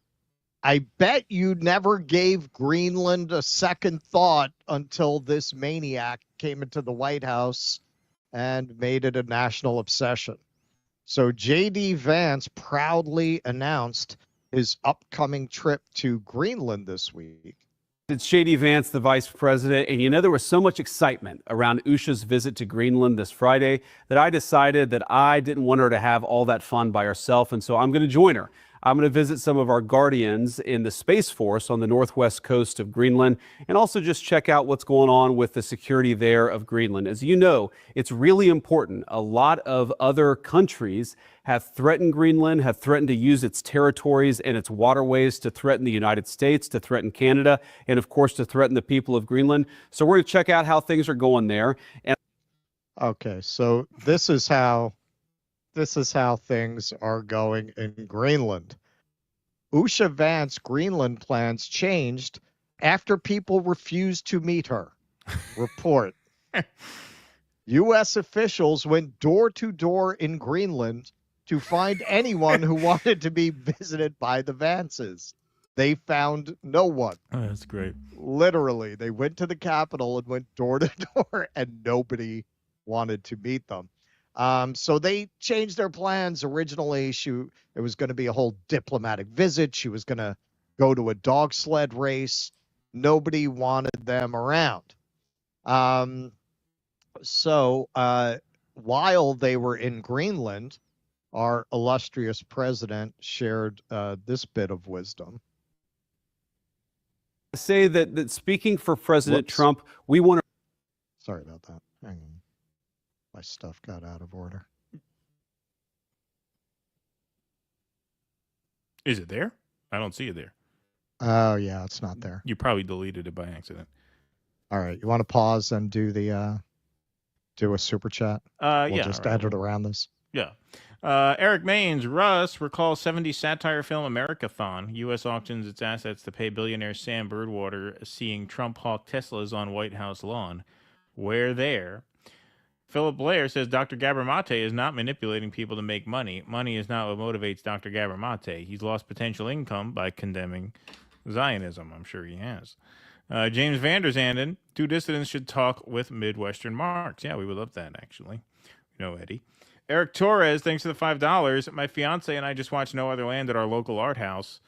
I bet you never gave Greenland a second thought until this maniac came into the White House and made it a national obsession. So J.D. Vance proudly announced his upcoming trip to Greenland this week. It's J.D. Vance, the vice president, and there was so much excitement around Usha's visit to Greenland this Friday that I decided that I didn't want her to have all that fun by herself, and so I'm going to join her. I'm going to visit some of our guardians in the Space Force on the northwest coast of Greenland and also just check out what's going on with the security there of Greenland. As you know, it's really important. A lot of other countries have threatened Greenland, have threatened to use its territories and its waterways to threaten the United States, to threaten Canada, and of course to threaten the people of Greenland. So we're going to check out how things are going there. Okay, so this is how things are going in Greenland. Usha Vance Greenland plans changed after people refused to meet her. Report. U.S. officials went door to door in Greenland to find anyone who wanted to be visited by the Vances. They found no one. Oh, that's great. Literally, they went to the Capitol and went door to door, and nobody wanted to meet them. So they changed their plans. Originally, it was going to be a whole diplomatic visit. She was going to go to a dog sled race. Nobody wanted them around. So while they were in Greenland, our illustrious president shared this bit of wisdom. I say that speaking for President Trump, we want to... Sorry about that. Hang on. My stuff got out of order. Is it there? I don't see it there. Oh, yeah, it's not there. You probably deleted it by accident. All right. You want to pause and do the do a super chat? We'll just edit around this. Yeah. Eric Maines, Russ recalls 70s satire film Americathon. U.S. auctions its assets to pay billionaire Sam Birdwater, seeing Trump hawk Teslas on White House lawn. Where there? Philip Blair says Dr. Gabramate is not manipulating people to make money. Money is not what motivates Dr. Gabramate. He's lost potential income by condemning Zionism. I'm sure he has. James Vander Zanden, two dissidents should talk with Midwestern marks. Yeah, we would love that, actually. No, Eddie. Eric Torres, thanks for the $5. My fiance and I just watched No Other Land at our local art house.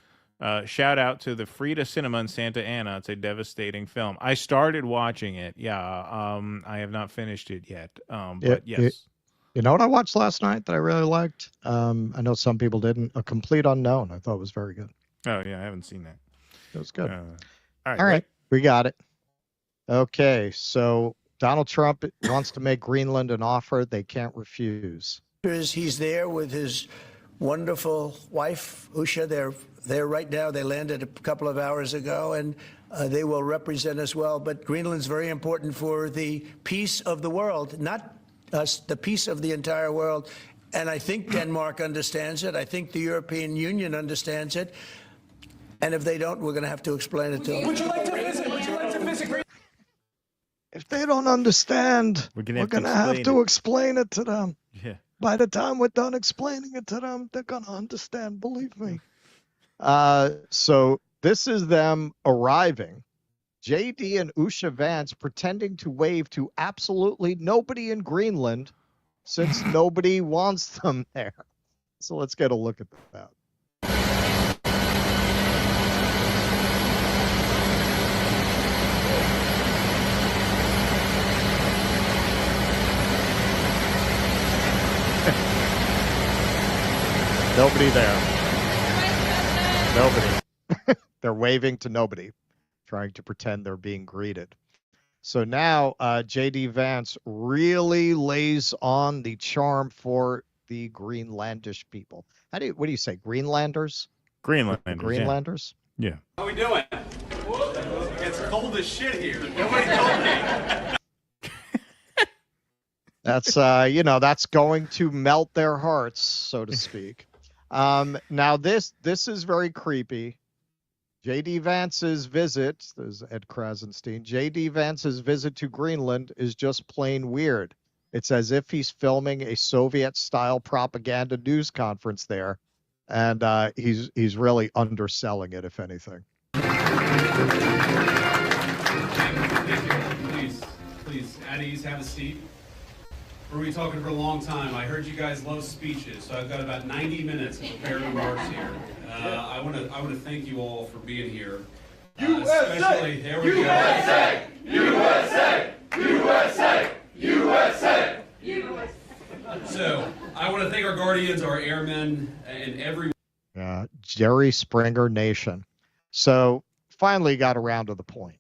Shout out to the Frida Cinema in Santa Ana. It's a devastating film. I started watching it. Yeah. I have not finished it yet. But yes. You know what I watched last night that I really liked? I know some people didn't. A Complete Unknown. I thought it was very good. Oh, yeah. I haven't seen that. It was good. All right. We got it. Okay. So Donald Trump wants to make Greenland an offer they can't refuse. He's there with his wonderful wife, Usha. They're there right now. They landed a couple of hours ago, and they will represent us well. But Greenland's very important for the peace of the world, not us, the peace of the entire world. And I think Denmark understands it. I think the European Union understands it. And if they don't, we're going to have to explain it to them. Would you like to visit? Would you like to visit Greenland? If they don't understand, we're going to have to explain it to them. Yeah. By the time we're done explaining it to them, they're going to understand, believe me. So this is them arriving. JD and Usha Vance pretending to wave to absolutely nobody in Greenland since nobody wants them there. So let's get a look at that. Nobody there. Nobody. They're waving to nobody, trying to pretend they're being greeted. So now J.D. Vance really lays on the charm for the Greenlandish people. What do you say? Greenlanders? Greenlanders. Greenlanders? Yeah. How we doing? It's cold as shit here. Nobody told me. That's that's going to melt their hearts, so to speak. Now this is very creepy. J.D. Vance's visit, there's Ed Krasenstein, J.D. Vance's visit to Greenland is just plain weird. It's as if he's filming a Soviet-style propaganda news conference there, and he's really underselling it, if anything. Please, at ease, have a seat. We're going to be talking for a long time. I heard you guys love speeches, so I've got about 90 minutes of prepared remarks here. I want to thank you all for being here. Especially, here we USA! USA! USA! USA! USA! So, I want to thank our guardians, our airmen, and everyone. Jerry Springer Nation. So, finally got around to the point.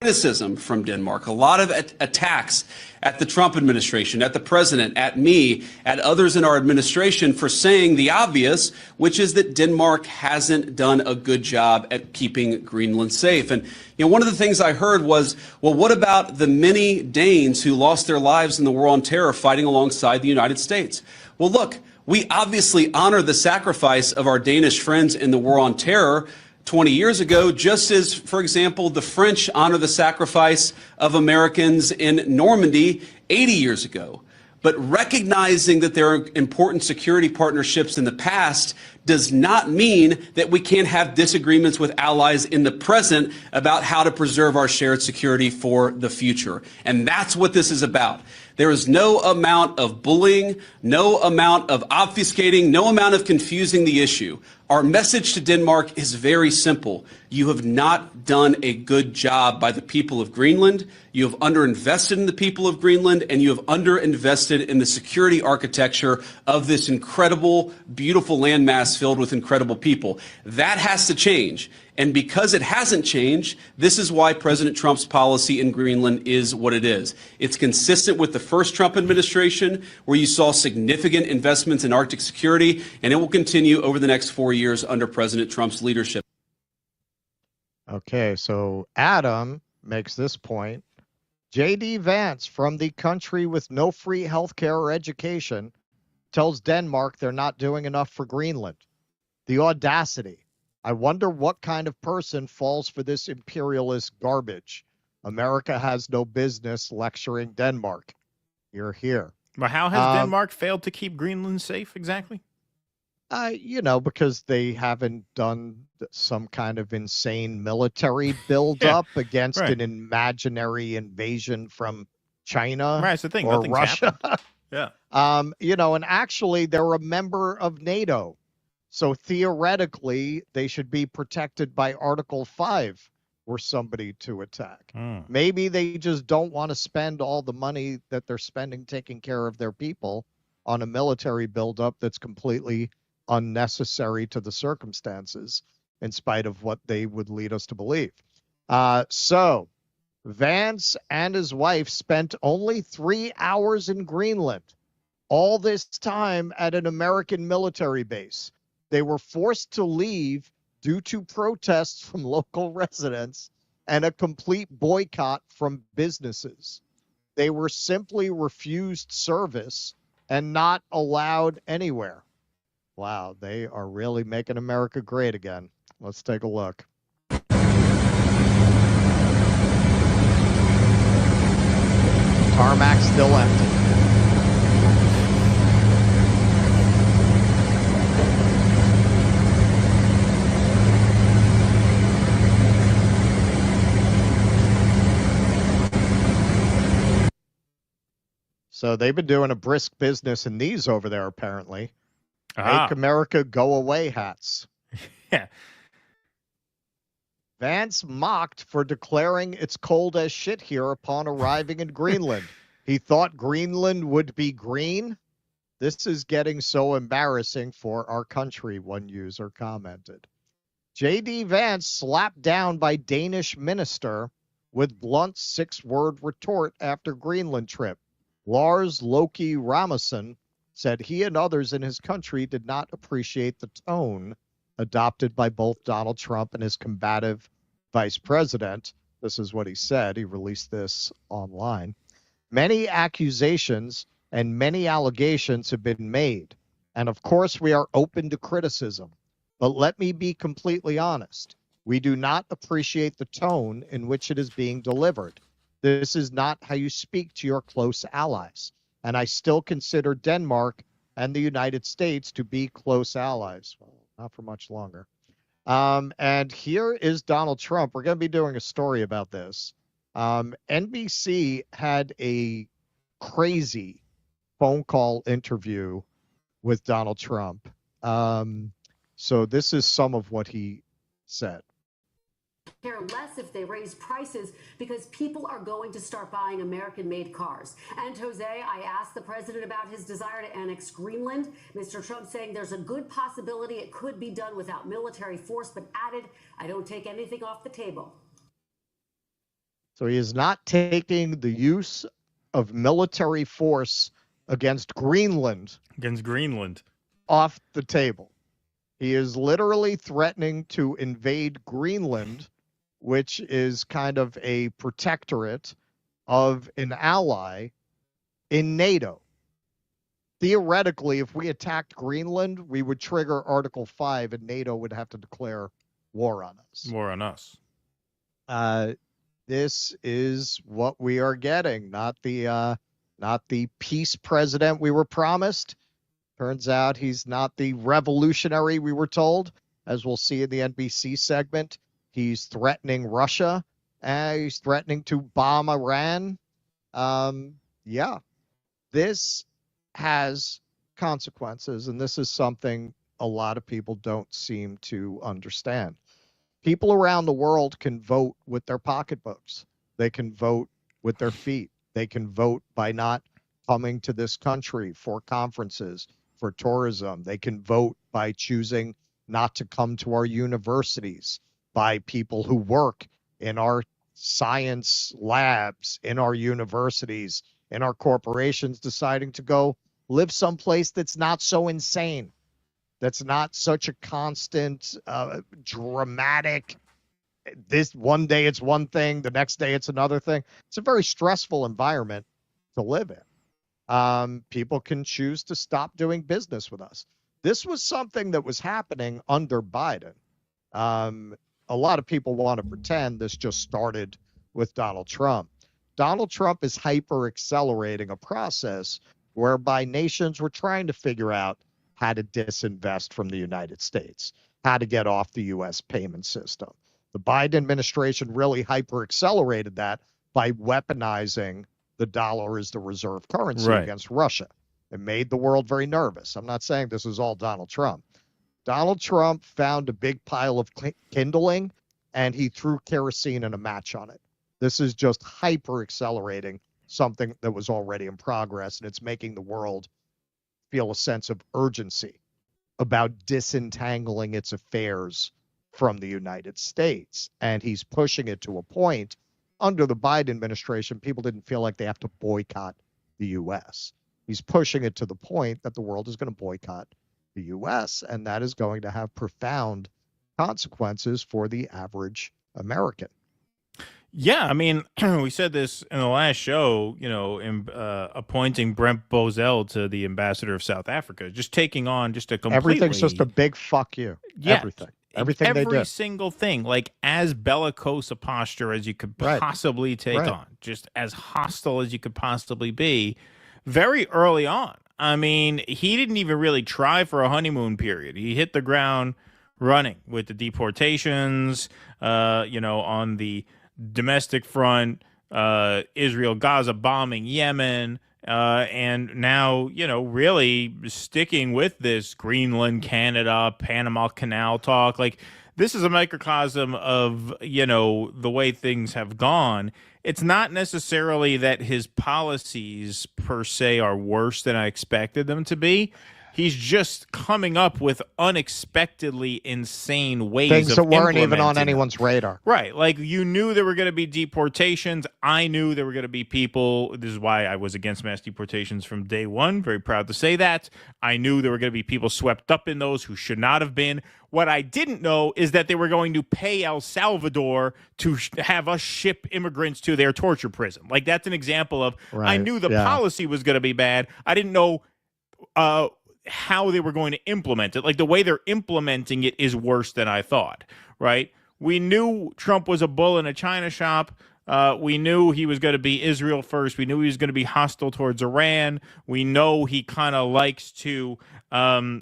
Criticism from Denmark, a lot of attacks at the Trump administration, at the president, at me, at others in our administration for saying the obvious, which is that Denmark hasn't done a good job at keeping Greenland safe. And one of the things I heard was, well, what about the many Danes who lost their lives in the war on terror fighting alongside the United States? Well, look, we obviously honor the sacrifice of our Danish friends in the war on terror 20 years ago, just as, for example, the French honor the sacrifice of Americans in Normandy 80 years ago. But recognizing that there are important security partnerships in the past does not mean that we can't have disagreements with allies in the present about how to preserve our shared security for the future. And that's what this is about. There is no amount of bullying, no amount of obfuscating, no amount of confusing the issue. Our message to Denmark is very simple. You have not done a good job by the people of Greenland. You have underinvested in the people of Greenland, and you have underinvested in the security architecture of this incredible, beautiful landmass filled with incredible people. That has to change. And because it hasn't changed, this is why President Trump's policy in Greenland is what it is. It's consistent with the first Trump administration, where you saw significant investments in Arctic security, and it will continue over the next 4 years under President Trump's leadership. Okay, so Adam makes this point. J.D. Vance, from the country with no free health care or education, tells Denmark they're not doing enough for Greenland. The audacity. I wonder what kind of person falls for this imperialist garbage. America has no business lecturing Denmark. You're here. But how has Denmark failed to keep Greenland safe exactly? Because they haven't done some kind of insane military buildup against an imaginary invasion from China That's the thing. or Russia. Yeah. And actually they're a member of NATO. So theoretically, they should be protected by Article 5 were somebody to attack. Maybe they just don't want to spend all the money that they're spending taking care of their people on a military buildup that's completely unnecessary to the circumstances, in spite of what they would lead us to believe. So Vance and his wife spent only 3 hours in Greenland, all this time at an American military base. They were forced to leave due to protests from local residents and a complete boycott from businesses. They were simply refused service and not allowed anywhere. Wow, they are really making America great again. Let's take a look. Tarmac still empty. So they've been doing a brisk business in these over there, apparently. Make America go away hats. Yeah. Vance mocked for declaring it's cold as shit here upon arriving in Greenland. He thought Greenland would be green. This is getting so embarrassing for our country, one user commented. J.D. Vance slapped down by Danish minister with blunt 6-word retort after Greenland trip. Lars Loki Rasmussen said he and others in his country did not appreciate the tone adopted by both Donald Trump and his combative vice president. This is what he said. He released this online. Many accusations and many allegations have been made. And of course, we are open to criticism. But let me be completely honest. We do not appreciate the tone in which it is being delivered. This is not how you speak to your close allies. And I still consider Denmark and the United States to be close allies. Well, not for much longer. And here is Donald Trump. We're going to be doing a story about this. NBC had a crazy phone call interview with Donald Trump. So this is some of what he said. Care less if they raise prices because people are going to start buying American-made cars. And Jose, I asked the president about his desire to annex Greenland. Mr. Trump saying there's a good possibility it could be done without military force, but added, I don't take anything off the table. So he is not taking the use of military force against Greenland. Off the table. He is literally threatening to invade Greenland, which is kind of a protectorate of an ally in NATO. Theoretically, if we attacked Greenland, we would trigger Article 5 and NATO would have to declare war on us. War on us. This is what we are getting, not the peace president we were promised. Turns out he's not the revolutionary we were told, as we'll see in the NBC segment. He's threatening Russia. He's threatening to bomb Iran. Yeah, this has consequences, and this is something a lot of people don't seem to understand. People around the world can vote with their pocketbooks. They can vote with their feet. They can vote by not coming to this country for conferences, for tourism. They can vote by choosing not to come to our universities, by people who work in our science labs, in our universities, in our corporations, deciding to go live someplace that's not so insane, that's not such a constant, dramatic, this one day it's one thing, the next day it's another thing. It's a very stressful environment to live in. People can choose to stop doing business with us. This was something that was happening under Biden. A lot of people want to pretend this just started with Donald Trump. Donald Trump is hyper accelerating a process whereby nations were trying to figure out how to disinvest from the United States, how to get off the U.S. payment system. The Biden administration really hyper accelerated that by weaponizing the dollar as the reserve currency against Russia. It made the world very nervous. I'm not saying this is all Donald Trump. Donald Trump found a big pile of kindling and he threw kerosene and a match on it. This is just hyper accelerating something that was already in progress, and it's making the world feel a sense of urgency about disentangling its affairs from the United States. And he's pushing it to a point. Under the Biden administration, people didn't feel like they have to boycott the U.S. He's pushing it to the point that the world is going to boycott the U.S., and that is going to have profound consequences for the average American. Yeah, I mean, we said this in the last show, appointing Brent Bozell to the ambassador of South Africa, just taking on just a completely... Everything's just a big fuck you. Yeah. Everything they do. Every single thing, like as bellicose a posture as you could possibly take on, just as hostile as you could possibly be, very early on. I mean, he didn't even really try for a honeymoon period. He hit the ground running with the deportations, on the domestic front, Israel, Gaza bombing, Yemen, and now, really sticking with this Greenland, Canada, Panama Canal talk. Like, this is a microcosm of, the way things have gone. It's not necessarily that his policies per se are worse than I expected them to be. He's just coming up with unexpectedly insane ways things that weren't even on implementing anyone's radar. Right. Like, you knew there were going to be deportations. I knew there were going to be people. This is why I was against mass deportations from day one. Very proud to say that. I knew there were going to be people swept up in those who should not have been. What I didn't know is that they were going to pay El Salvador to have us ship immigrants to their torture prison. Like, that's an example of, I knew the policy was going to be bad. I didn't know how they were going to implement it. Like the way they're implementing it is worse than I thought, right? We knew Trump was a bull in a china shop. We knew he was going to be Israel first. We knew he was going to be hostile towards Iran. We know he kind of likes to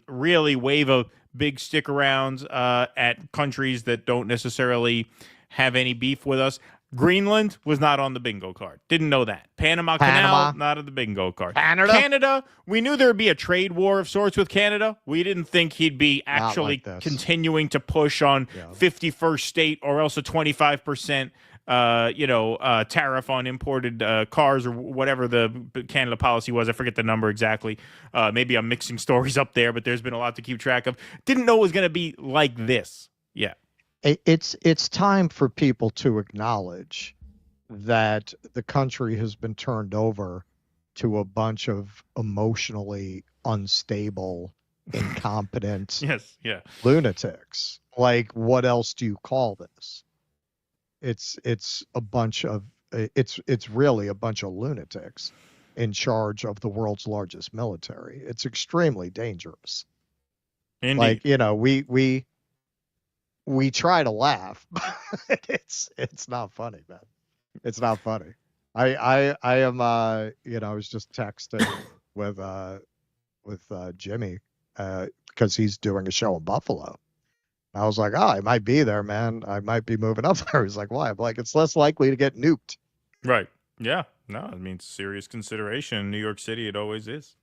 really wave a big stick around at countries that don't necessarily have any beef with us. Greenland was not on the bingo card. Didn't know that. Panama Canal, not on the bingo card. Canada, we knew there would be a trade war of sorts with Canada. We didn't think he'd be actually continuing to push on 51st state or else a 25% tariff on imported cars or whatever the Canada policy was. I forget the number exactly. Maybe I'm mixing stories up there, but there's been a lot to keep track of. Didn't know it was going to be like this. Yeah. It's time for people to acknowledge that the country has been turned over to a bunch of emotionally unstable, incompetent lunatics. Like, what else do you call this? It's really a bunch of lunatics in charge of the world's largest military. It's extremely dangerous. Indeed. Like, we try to laugh, but it's not funny, man. It's not funny. I am I was just texting with Jimmy because he's doing a show in Buffalo. I was like, I might be there, man. I might be moving up there. He's like, why? I'm like, it's less likely to get nuked. Right. Yeah. No, I mean, serious consideration. In New York City, it always is.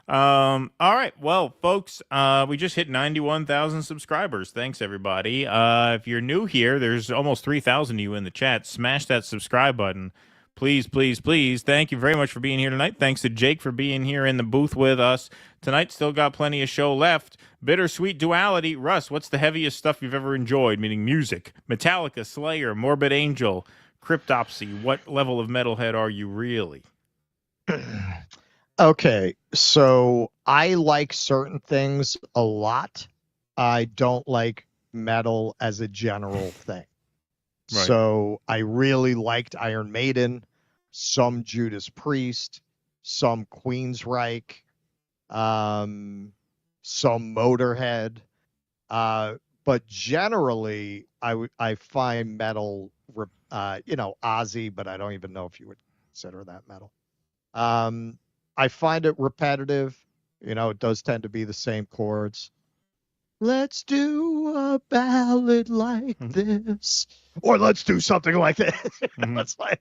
All right. Well, folks, we just hit 91,000 subscribers. Thanks, everybody. If you're new here, there's almost 3,000 of you in the chat. Smash that subscribe button. Please, please, please. Thank you very much for being here tonight. Thanks to Jake for being here in the booth with us tonight. Still got plenty of show left. Bittersweet Duality. Russ, what's the heaviest stuff you've ever enjoyed? Meaning music. Metallica, Slayer, Morbid Angel, Cryptopsy. What level of metalhead are you really? Okay, so I like certain things a lot. I don't like metal as a general thing. Right. So I really liked Iron Maiden, some Judas Priest, some Queensryche, some Motorhead. But generally, I find metal, Ozzy, but I don't even know if you would consider that metal. I find it repetitive. It does tend to be the same chords. Let's do a ballad like this, or let's do something like that.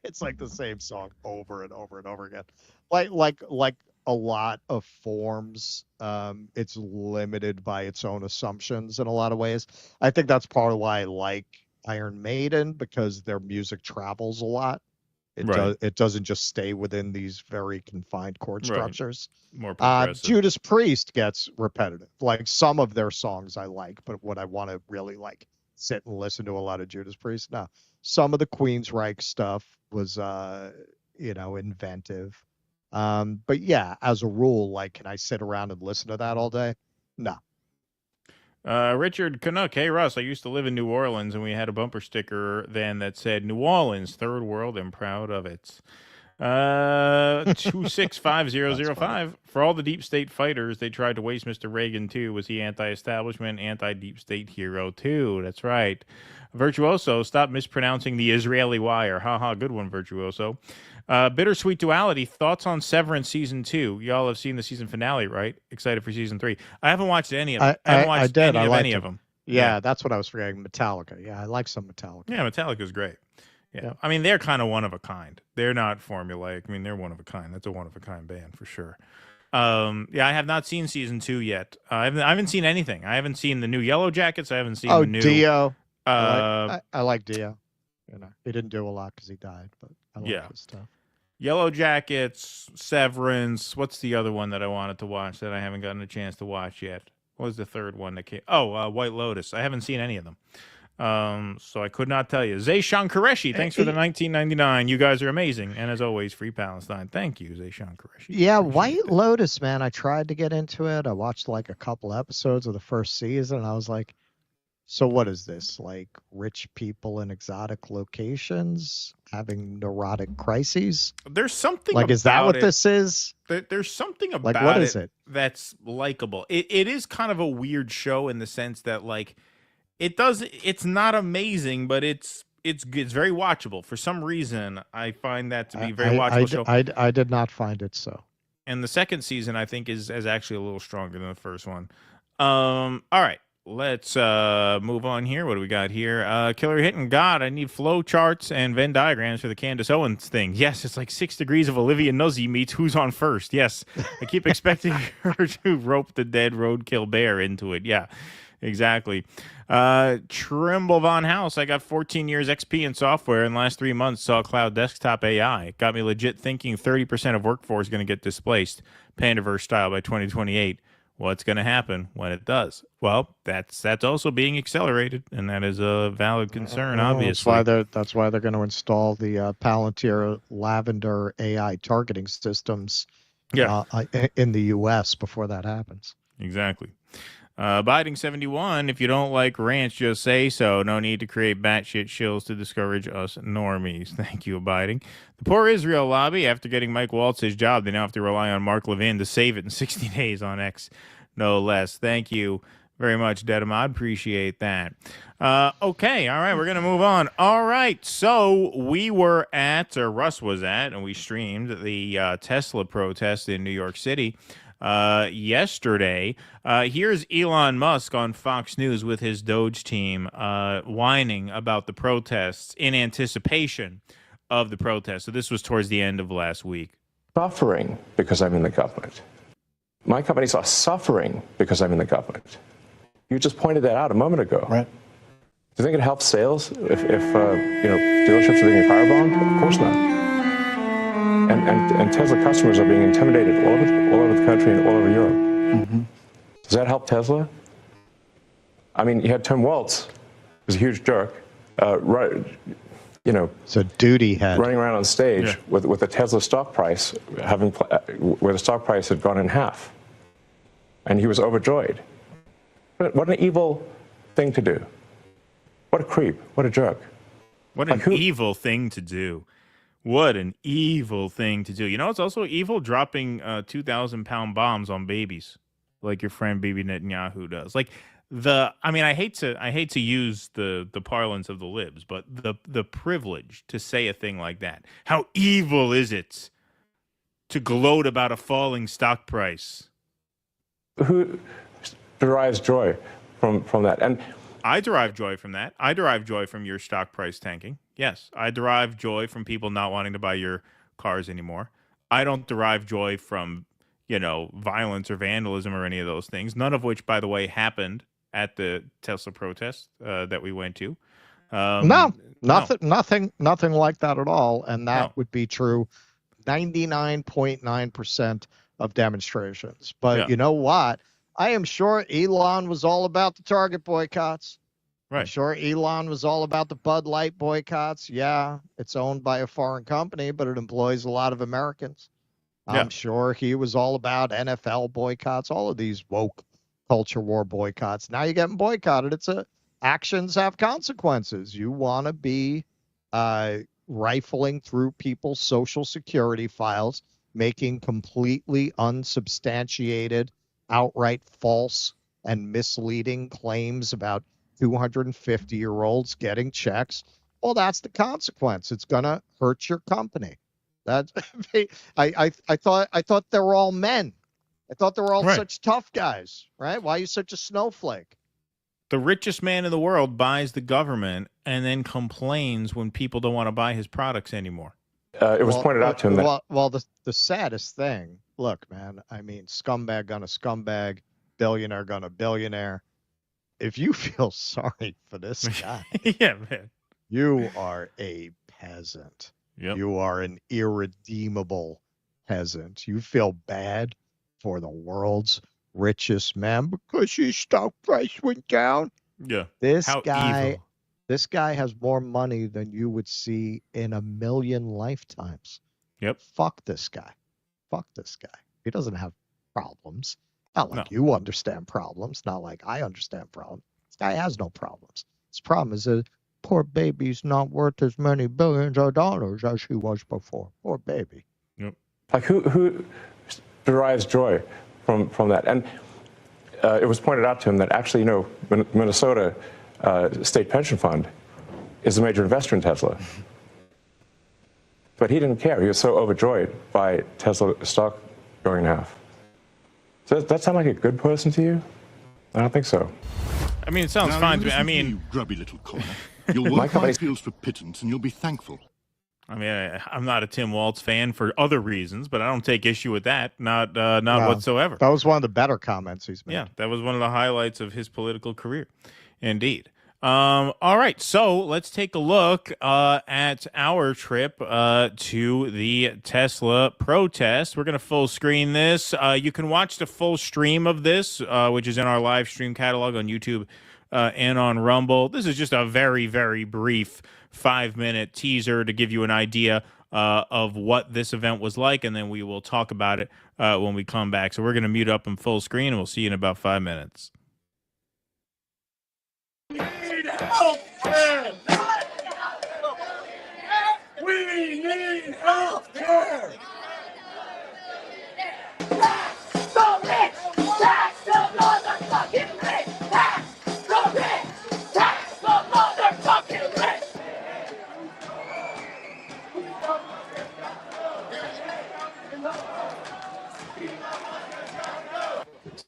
It's like the same song over and over and over again. Like a lot of forms. It's limited by its own assumptions in a lot of ways. I think that's part of why I like Iron Maiden, because their music travels a lot. It doesn't just stay within these very confined chord structures. More progressive. Judas Priest gets repetitive. Like, some of their songs I like, but would I want to really sit and listen to a lot of Judas Priest? No. Some of the Queensryche stuff was inventive. But yeah, as a rule, can I sit around and listen to that all day? No. Richard Canuck, hey Russ, I used to live in New Orleans and we had a bumper sticker then that said New Orleans, third world and proud of it. 265005. For all the deep state fighters, they tried to waste Mr. Reagan too. Was he anti-establishment, anti-deep state hero too? That's right. Virtuoso, stop mispronouncing the Israeli wire. Haha, good one, Virtuoso. Bittersweet Duality, thoughts on Severance Season 2. Y'all have seen the season finale, right? Excited for Season 3. I haven't watched any of them. I haven't watched any of them. Yeah, that's what I was forgetting. Metallica. Yeah, I like some Metallica. Yeah, Metallica's great. Yeah. I mean, they're kind of one of a kind. They're not formulaic. I mean, they're one of a kind. That's a one of a kind band for sure. I have not seen Season 2 yet. I haven't seen anything. I haven't seen the new Yellow Jackets. I haven't seen the new... Dio. I like Dio. He didn't do a lot because he died, but I like his stuff. Yellow Jackets, Severance. What's the other one that I wanted to watch that I haven't gotten a chance to watch yet? What was the third one that came? White Lotus. I haven't seen any of them. So I could not tell you. Zayshan Qureshi, thanks for the 1999. You guys are amazing. And as always, Free Palestine. Thank you, Zayshan Qureshi. Yeah, White Lotus, man. I tried to get into it. I watched a couple episodes of the first season, and I was like, So what is this? Like rich people in exotic locations having neurotic crises? There's something like, is that about what it- this is? There's something about Like, what is it? that's likable. It is kind of a weird show in the sense that like it's not amazing, but it's very watchable. For some reason, I find that to be a very watchable show. I did not find it so. And the second season, I think, is actually a little stronger than the first one. All right. Let's move on here. What do we got here? Killer hitting God. I need flow charts and Venn diagrams for the Candace Owens thing. Yes, it's like 6 degrees of Olivia Nuzzy meets Who's on First. Yes, I keep expecting her to rope the dead roadkill bear into it. Yeah, exactly. Trimble Von House. I got 14 years XP in software. In the last 3 months, saw cloud desktop AI. Got me legit thinking 30% of workforce is going to get displaced, Pandaverse style, by 2028. What's going to happen when it does? Well, that's also being accelerated, and that is a valid concern, obviously. That's why they're going to install the Palantir Lavender AI targeting systems in the U.S. before that happens. Exactly. Biding 71, if you don't like ranch, just say so. No need to create batshit shills to discourage us normies. Thank you, Abiding. The poor Israel lobby, after getting Mike Waltz his job, they now have to rely on Mark Levin to save it in 60 days on X, no less. Thank you very much, Dedamod. Appreciate that. Okay, all right, we're going to move on. All right, so we were at, or Russ was at, and we streamed the Tesla protest in New York City yesterday. Here's Elon Musk on Fox News with his Doge team whining about the protests in anticipation of the protests. So this was towards the end of last week. Suffering because I'm in the government. My companies are suffering because I'm in the government. You just pointed that out a moment ago. Right. Do you think it helps sales if dealerships are being firebombed? Of course not. And Tesla customers are being intimidated all over the country and all over Europe. Mm-hmm. Does that help Tesla? I mean, you had Tim Waltz, who's a huge jerk, So duty had running around on stage with the Tesla stock price where the stock price had gone in half, and he was overjoyed. What an evil thing to do! What a creep! What a jerk! What an evil thing to do! What an evil thing to do. You know, it's also evil dropping 2,000-pound bombs on babies, like your friend Bibi Netanyahu does. Like I hate to use the parlance of the libs, but the privilege to say a thing like that. How evil is it to gloat about a falling stock price? Who derives joy from that? And I derive joy from that. I derive joy from your stock price tanking. Yes, I derive joy from people not wanting to buy your cars anymore. I don't derive joy from, violence or vandalism or any of those things, none of which, by the way, happened at the Tesla protest that we went to. Nothing like that at all. And that would be true 99.9% of demonstrations. But you know what? I am sure Elon was all about the Target boycotts. Right. I'm sure Elon was all about the Bud Light boycotts. Yeah, it's owned by a foreign company, but it employs a lot of Americans. I'm sure he was all about NFL boycotts, all of these woke culture war boycotts. Now you're getting boycotted. Actions have consequences. You want to be rifling through people's social security files, making completely unsubstantiated, outright false and misleading claims about 250-year-olds getting checks. Well, that's the consequence. It's going to hurt your company. That's I thought they were all men. I thought they were all such tough guys, right? Why are you such a snowflake? The richest man in the world buys the government and then complains when people don't want to buy his products anymore. It was pointed out to him that... Well, the saddest thing, look, man, I mean, scumbag gonna scumbag, billionaire gonna billionaire. If you feel sorry for this guy, man, you are a peasant. Yep. You are an irredeemable peasant. You feel bad for the world's richest man because his stock price went down. Yeah. This How guy evil. This guy has more money than you would see in a million lifetimes. Yep. Fuck this guy. Fuck this guy. He doesn't have problems. Not like you understand problems. Not like I understand problems. This guy has no problems. His problem is that poor baby's not worth as many billions of dollars as she was before. Poor baby. Yep. Like who derives joy from that? And it was pointed out to him that actually, Minnesota State Pension Fund is a major investor in Tesla. But he didn't care. He was so overjoyed by Tesla stock going in half. So does that sound like a good person to you? I don't think so. I mean, it sounds fine to me. I mean, you grubby little corner. You'll work five fields for pittance, and you'll be thankful. I mean, I'm not a Tim Walz fan for other reasons, but I don't take issue with that. Not whatsoever. That was one of the better comments he's made. Yeah, that was one of the highlights of his political career. Indeed. All right, so let's take a look at our trip to the Tesla protest. We're going to full screen this. You can watch the full stream of this, which is in our live stream catalog on YouTube and on Rumble. This is just a very, very brief 5-minute teaser to give you an idea of what this event was like, and then we will talk about it when we come back. So we're going to mute up in full screen, and we'll see you in about 5 minutes. Healthcare! We need healthcare! Tax the rich! Tax the motherfucking rich! Tax the rich! Tax the motherfucking rich!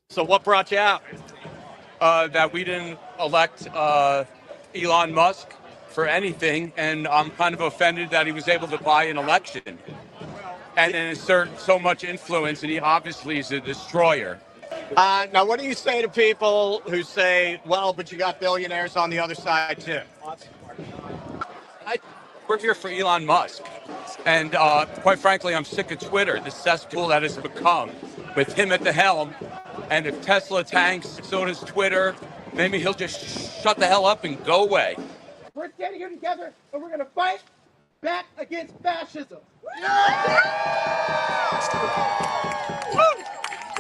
So what brought you out? That we didn't elect Elon Musk for anything, and I'm kind of offended that he was able to buy an election and insert so much influence, and he obviously is a destroyer. Now, what do you say to people who say, well, but you got billionaires on the other side, too? We're here for Elon Musk, and quite frankly, I'm sick of Twitter, the cesspool that has become, with him at the helm. And if Tesla tanks, so does Twitter. Maybe he'll just shut the hell up and go away. We're standing here together, and we're going to fight back against fascism. We're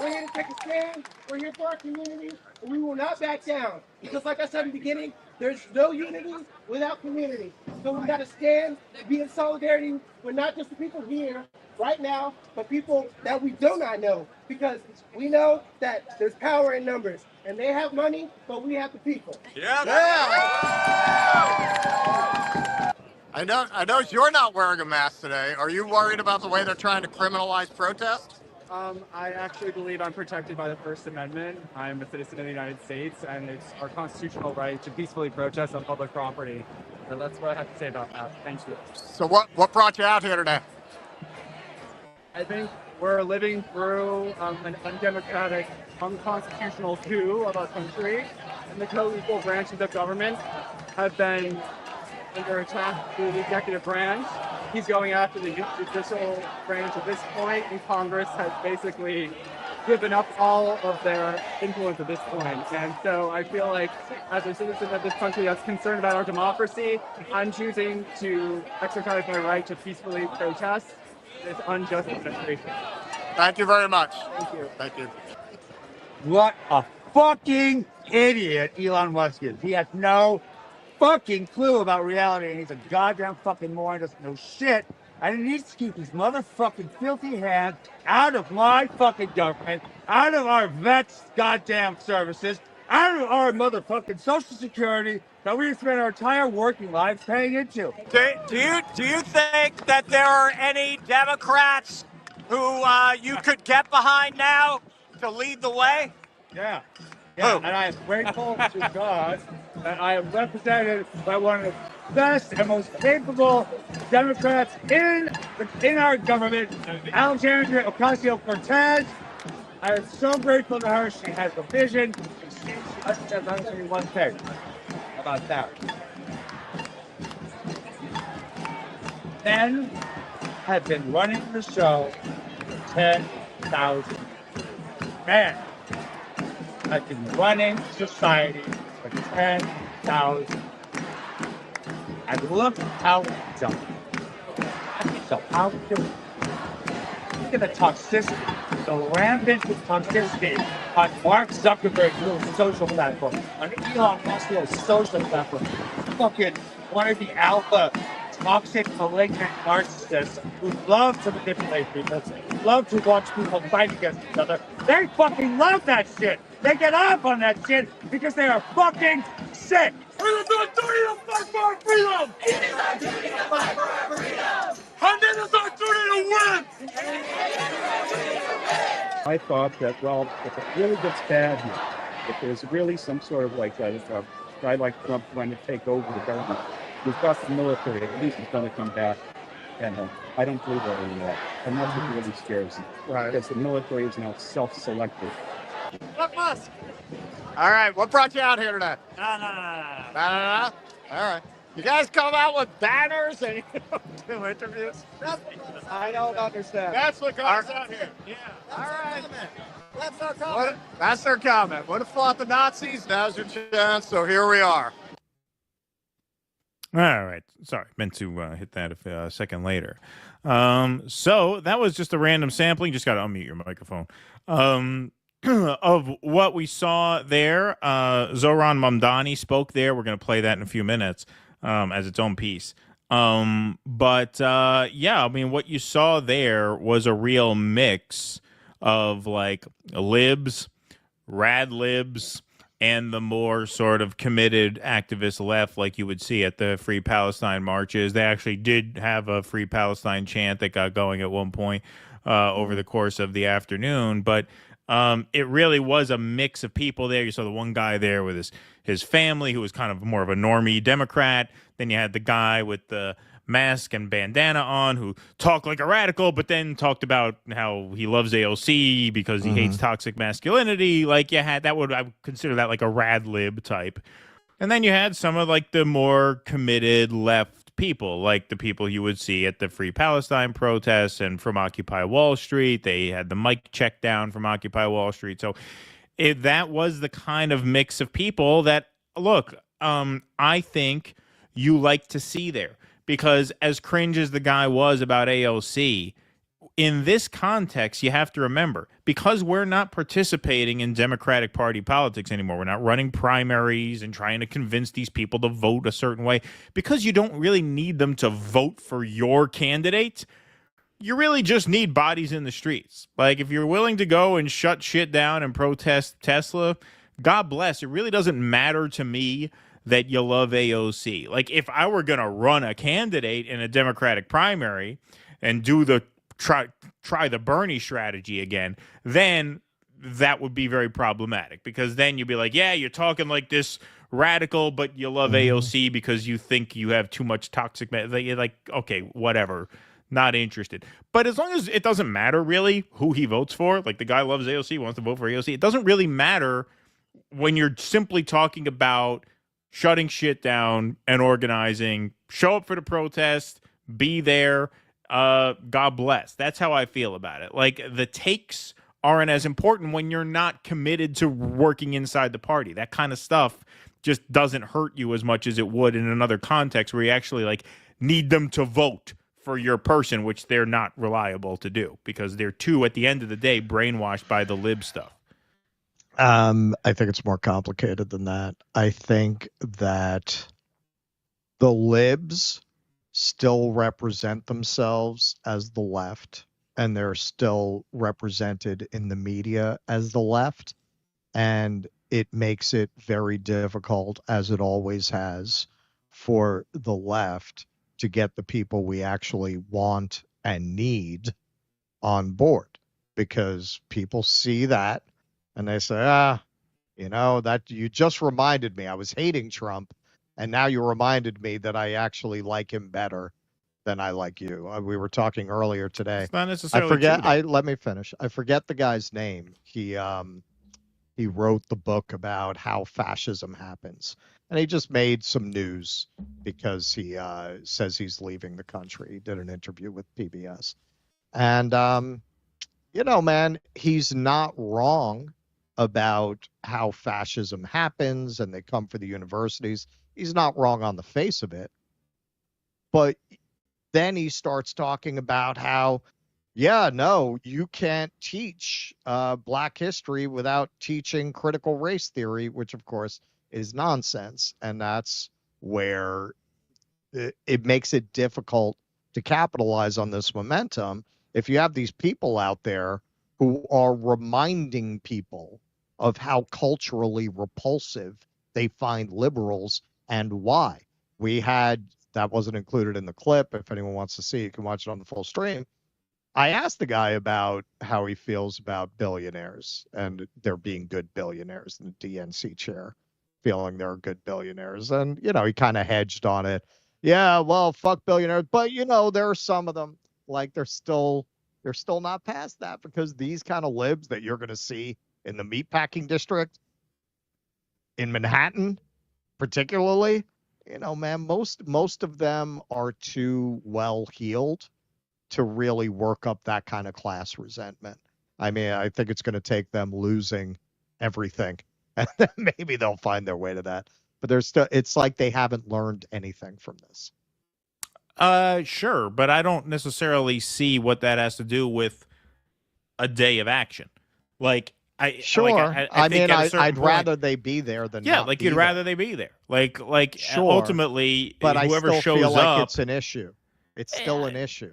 here to take a stand. We're here for our community, and we will not back down. Because like I said in the beginning, there's no unity without community. So we've got to stand and be in solidarity with not just the people here right now, but people that we do not know. Because we know that there's power in numbers. And they have money, but we have the people. Yeah. I know you're not wearing a mask today. Are you worried about the way they're trying to criminalize protest? I actually believe I'm protected by the First Amendment. I'm a citizen of the United States, and it's our constitutional right to peacefully protest on public property. So that's what I have to say about that. Thank you. So what brought you out here today? I think we're living through an undemocratic, unconstitutional coup of our country, and the co-equal branches of government have been under attack through the executive branch. He's going after the judicial branch at this point, and Congress has basically given up all of their influence at this point. And so I feel like, as a citizen of this country that's concerned about our democracy, I'm choosing to exercise my right to peacefully protest this unjust administration. Thank you very much. Thank you. Thank you. What a fucking idiot Elon Musk is. He has no fucking clue about reality, and he's a goddamn fucking moron, doesn't know shit. And he needs to keep his motherfucking filthy hands out of my fucking government, out of our vets' goddamn services, out of our motherfucking Social Security that we spent our entire working lives paying into. Do you think that there are any Democrats who you could get behind now to lead the way? Yeah. And I am grateful to God that I am represented by one of the best and most capable Democrats in our government, Alexandria Ocasio-Cortez. I am so grateful to her. She has a vision. She understands only one thing about that. Men have been running the show for 10,000 men. I've been running society for 10,000. And look how it's done. So how we do it. Look at the toxicity. the rampant toxicity on Mark Zuckerberg's little social platform, on Elon Musk's little social platform. Fucking one of the alpha, toxic, malignant narcissists who love to manipulate people, love to watch people fight against each other. They fucking love that shit. They get off on that shit because they are fucking sick. It is our duty to fight for our freedom! It is our duty to fight for our freedom! And it is our duty to win! I thought that, well, if it really gets bad here, if there's really some sort of like a guy like Trump trying to take over the government, we've got the military, at least it's going to come back. And I don't believe that anymore. And that's what really scares me. Right. Because the military is now self-selected. Look, Musk. All right, what brought you out here today? No. All right. You guys come out with banners and do interviews? I don't understand. That's what got us out here. Yeah. All right. That's their comment. That's their comment. Would have fought the Nazis. Now's your chance. So here we are. All right. Sorry, meant to hit that a second later. So that was just a random sampling. Just got to unmute your microphone. Of what we saw there. Zohran Mamdani spoke there. We're going to play that in a few minutes as its own piece. But yeah, I mean, what you saw there was a real mix of like libs, rad libs, and the more sort of committed activist left, like you would see at the Free Palestine marches. They actually did have a Free Palestine chant that got going at one point over the course of the afternoon. But it really was a mix of people there. You saw the one guy there with his family, who was kind of more of a normie Democrat. Then you had the guy with the mask and bandana on who talked like a radical, but then talked about how he loves AOC because he hates toxic masculinity. Like you had I would consider that like a rad lib type. And then you had some of like the more committed left people, like the people you would see at the Free Palestine protests and from Occupy Wall Street. They had the mic check down from Occupy Wall Street. So that was the kind of mix of people that, look, I think you like to see there. Because as cringe as the guy was about AOC, in this context, you have to remember, because we're not participating in Democratic Party politics anymore, we're not running primaries and trying to convince these people to vote a certain way, because you don't really need them to vote for your candidate, you really just need bodies in the streets. Like, if you're willing to go and shut shit down and protest Tesla, God bless. It really doesn't matter to me that you love AOC. Like, if I were going to run a candidate in a Democratic primary and do the try the Bernie strategy again, then that would be very problematic, because then you'd be like, yeah, you're talking like this radical, but you love AOC because you think you have too much toxic. You're like, okay, whatever, not interested. But as long as it doesn't matter really who he votes for, like the guy loves AOC, wants to vote for AOC, it doesn't really matter when you're simply talking about shutting shit down and organizing. Show up for the protest, be there. God bless. That's how I feel about it. Like, the takes aren't as important when you're not committed to working inside the party. That kind of stuff just doesn't hurt you as much as it would in another context where you actually like need them to vote for your person, which they're not reliable to do because they're too, at the end of the day, brainwashed by the lib stuff. I think it's more complicated than that. I think that the libs still represent themselves as the left, and they're still represented in the media as the left, and it makes it very difficult, as it always has, for the left to get the people we actually want and need on board, because people see that and they say, that you just reminded me I was hating Trump, and now you reminded me that I actually like him better than I like you. We were talking earlier today. It's not necessarily let me finish. I forget the guy's name. He wrote the book about how fascism happens, and he just made some news because he says he's leaving the country. He did an interview with PBS, and man, he's not wrong about how fascism happens and they come for the universities. He's not wrong on the face of it. But then he starts talking about how, Yeah, no, you can't teach Black history without teaching critical race theory, which of course is nonsense. And that's where it makes it difficult to capitalize on this momentum. If you have these people out there who are reminding people of how culturally repulsive they find liberals and why. That wasn't included in the clip. If anyone wants to see, you can watch it on the full stream. I asked the guy about how he feels about billionaires and there being good billionaires in the DNC chair, feeling they're good billionaires. And, he kind of hedged on it. Yeah, well, fuck billionaires. But, there are some of them, like they're still not past that, because these kind of libs that you're going to see in the meatpacking district in Manhattan, particularly, man, most of them are too well heeled to really work up that kind of class resentment. I mean, I think it's going to take them losing everything, and then maybe they'll find their way to that. But it's like they haven't learned anything from this. Sure, but I don't necessarily see what that has to do with a day of action. Like, I'd rather they be there than not you'd rather they be there. Like sure, ultimately, but whoever I still shows feel like up, it's an issue. It's still an issue.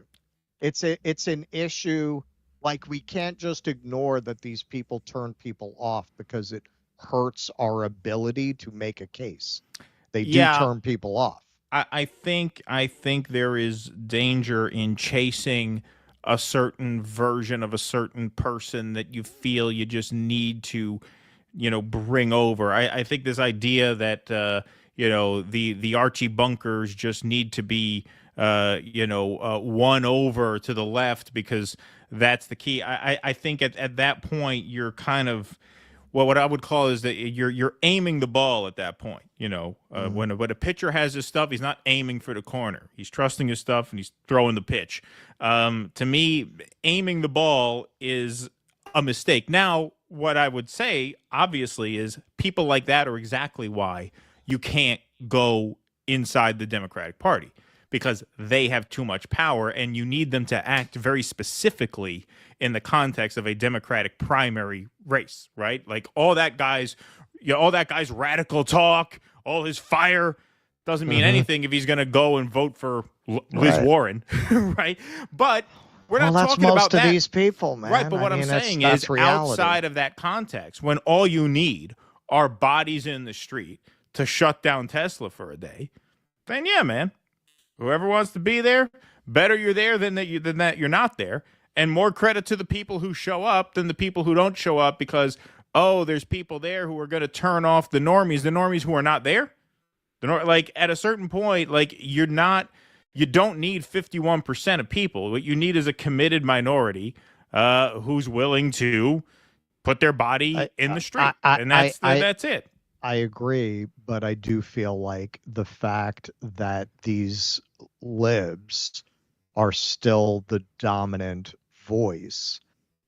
It's an issue. Like, we can't just ignore that these people turn people off because it hurts our ability to make a case. They do turn people off. I think there is danger in chasing a certain version of a certain person that you feel you just need to, bring over. I think this idea that the Archie Bunkers just need to be won over to the left because that's the key. I think at that point you're kind of, well, what I would call is that you're aiming the ball at that point. When a pitcher has his stuff, he's not aiming for the corner. He's trusting his stuff and he's throwing the pitch. To me, aiming the ball is a mistake. Now, what I would say, obviously, is people like that are exactly why you can't go inside the Democratic Party, because they have too much power and you need them to act very specifically in the context of a Democratic primary race, right? Like all that guy's radical talk, all his fire doesn't mean anything if he's going to go and vote for Liz Warren, right? But we're not talking about most that. Of these people, man. Right, but what I'm saying is outside of that context, when all you need are bodies in the street to shut down Tesla for a day, then yeah, man. Whoever wants to be there, better you're there than that you're not there. And more credit to the people who show up than the people who don't show up because, there's people there who are going to turn off the normies who are not there. Like at a certain point, like you don't need 51% of people. What you need is a committed minority who's willing to put their body in the street. And that's it. I agree, but I do feel like the fact that these libs are still the dominant voice,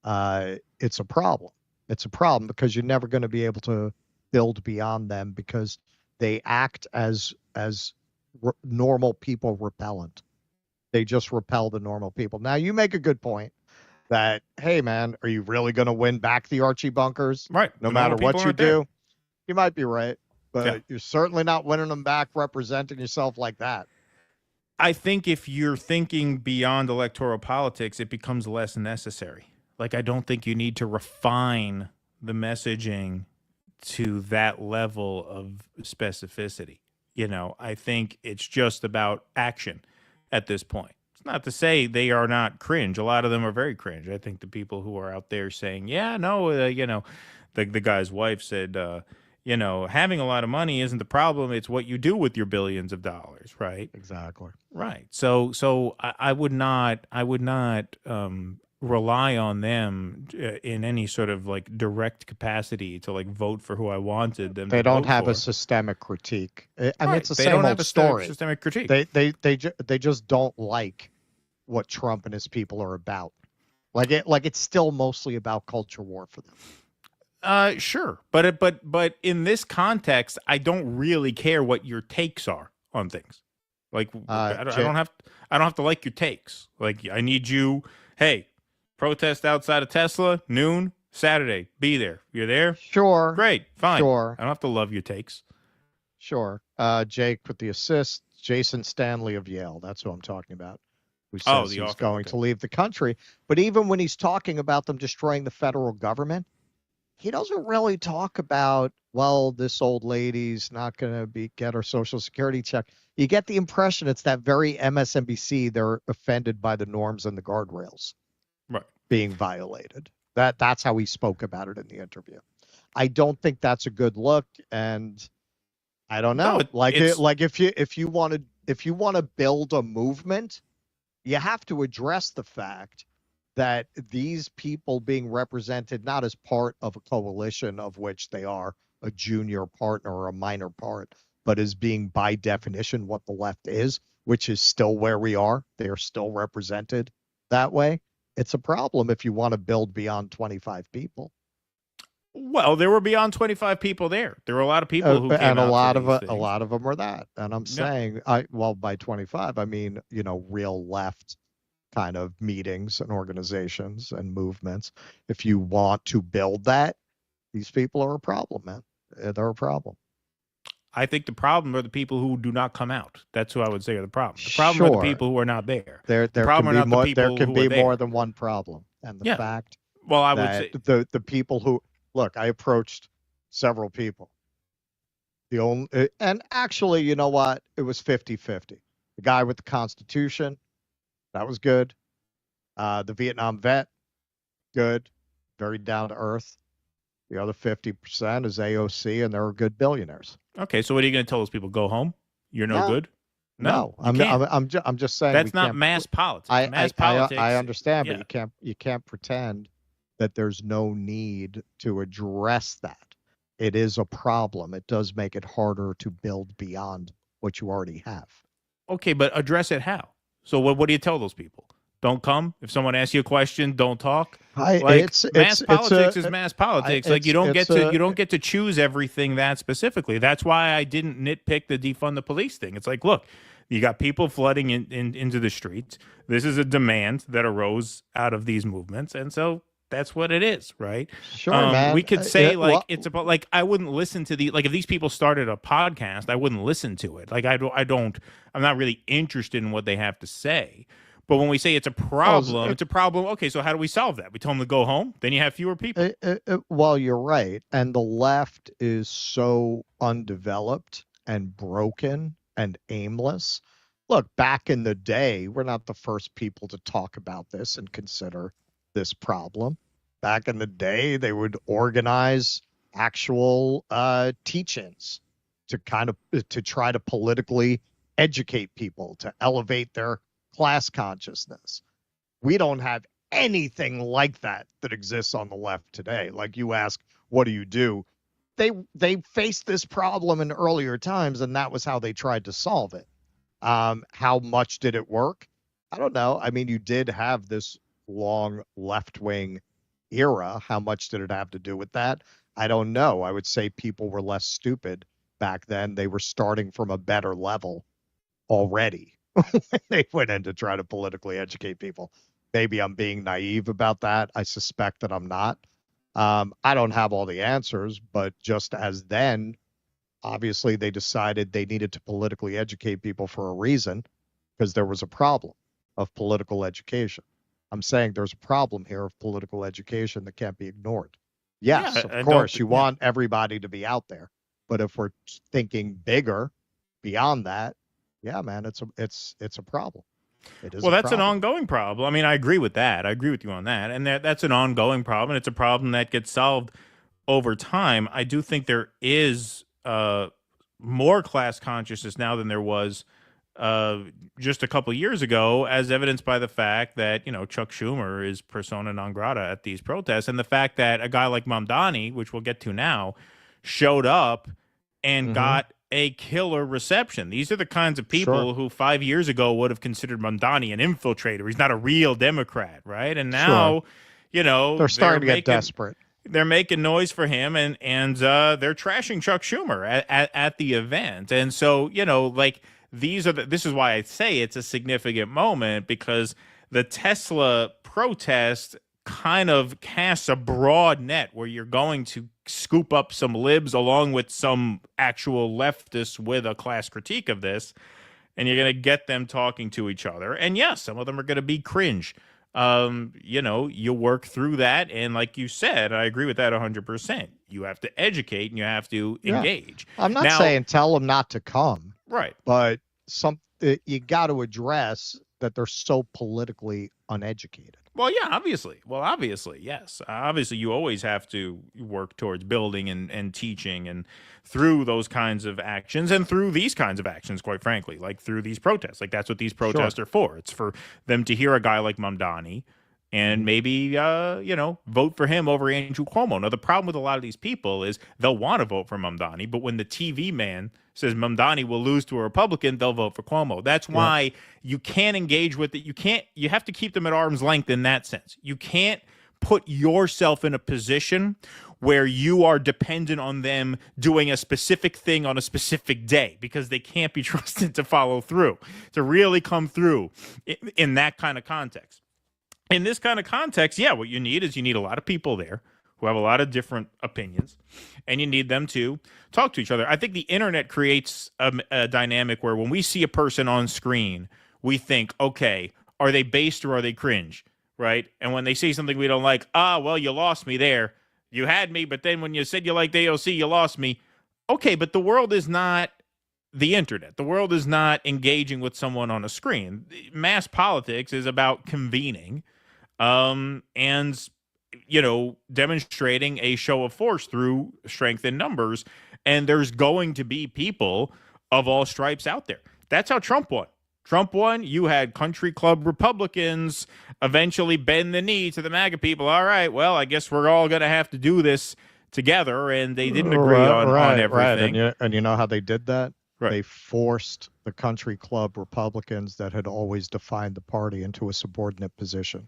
it's a problem. It's a problem because you're never going to be able to build beyond them because they act as normal people repellent. They just repel the normal people. Now, you make a good point that, hey, man, are you really going to win back the Archie Bunkers? Right. No matter what you do? You might be right, but you're certainly not winning them back representing yourself like that. I think if you're thinking beyond electoral politics, it becomes less necessary. Like, I don't think you need to refine the messaging to that level of specificity. I think it's just about action at this point. It's not to say they are not cringe. A lot of them are very cringe. I think the people who are out there saying, the guy's wife said, having a lot of money isn't the problem. It's what you do with your billions of dollars, right? Exactly. Right. So I would not rely on them in any sort of like direct capacity to like vote for who I wanted them. They don't have a systemic critique. I mean, it's the they same don't old have story. Systemic critique. They just don't like what Trump and his people are about. Like it's still mostly about culture war for them. Sure, but in this context, I don't really care what your takes are on things. Like I don't have to like your takes. Like I need you. Hey, Protest outside of Tesla, noon, Saturday. Be there. You're there? Sure. Great. Fine. Sure. I don't have to love your takes. Sure. Jake with the assist. Jason Stanley of Yale. That's who I'm talking about. Who says he's going to leave the country. But even when he's talking about them destroying the federal government, he doesn't really talk about, well, this old lady's not going to get her Social Security check. You get the impression it's that very MSNBC. They're offended by the norms and the guardrails being violated. That's how he spoke about it in the interview. I don't think that's a good look, and I don't know. If you want to build a movement, you have to address the fact that these people being represented not as part of a coalition of which they are a junior partner or a minor part, but as being by definition what the left is, which is still where we are. They are still represented that way. It's a problem if you want to build beyond 25 people. Well, there were beyond 25 people there. There were a lot of people who came and a out lot of them were that. And I'm saying, by 25, I mean, real left kind of meetings and organizations and movements. If you want to build that, these people are a problem, man. They're a problem. I think the problem are the people who do not come out. That's who I would say are the problem. The problem are the people who are not there. There can be more than one problem. And the fact I would say the people who look, I approached several people. And actually, you know what? It was 50-50. The guy with the Constitution, that was good. The Vietnam vet, good. Very down to earth. The other 50% is AOC, and they're good billionaires. Okay, so what are you going to tell those people? Go home? You're no good? No, I'm just saying that's not mass politics. I understand, but you can't pretend that there's no need to address that. It is a problem. It does make it harder to build beyond what you already have. Okay, but address it how? So what do you tell those people? Don't come? If someone asks you a question, don't talk? Mass politics is mass politics. You don't get to choose everything that specifically. That's why I didn't nitpick the defund the police thing. It's like, look, you got people flooding into the streets. This is a demand that arose out of these movements, and so that's what it is, right? Sure, man. We could say it's about I wouldn't listen to if these people started a podcast, I wouldn't listen to it. I'm not really interested in what they have to say. But when we say it's a problem, it's a problem. Okay, so how do we solve that? We tell them to go home, then you have fewer people. Well, you're right. And the left is so undeveloped and broken and aimless. Look, back in the day, we're not the first people to talk about this and consider this problem. Back in the day, they would organize actual teach-ins to try to politically educate people, to elevate their class consciousness. We don't have anything like that exists on the left today. Like you ask, what do you do? They faced this problem in earlier times, and that was how they tried to solve it. How much did it work? I don't know. I mean, you did have this long left-wing era. How much did it have to do with that? I don't know. I would say people were less stupid back then. They were starting from a better level already. They went in to try to politically educate people. Maybe I'm being naive about that. I suspect that I'm not. I don't have all the answers, but just as then, obviously they decided they needed to politically educate people for a reason, because there was a problem of political education. I'm saying there's a problem here of political education that can't be ignored. Yes, of course, you want everybody to be out there. But if we're thinking bigger beyond that, yeah, man, it's a problem. It is. Well, that's an ongoing problem. I mean, I agree with that. I agree with you on that. And that's an ongoing problem. And it's a problem that gets solved over time. I do think there is more class consciousness now than there was just a couple years ago, as evidenced by the fact that, Chuck Schumer is persona non grata at these protests. And the fact that a guy like Mamdani, which we'll get to now, showed up and got a killer reception. These are the kinds of people who 5 years ago would have considered Mamdani an infiltrator. He's not a real Democrat, right? And now, they're starting to get desperate. They're making noise for him, and they're trashing Chuck Schumer at the event. And so, this is why I say it's a significant moment, because the Tesla protest kind of casts a broad net where you're going to scoop up some libs along with some actual leftists with a class critique of this, and you're going to get them talking to each other. And yes, some of them are going to be cringe. You know, you work through that, and like you said, I agree with that 100%. You have to educate and you have to engage. I'm not saying tell them not to come, right? But you got to address that they're so politically uneducated. Well, yeah, obviously. Well, obviously, yes. Obviously, you always have to work towards building and teaching and through those kinds of actions and through these kinds of actions, quite frankly, like through these protests. Like, that's what these protests are for. It's for them to hear a guy like Mamdani and maybe, you know, vote for him over Andrew Cuomo. Now, the problem with a lot of these people is they'll want to vote for Mamdani, but when the TV man says Mamdani will lose to a Republican, they'll vote for Cuomo. That's why you can't engage with it. You have to keep them at arm's length in that sense. You can't put yourself in a position where you are dependent on them doing a specific thing on a specific day, because they can't be trusted to follow through, to really come through in that kind of context. In this kind of context, yeah, what you need is a lot of people there who have a lot of different opinions, and you need them to talk to each other. I think the internet creates a dynamic where when we see a person on screen, we think, okay, are they based or are they cringe, right? And when they say something we don't like, well, you lost me there. You had me, but then when you said you liked AOC, you lost me. Okay, but the world is not the internet. The world is not engaging with someone on a screen. Mass politics is about convening and, you know, demonstrating a show of force through strength in numbers. And there's going to be people of all stripes out there. That's how Trump won. Trump won. You had country club Republicans eventually bend the knee to the MAGA people. All right, well, I guess we're all going to have to do this together. And they didn't agree on everything. Right. And you know how they did that? Right. They forced the country club Republicans that had always defined the party into a subordinate position.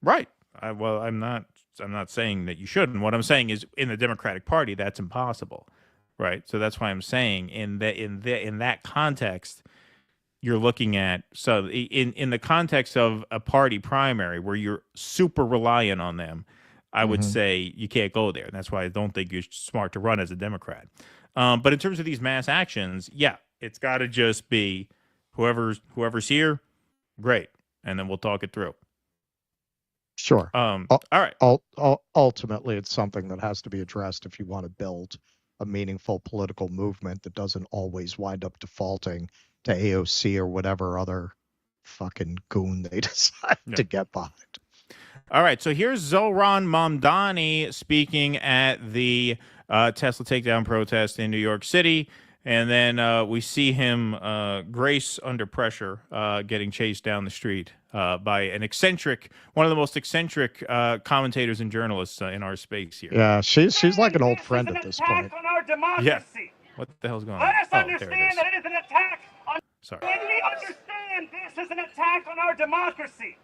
Right. Well, I'm not saying that you shouldn't. What I'm saying is, in the Democratic Party, that's impossible, right? So that's why I'm saying in that context, you're looking at, so in the context of a party primary where you're super reliant on them, I would say you can't go there. And that's why I don't think you're smart to run as a Democrat. But in terms of these mass actions, yeah, it's got to just be whoever's here, great, and then we'll talk it through. Sure. All right. Ultimately, it's something that has to be addressed if you want to build a meaningful political movement that doesn't always wind up defaulting to AOC or whatever other fucking goon they decide to get behind. All right. So here's Zohran Mamdani speaking at the Tesla Takedown protest in New York City. And then we see him grace under pressure, getting chased down the street by one of the most eccentric commentators and journalists in our space here. Yeah, she's like an old friend at this point. On our democracy. Yeah. What the hell's going on? Let us understand that it is an attack on. Sorry. Let me understand this is an attack on our democracy.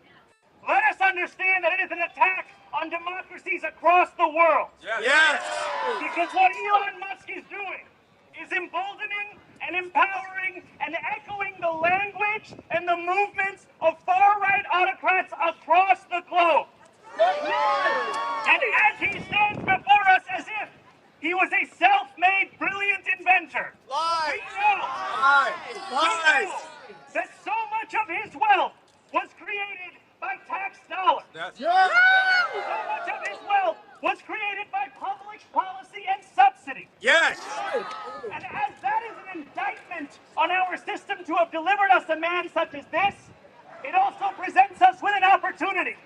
Let us understand that it is an attack on democracies across the world. Yes. Because what Elon Musk is doing is emboldening and empowering and echoing the language and the movements of far-right autocrats across the globe. And as he stands before us as if he was a self-made, brilliant inventor, we know that so much of his wealth was created by tax dollars. So much of his wealth was created by public policy and subsidy. Yes. And as that is an indictment on our system to have delivered us a man such as this, it also presents us with an opportunity.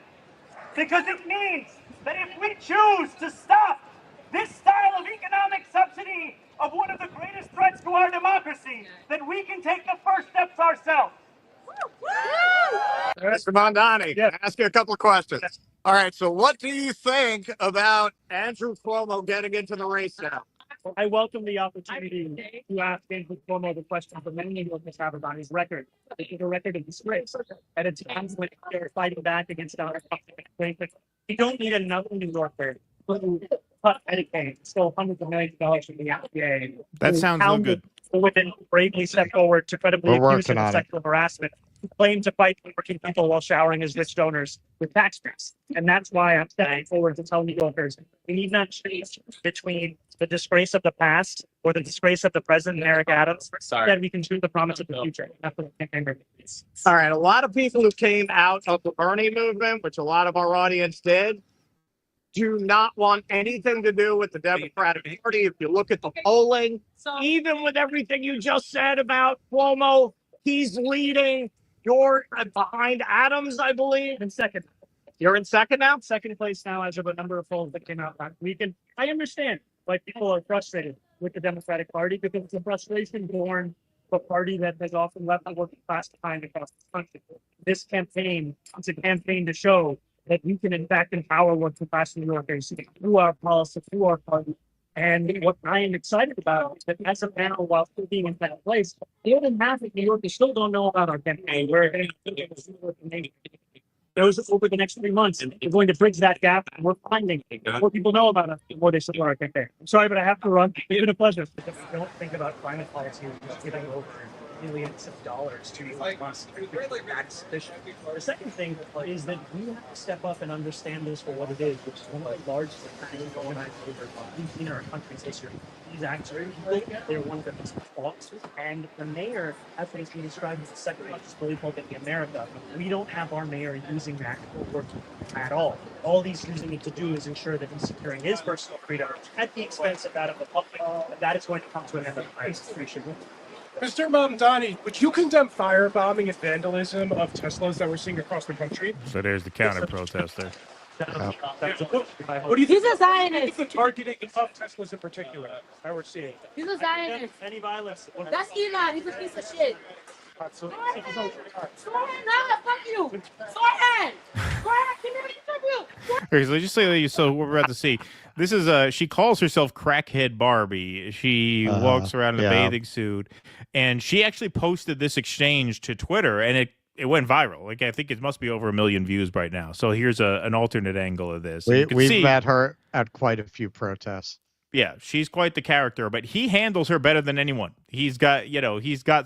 Because it means that if we choose to stop this style of economic subsidy of one of the greatest threats to our democracy, then we can take the first steps ourselves. Mr. Mamdani, can I ask you a couple of questions? All right, so what do you think about Andrew Cuomo getting into the race now? I welcome the opportunity to ask Andrew Cuomo the question that many New Yorkers have about his record. It is a record of disgrace. At a time when they're fighting back against our you don't need another New Yorker who cut Medicaid, stole hundreds of millions of dollars from the FDA. That sounds real good. women bravely step forward to credibly We're accuse him working of on it. sexual harassment, who claim to fight working people while showering his rich donors with tax breaks. And that's why I'm stepping forward to tell New Yorkers we need not choose between the disgrace of the past or the disgrace of the present, Eric Adams. Instead, we can choose the promise of the future. That's what the campaign is. All right, a lot of people who came out of the Bernie movement, which a lot of our audience did, do not want anything to do with the Democratic Party. If you look at the polling, even with everything you just said about Cuomo, he's leading. You're behind Adams, I believe. In second. You're in second now? Second place now as of a number of polls that came out last weekend. I understand why people are frustrated with the Democratic Party because it's a frustration born of a party that has often left the working class behind across the country. This campaign, it's a campaign to show that we can in fact empower working class New Yorkers through our policy, through our party. And what I am excited about is that as of now, while still being in that place, more than half of New Yorkers still don't know about our campaign. Those over the next 3 months, we're going to bridge that gap, and we're finding the more people know about us, the more they support our campaign. I'm sorry, but I have to run. It's been a pleasure. Don't think about climate policy as giving over millions of dollars to Elon Musk. That's sufficient. The second thing is that we have to step up and understand this for what it is, which is one of the largest organized labor we've seen in our country's history. These actors, they're one of the biggest faults, and the mayor, that's what is being described as the second largest bully pulpit in America. We don't have our mayor using that for at all. All he's using it to do is ensure that he's securing his personal freedom at the expense of that of the public. And that is going to come to an end of the institution. Mr. Mamdani, would you condemn firebombing and vandalism of Teslas that we're seeing across the country? So there's the counter protester. What do you think? He's a Zionist. The targeting of Teslas in particular that we're seeing. He's a Zionist. Any violence. That's Elon. He's a piece of shit. Go ahead, fuck you. Go ahead. Go ahead. Give me an interview. Okay, so just say so we're about to see. This is she calls herself Crackhead Barbie. She walks around in a bathing suit, and she actually posted this exchange to Twitter, and it went viral. Like I think it must be over 1 million views right now. So here's an alternate angle of this. We've met her at quite a few protests. Yeah, she's quite the character, but he handles her better than anyone. He's got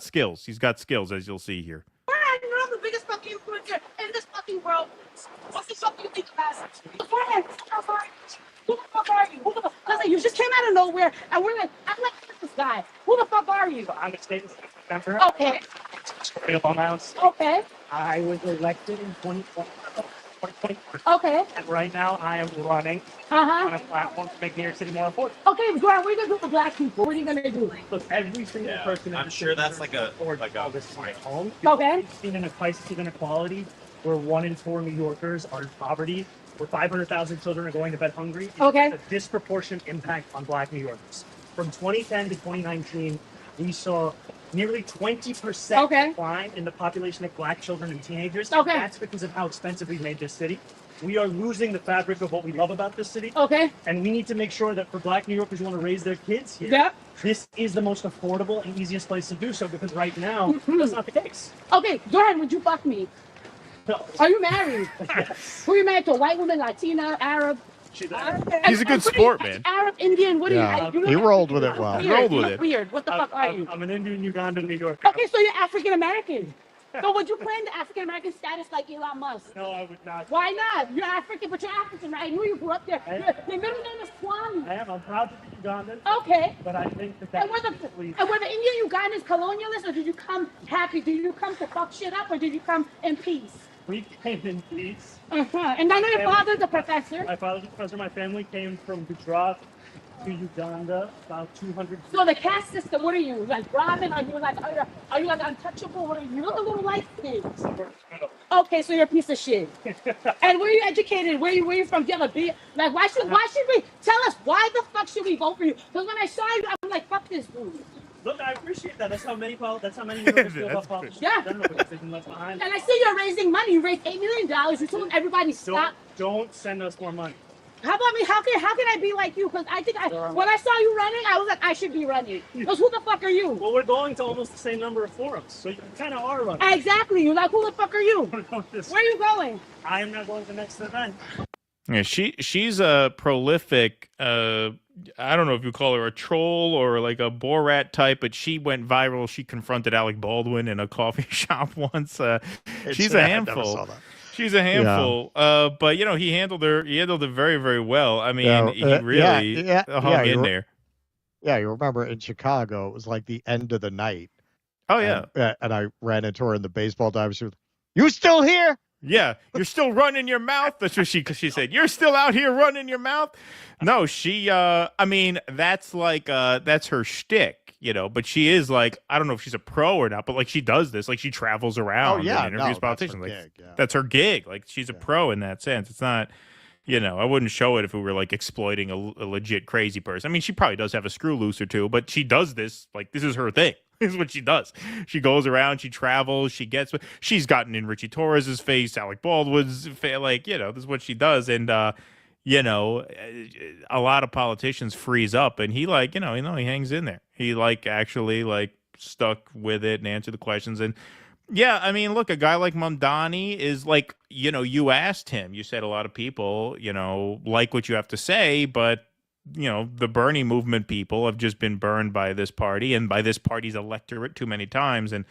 skills. He's got skills, as you'll see here. I'm the biggest fucking influencer in this fucking world. What the fuck do you think about it? Go ahead. Who the fuck are you? Who the fuck? Listen, you just came out of nowhere, and we're like, I'm like this guy. Who the fuck are you? I'm a state member. Okay. Long Island. Okay. I was elected in 2020. Okay. And right now I am running on a platform to make New York City more affordable. Okay, Grant, what are you gonna do for black people? What are you gonna do? Look, every single person. I'm sure that's like a home. Okay. We've seen a crisis of inequality where 1 in 4 New Yorkers are in poverty, where 500,000 children are going to bed hungry. Okay. It's a disproportionate impact on Black New Yorkers. From 2010 to 2019, we saw nearly 20% decline in the population of Black children and teenagers. Okay. That's because of how expensive we've made this city. We are losing the fabric of what we love about this city. Okay. And we need to make sure that for Black New Yorkers who want to raise their kids here, this is the most affordable and easiest place to do so, because right now, that's not the case. Okay, Grant, would you fuck me? No. Are you married? Yes. Who are you married to? A white woman, Latina, Arab? He's a good sport, man. Arab, Indian, what are you? He rolled with it well. Weird. Rolled with it. Weird. What the fuck are you? I'm an Indian, Ugandan, New Yorker. Okay, so you're African American. So would you claim the African American status like Elon Musk? No, I would not. Why not? You're African, but you're African, right? I knew you grew up there. Your middle name is Kwame. I am. I'm proud to be Ugandan. Okay. But I think that And were the Indian Ugandans colonialists, or did you come happy? Did you come to fuck shit up, or did you come in peace? We came in peace. And I know your father's a professor. My father's a professor. My family came from Gujarat to Uganda, about 200. So the caste system, what are you? Like Brahmin? Are you like untouchable? What are you? You look a little light skinned. Okay, so you're a piece of shit. And where are you educated? Where are you from? Do you have a B? Like, why should we tell us why the fuck should we vote for you? Because when I saw you, I'm like, fuck this dude. Look, I appreciate that. That's how many New Yorkers feel about politics. Yeah. And I see you're raising money. You raised $8 million. You told everybody stop. Don't send us more money. How about me? How can I be like you? Because I think when I saw you running, I was like, I should be running. Because who the fuck are you? Well, we're going to almost the same number of forums, so you kind of are running. Exactly. You're like, who the fuck are you? Where are you going? I am not going to the next event. Yeah, she's a prolific. I don't know if you call her a troll or like a Borat type, but she went viral. She confronted Alec Baldwin in a coffee shop once. She's a handful. She's a handful. But he handled her. He handled it very, very well. I mean, he really hung in there. Yeah, you remember in Chicago, it was like the end of the night. Oh yeah, and I ran into her in the baseball diamond. She was, "You still here?" Yeah, you're still running your mouth. That's what she said. You're still out here running your mouth. No, she. I mean, that's like that's her shtick, But she is like, I don't know if she's a pro or not, but like she does this. Like she travels around and interviews politicians. That's her gig. Like she's a pro in that sense. It's not. I wouldn't show it if we were like exploiting a legit crazy person. I mean, she probably does have a screw loose or two, but she does this. Like this is her thing. This is what she does. She goes around, she travels, she's gotten in Richie Torres's face, Alec Baldwin's face, this is what she does. And, a lot of politicians freeze up and he he hangs in there. He actually stuck with it and answered the questions. And yeah, I mean, look, a guy like Mamdani is you asked him, you said a lot of people, like what you have to say, but the Bernie movement people have just been burned by this party and by this party's electorate too many times. And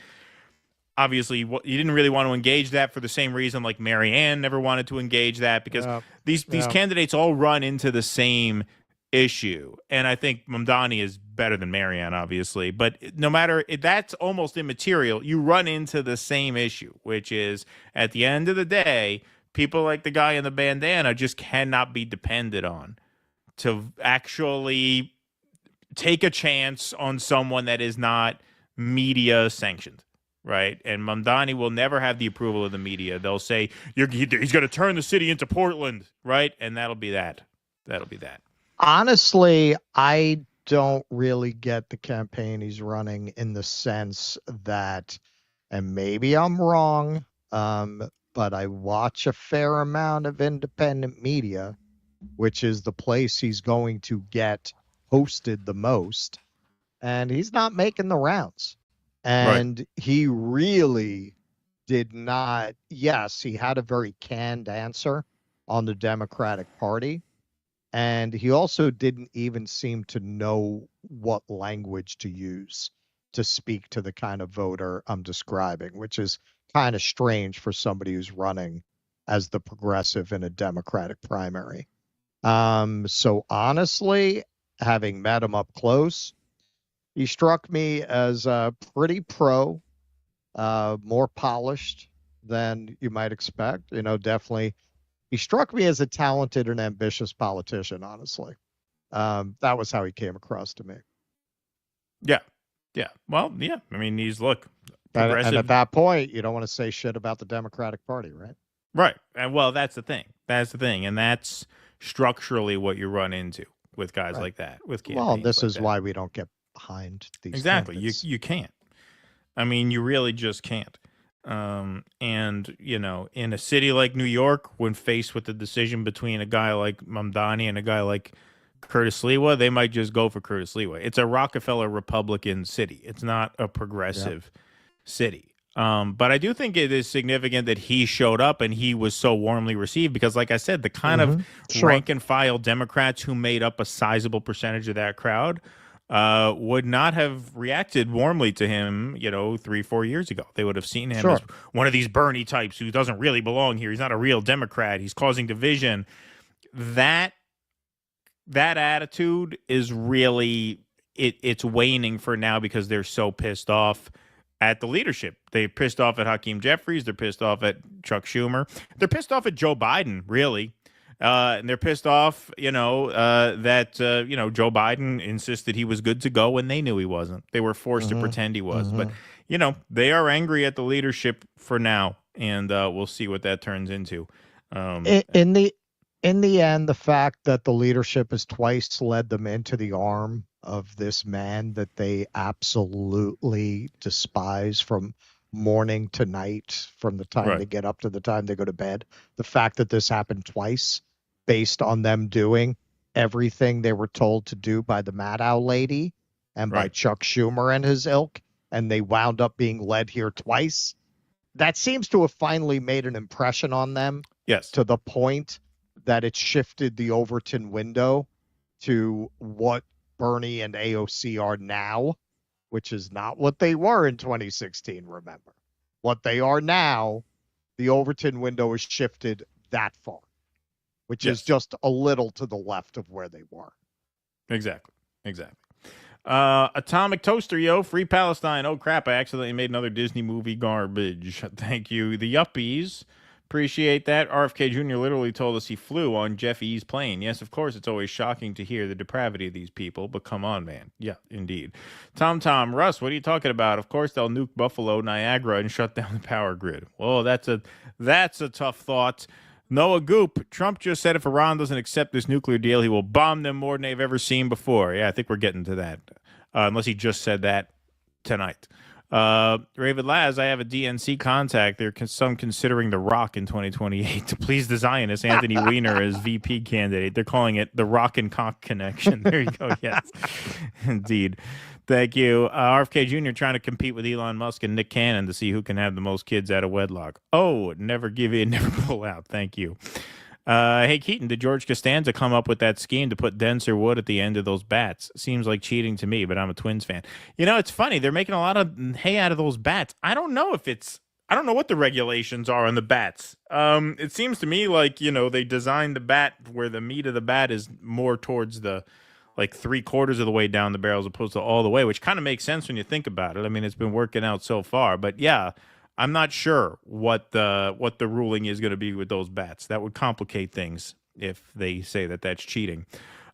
obviously, you didn't really want to engage that for the same reason like Marianne never wanted to engage that, because these candidates all run into the same issue. And I think Mamdani is better than Marianne, obviously. But no matter, that's almost immaterial. You run into the same issue, which is at the end of the day, people like the guy in the bandana just cannot be depended on to actually take a chance on someone that is not media sanctioned, right? And Mamdani will never have the approval of the media. They'll say he's going to turn the city into Portland, right? And that'll be that. That'll be that. Honestly, I don't really get the campaign he's running in the sense that, and maybe I'm wrong, but I watch a fair amount of independent media, which is the place he's going to get hosted the most, and he's not making the rounds. And he really did not. Yes, he had a very canned answer on the Democratic Party, and he also didn't even seem to know what language to use to speak to the kind of voter I'm describing, which is kind of strange for somebody who's running as the progressive in a Democratic primary. So honestly, having met him up close, he struck me as pretty pro, more polished than you might expect. Definitely, he struck me as a talented and ambitious politician, honestly. That was how he came across to me. Yeah. Yeah. Well, yeah. I mean, progressive. And at that point, you don't want to say shit about the Democratic Party, right? Right. And well, that's the thing. And that's structurally what you run into with guys like that, with campaigns. Well, this is why we don't get behind these. Exactly. You can't. I mean, you really just can't. And in a city like New York, when faced with the decision between a guy like Mamdani and a guy like Curtis Lewa, they might just go for Curtis Lewa. It's a Rockefeller Republican city. It's not a progressive city. But I do think it is significant that he showed up and he was so warmly received because, like I said, the kind of rank and file Democrats who made up a sizable percentage of that crowd would not have reacted warmly to him, 3-4 years ago. They would have seen him as one of these Bernie types who doesn't really belong here. He's not a real Democrat. He's causing division. That attitude is really, it's waning for now because they're so pissed off at the leadership. They're pissed off at Hakeem Jeffries. They're pissed off at Chuck Schumer. They're pissed off at Joe Biden, really. And they're pissed off, that Joe Biden insisted he was good to go when they knew he wasn't. They were forced to pretend he was. But, they are angry at the leadership for now, and we'll see what that turns into. In the end, the fact that the leadership has twice led them into the arm of this man that they absolutely despise from morning to night, from the time they get up to the time they go to bed. The fact that this happened twice based on them doing everything they were told to do by the Maddow lady and by Chuck Schumer and his ilk, and they wound up being led here twice. That seems to have finally made an impression on them. Yes. To the point that it shifted the Overton window to what Bernie and AOC are now, which is not what they were in 2016, remember. What they are now, the Overton window is shifted that far, which is just a little to the left of where they were. Exactly. Atomic Toaster, yo, free Palestine. Oh, crap, I accidentally made another Disney movie garbage. Thank you. The Yuppies, appreciate that. RFK Jr. literally told us he flew on Jeff E's plane. Yes, of course, it's always shocking to hear the depravity of these people, but come on, man. Yeah, indeed. Tom, Russ, what are you talking about? Of course, they'll nuke Buffalo, Niagara, and shut down the power grid. Whoa, that's a tough thought. Noah Goop, Trump just said if Iran doesn't accept this nuclear deal, he will bomb them more than they've ever seen before. Yeah, I think we're getting to that. Unless he just said that tonight. Raven Laz, I have a DNC contact. There are some considering The Rock in 2028 to please the Zionists. Anthony Weiner as VP candidate. They're calling it the Rock and Cock Connection. There you go. Yes, indeed. Thank you. RFK Jr. trying to compete with Elon Musk and Nick Cannon to see who can have the most kids out of wedlock. Oh, never give in, never pull out. Thank you. Hey, Keaton, did George Costanza come up with that scheme to put denser wood at the end of those bats? Seems like cheating to me, but I'm a Twins fan. You know, it's funny. They're making a lot of hay out of those bats. I don't know what the regulations are on the bats. It seems to me like, they designed the bat where the meat of the bat is more towards the, like 3/4 of the way down the barrel as opposed to all the way, which kind of makes sense when you think about it. I mean, it's been working out so far, but yeah, I'm not sure what the ruling is going to be with those bats. That would complicate things if they say that that's cheating.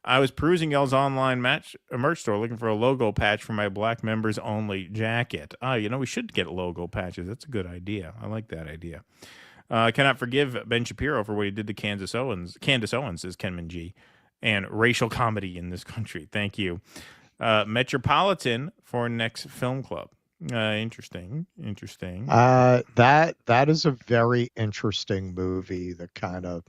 I was perusing y'all's online merch store looking for a logo patch for my Black Members Only jacket. We should get logo patches. That's a good idea. I like that idea. I cannot forgive Ben Shapiro for what he did to Candace Owens, says Kenman G, and racial comedy in this country. Thank you. Metropolitan for next film club. Interesting. That is a very interesting movie that kind of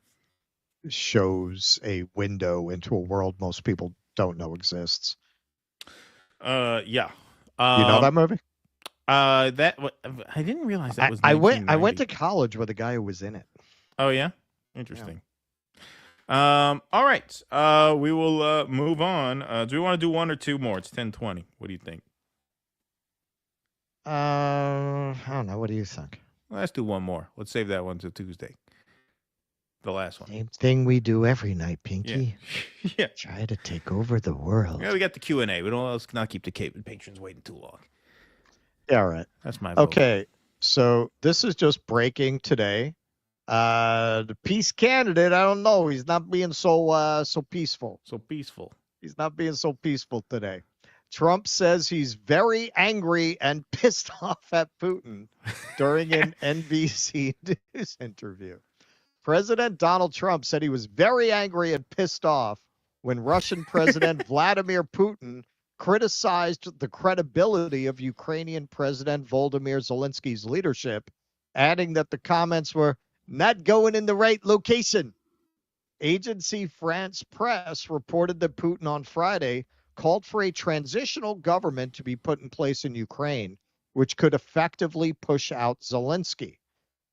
shows a window into a world most people don't know exists. Yeah. You know that movie? I didn't realize that was. I went to college with a guy who was in it. Oh yeah, interesting. Yeah. All right. We will move on. Do we want to do one or two more? It's 10:20. What do you think? I don't know. What do you think? Let's do one more. Let's save that one till Tuesday. The last one. Same thing we do every night, Pinky. Yeah. Try to take over the world. Yeah, we got the Q&A. Let's not keep the patrons waiting too long. Yeah, all right. That's my vote. Okay, so this is just breaking today. The peace candidate, I don't know. He's not being so peaceful. He's not being so peaceful today. Trump says he's very angry and pissed off at Putin during an NBC News interview. President Donald Trump said he was very angry and pissed off when Russian President Vladimir Putin criticized the credibility of Ukrainian President Volodymyr Zelensky's leadership, adding that the comments were not going in the right location. Agency France Press reported that Putin on Friday called for a transitional government to be put in place in Ukraine, which could effectively push out Zelensky.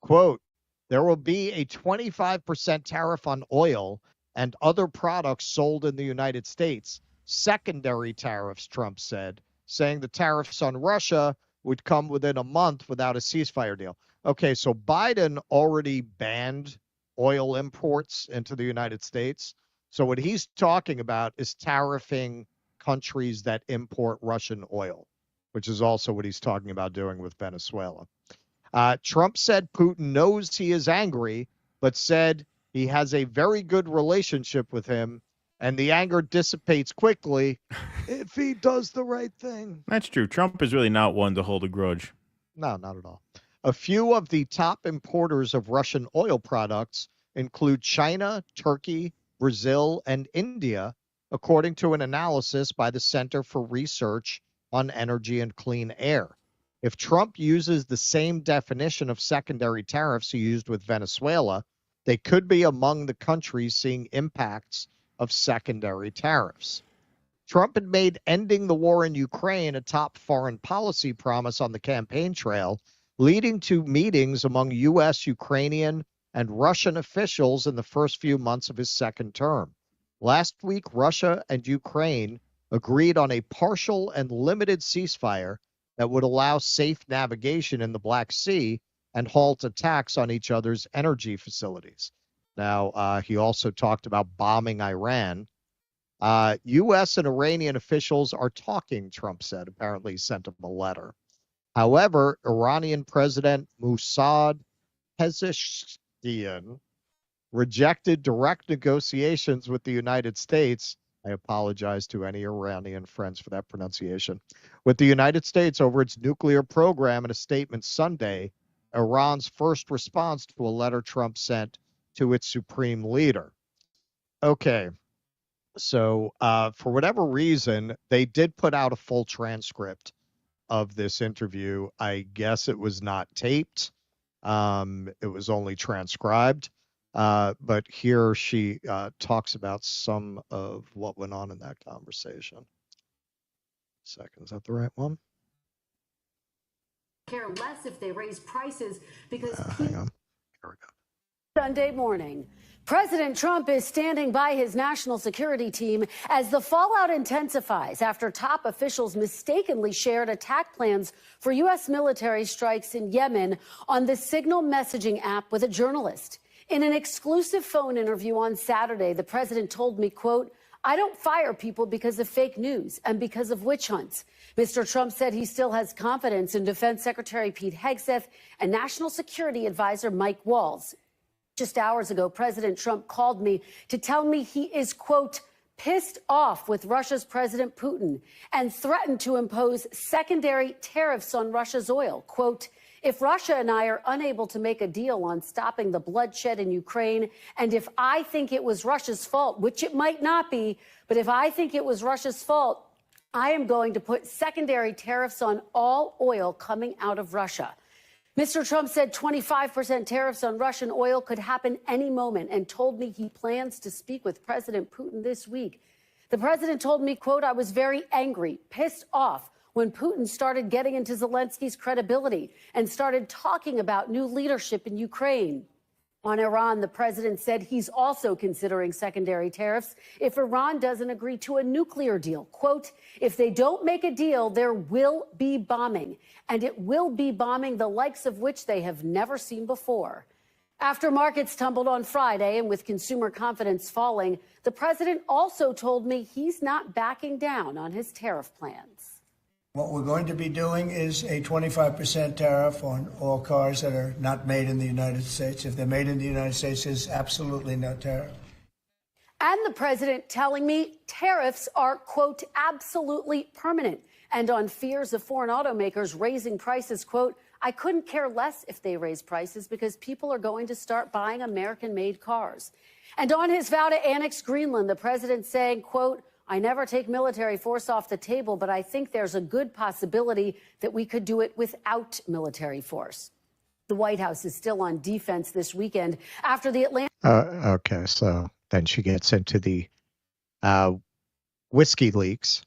Quote, there will be a 25% tariff on oil and other products sold in the United States. Secondary tariffs, Trump said, saying the tariffs on Russia would come within a month without a ceasefire deal. Okay, so Biden already banned oil imports into the United States. So what he's talking about is tariffing countries that import Russian oil, which is also what he's talking about doing with Venezuela. Trump said Putin knows he is angry, but said he has a very good relationship with him, and the anger dissipates quickly if he does the right thing. That's true. Trump is really not one to hold a grudge. No, not at all. A few of the top importers of Russian oil products include China, Turkey, Brazil, and India, according to an analysis by the Center for Research on Energy and Clean Air. If Trump uses the same definition of secondary tariffs he used with Venezuela, they could be among the countries seeing impacts of secondary tariffs. Trump had made ending the war in Ukraine a top foreign policy promise on the campaign trail, leading to meetings among U.S., Ukrainian, and Russian officials in the first few months of his second term. Last week, Russia and Ukraine agreed on a partial and limited ceasefire that would allow safe navigation in the Black Sea and halt attacks on each other's energy facilities. Now, he also talked about bombing Iran. U.S. and Iranian officials are talking, Trump said. Apparently, he sent him a letter. However, Iranian President Mossad Pezeshkian rejected direct negotiations with the United States. I apologize to any Iranian friends for that pronunciation. With the United States over its nuclear program in a statement Sunday, Iran's first response to a letter Trump sent to its supreme leader. Okay, so for whatever reason, they did put out a full transcript of this interview. I guess it was not taped. It was only transcribed. But here she talks about some of what went on in that conversation. Second, is that the right one? Care less if they raise prices because hang on. Here we go. Sunday morning, President Trump is standing by his national security team as the fallout intensifies after top officials mistakenly shared attack plans for U.S. military strikes in Yemen on the Signal messaging app with a journalist. In an exclusive phone interview on Saturday, the president told me, quote, "I don't fire people because of fake news and because of witch hunts." Mr. Trump said he still has confidence in Defense Secretary Pete Hegseth and National Security Advisor Mike Waltz. Just hours ago, President Trump called me to tell me he is, quote, pissed off with Russia's President Putin and threatened to impose secondary tariffs on Russia's oil. Quote, "If Russia and I are unable to make a deal on stopping the bloodshed in Ukraine, and if I think it was Russia's fault, which it might not be, but if I think it was Russia's fault, I am going to put secondary tariffs on all oil coming out of Russia." Mr. Trump said 25% tariffs on Russian oil could happen any moment and told me he plans to speak with President Putin this week. The president told me, quote, "I was very angry, pissed off when Putin started getting into Zelensky's credibility and started talking about new leadership in Ukraine." On Iran, the president said he's also considering secondary tariffs if Iran doesn't agree to a nuclear deal. Quote, "If they don't make a deal, there will be bombing, and it will be bombing the likes of which they have never seen before." After markets tumbled on Friday and with consumer confidence falling, the president also told me he's not backing down on his tariff plans. What we're going to be doing is a 25% tariff on all cars that are not made in the United States. If they're made in the United States, there's absolutely no tariff. And the president telling me tariffs are, quote, absolutely permanent. And on fears of foreign automakers raising prices, quote, "I couldn't care less if they raise prices because people are going to start buying American-made cars." And on his vow to annex Greenland, the president saying, quote, "I never take military force off the table, but I think there's a good possibility that we could do it without military force." The White House is still on defense this weekend after the Atlanta. Okay, so then she gets into the whiskey leaks.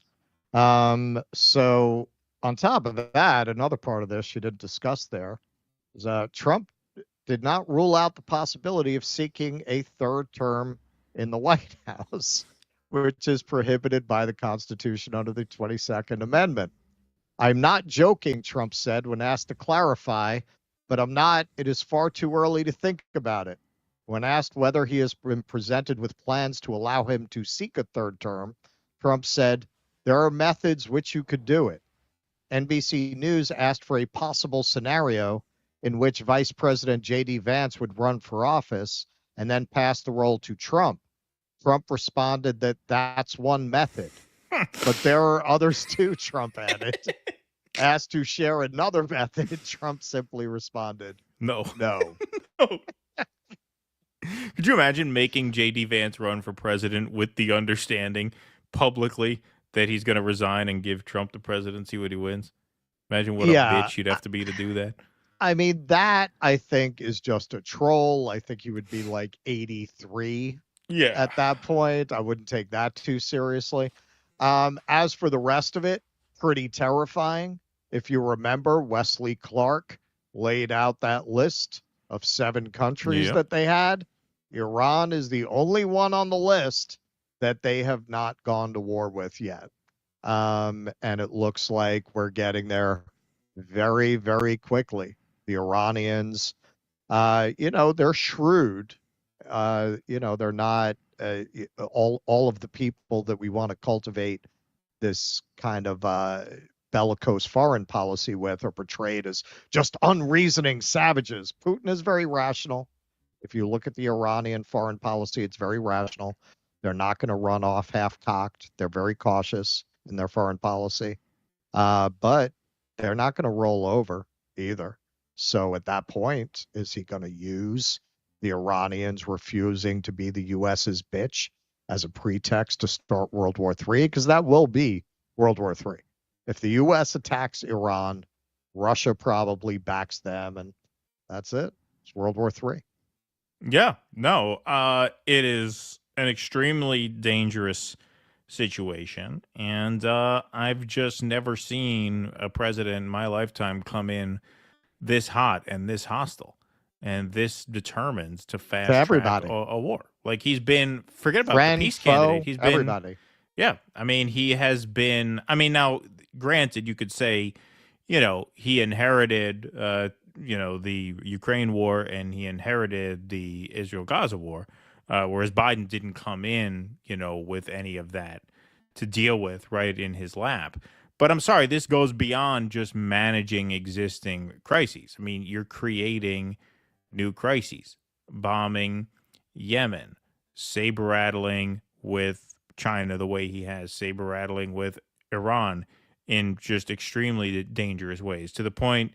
So on top of that, another part of this she didn't discuss there is Trump did not rule out the possibility of seeking a third term in the White House, which is prohibited by the Constitution under the 22nd Amendment. "I'm not joking," Trump said when asked to clarify, "but I'm not. It is far too early to think about it." When asked whether he has been presented with plans to allow him to seek a third term, Trump said, "There are methods which you could do it." NBC News asked for a possible scenario in which Vice President J.D. Vance would run for office and then pass the role to Trump. Trump responded that that's one method, but there are others too, Trump added. Asked to share another method, Trump simply responded, No. No. Could you imagine making J.D. Vance run for president with the understanding publicly that he's going to resign and give Trump the presidency when he wins? Imagine what a bitch you'd have to be to do that. I mean, that I think is just a troll. I think he would be like 83. Yeah. At that point, I wouldn't take that too seriously. As for the rest of it, pretty terrifying. If you remember, Wesley Clark laid out that list of 7 countries Yep. that they had, Iran is the only one on the list that they have not gone to war with yet. And it looks like we're getting there very, very quickly. The Iranians, they're shrewd. They're not all of the people that we want to cultivate this kind of bellicose foreign policy with are portrayed as just unreasoning savages. Putin is very rational. If you look at the Iranian foreign policy, it's very rational. They're not going to run off half-cocked. They're very cautious in their foreign policy. But they're not going to roll over either. So at that point, is he going to use the Iranians refusing to be the U.S.'s bitch as a pretext to start World War III? Because that will be World War III. If the U.S. attacks Iran, Russia probably backs them, and that's it. It's World War III. Yeah, no, it is an extremely dangerous situation, and I've just never seen a president in my lifetime come in this hot and this hostile and this determined to fast track a war. Like, he's been, forget about the peace candidate. He's been everybody. Yeah, I mean, he has been. I mean, now, granted, you could say, he inherited, the Ukraine war and he inherited the Israel-Gaza war, whereas Biden didn't come in, with any of that to deal with right in his lap. But I'm sorry, this goes beyond just managing existing crises. I mean, you're creating new crises, bombing Yemen, saber rattling with China the way he has, saber rattling with Iran in just extremely dangerous ways, to the point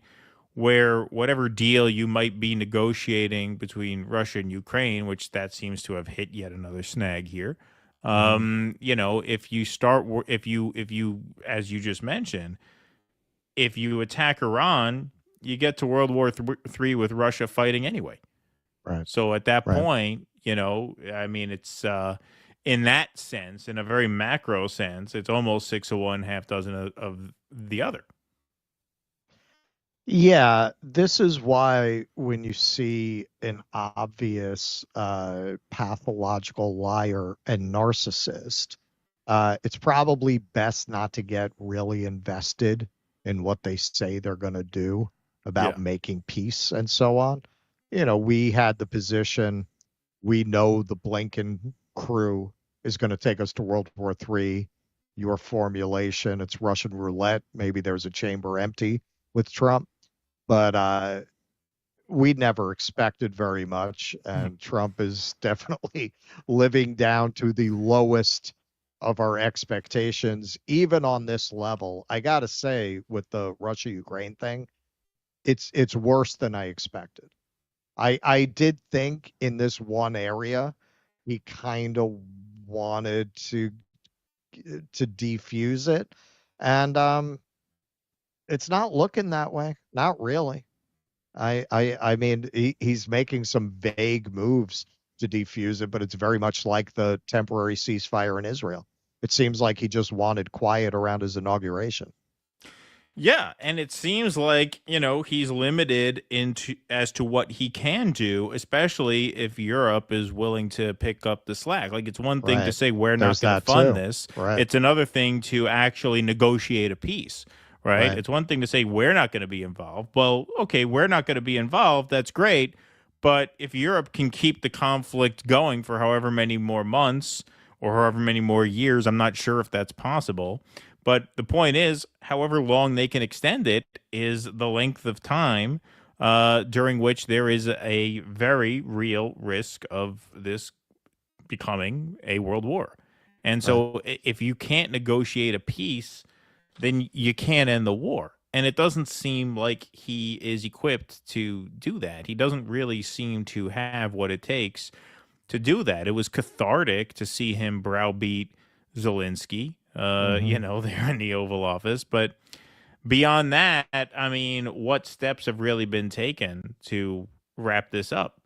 where whatever deal you might be negotiating between Russia and Ukraine, which that seems to have hit yet another snag here. If you, as you just mentioned, if you attack Iran, you get to World War III with Russia fighting anyway. Right. So at that point, I mean, it's in that sense, in a very macro sense, it's almost 6 of one, half dozen of the other. Yeah, this is why when you see an obvious pathological liar and narcissist, it's probably best not to get really invested in what they say they're going to do about making peace and so on. We had the position, we know the Blinken crew is going to take us to World War III. Your formulation, it's Russian roulette. Maybe there's a chamber empty with Trump. But we never expected very much, and Trump is definitely living down to the lowest of our expectations, even on this level. I got to say, with the Russia-Ukraine thing, it's worse than I expected. I did think in this one area, he kind of wanted to defuse it, and it's not looking that way. Not really. I mean, he's making some vague moves to defuse it, but it's very much like the temporary ceasefire in Israel. It seems like he just wanted quiet around his inauguration. Yeah, and it seems like, he's limited as to what he can do, especially if Europe is willing to pick up the slack. Like, it's one thing to say we're not going to fund this. Right. It's another thing to actually negotiate a peace. Right? It's one thing to say we're not going to be involved. Well, okay, we're not going to be involved. That's great. But if Europe can keep the conflict going for however many more months or however many more years, I'm not sure if that's possible. But the point is, however long they can extend it is the length of time during which there is a very real risk of this becoming a world war. And so if you can't negotiate a peace, then you can't end the war. And it doesn't seem like he is equipped to do that. He doesn't really seem to have what it takes to do that. It was cathartic to see him browbeat Zelensky, there in the Oval Office. But beyond that, I mean, what steps have really been taken to wrap this up?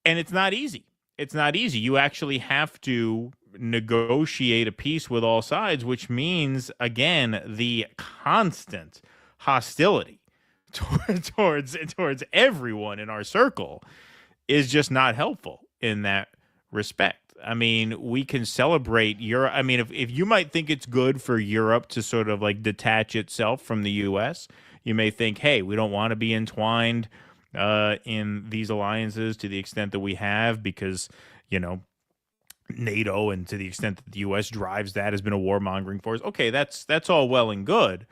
And it's not easy. It's not easy. You actually have to negotiate a peace with all sides, which means, again, the constant hostility towards everyone in our circle is just not helpful in that respect. I mean, we can celebrate Europe. I mean, if you might think it's good for Europe to sort of like detach itself from the U.S., you may think, hey, we don't want to be entwined in these alliances to the extent that we have because, you know, NATO and to the extent that the U.S. drives that has been a warmongering force. Okay, that's all well and good.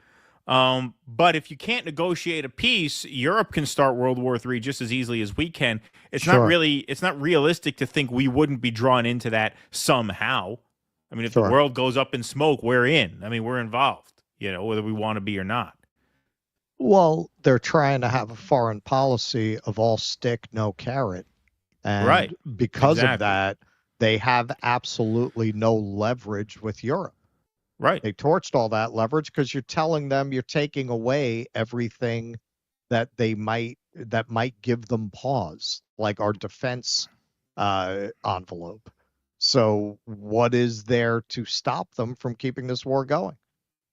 But if you can't negotiate a peace, Europe can start World War III just as easily as we can. It's not realistic to think we wouldn't be drawn into that somehow. I mean, if the world goes up in smoke, we're in. I mean, we're involved, you know, whether we want to be or not. Well, they're trying to have a foreign policy of all stick, no carrot. And because of that, they have absolutely no leverage with Europe. Right. They torched all that leverage because you're telling them you're taking away everything that might give them pause, like our defense envelope. So what is there to stop them from keeping this war going?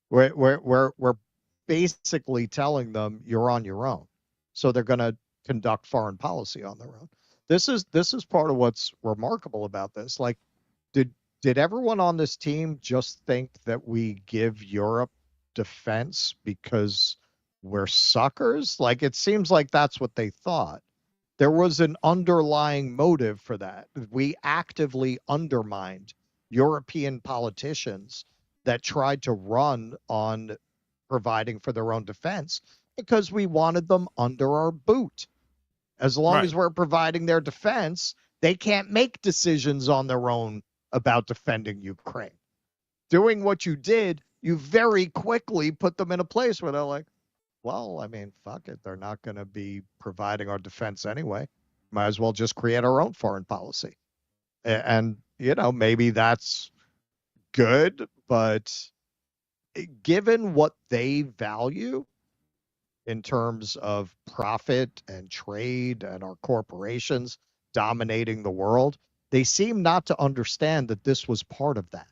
We're basically telling them you're on your own. So they're going to conduct foreign policy on their own. This is part of what's remarkable about this. Like, did everyone on this team just think that we give Europe defense because we're suckers? Like, it seems like that's what they thought. There was an underlying motive for that. We actively undermined European politicians that tried to run on providing for their own defense because we wanted them under our boot. As long as we're providing their defense, they can't make decisions on their own about defending Ukraine. Doing what you did, you very quickly put them in a place where they're like, well, I mean, fuck it. They're not going to be providing our defense anyway. Might as well just create our own foreign policy. And, you know, maybe that's good, but given what they value in terms of profit and trade and our corporations dominating the world, they seem not to understand that this was part of that.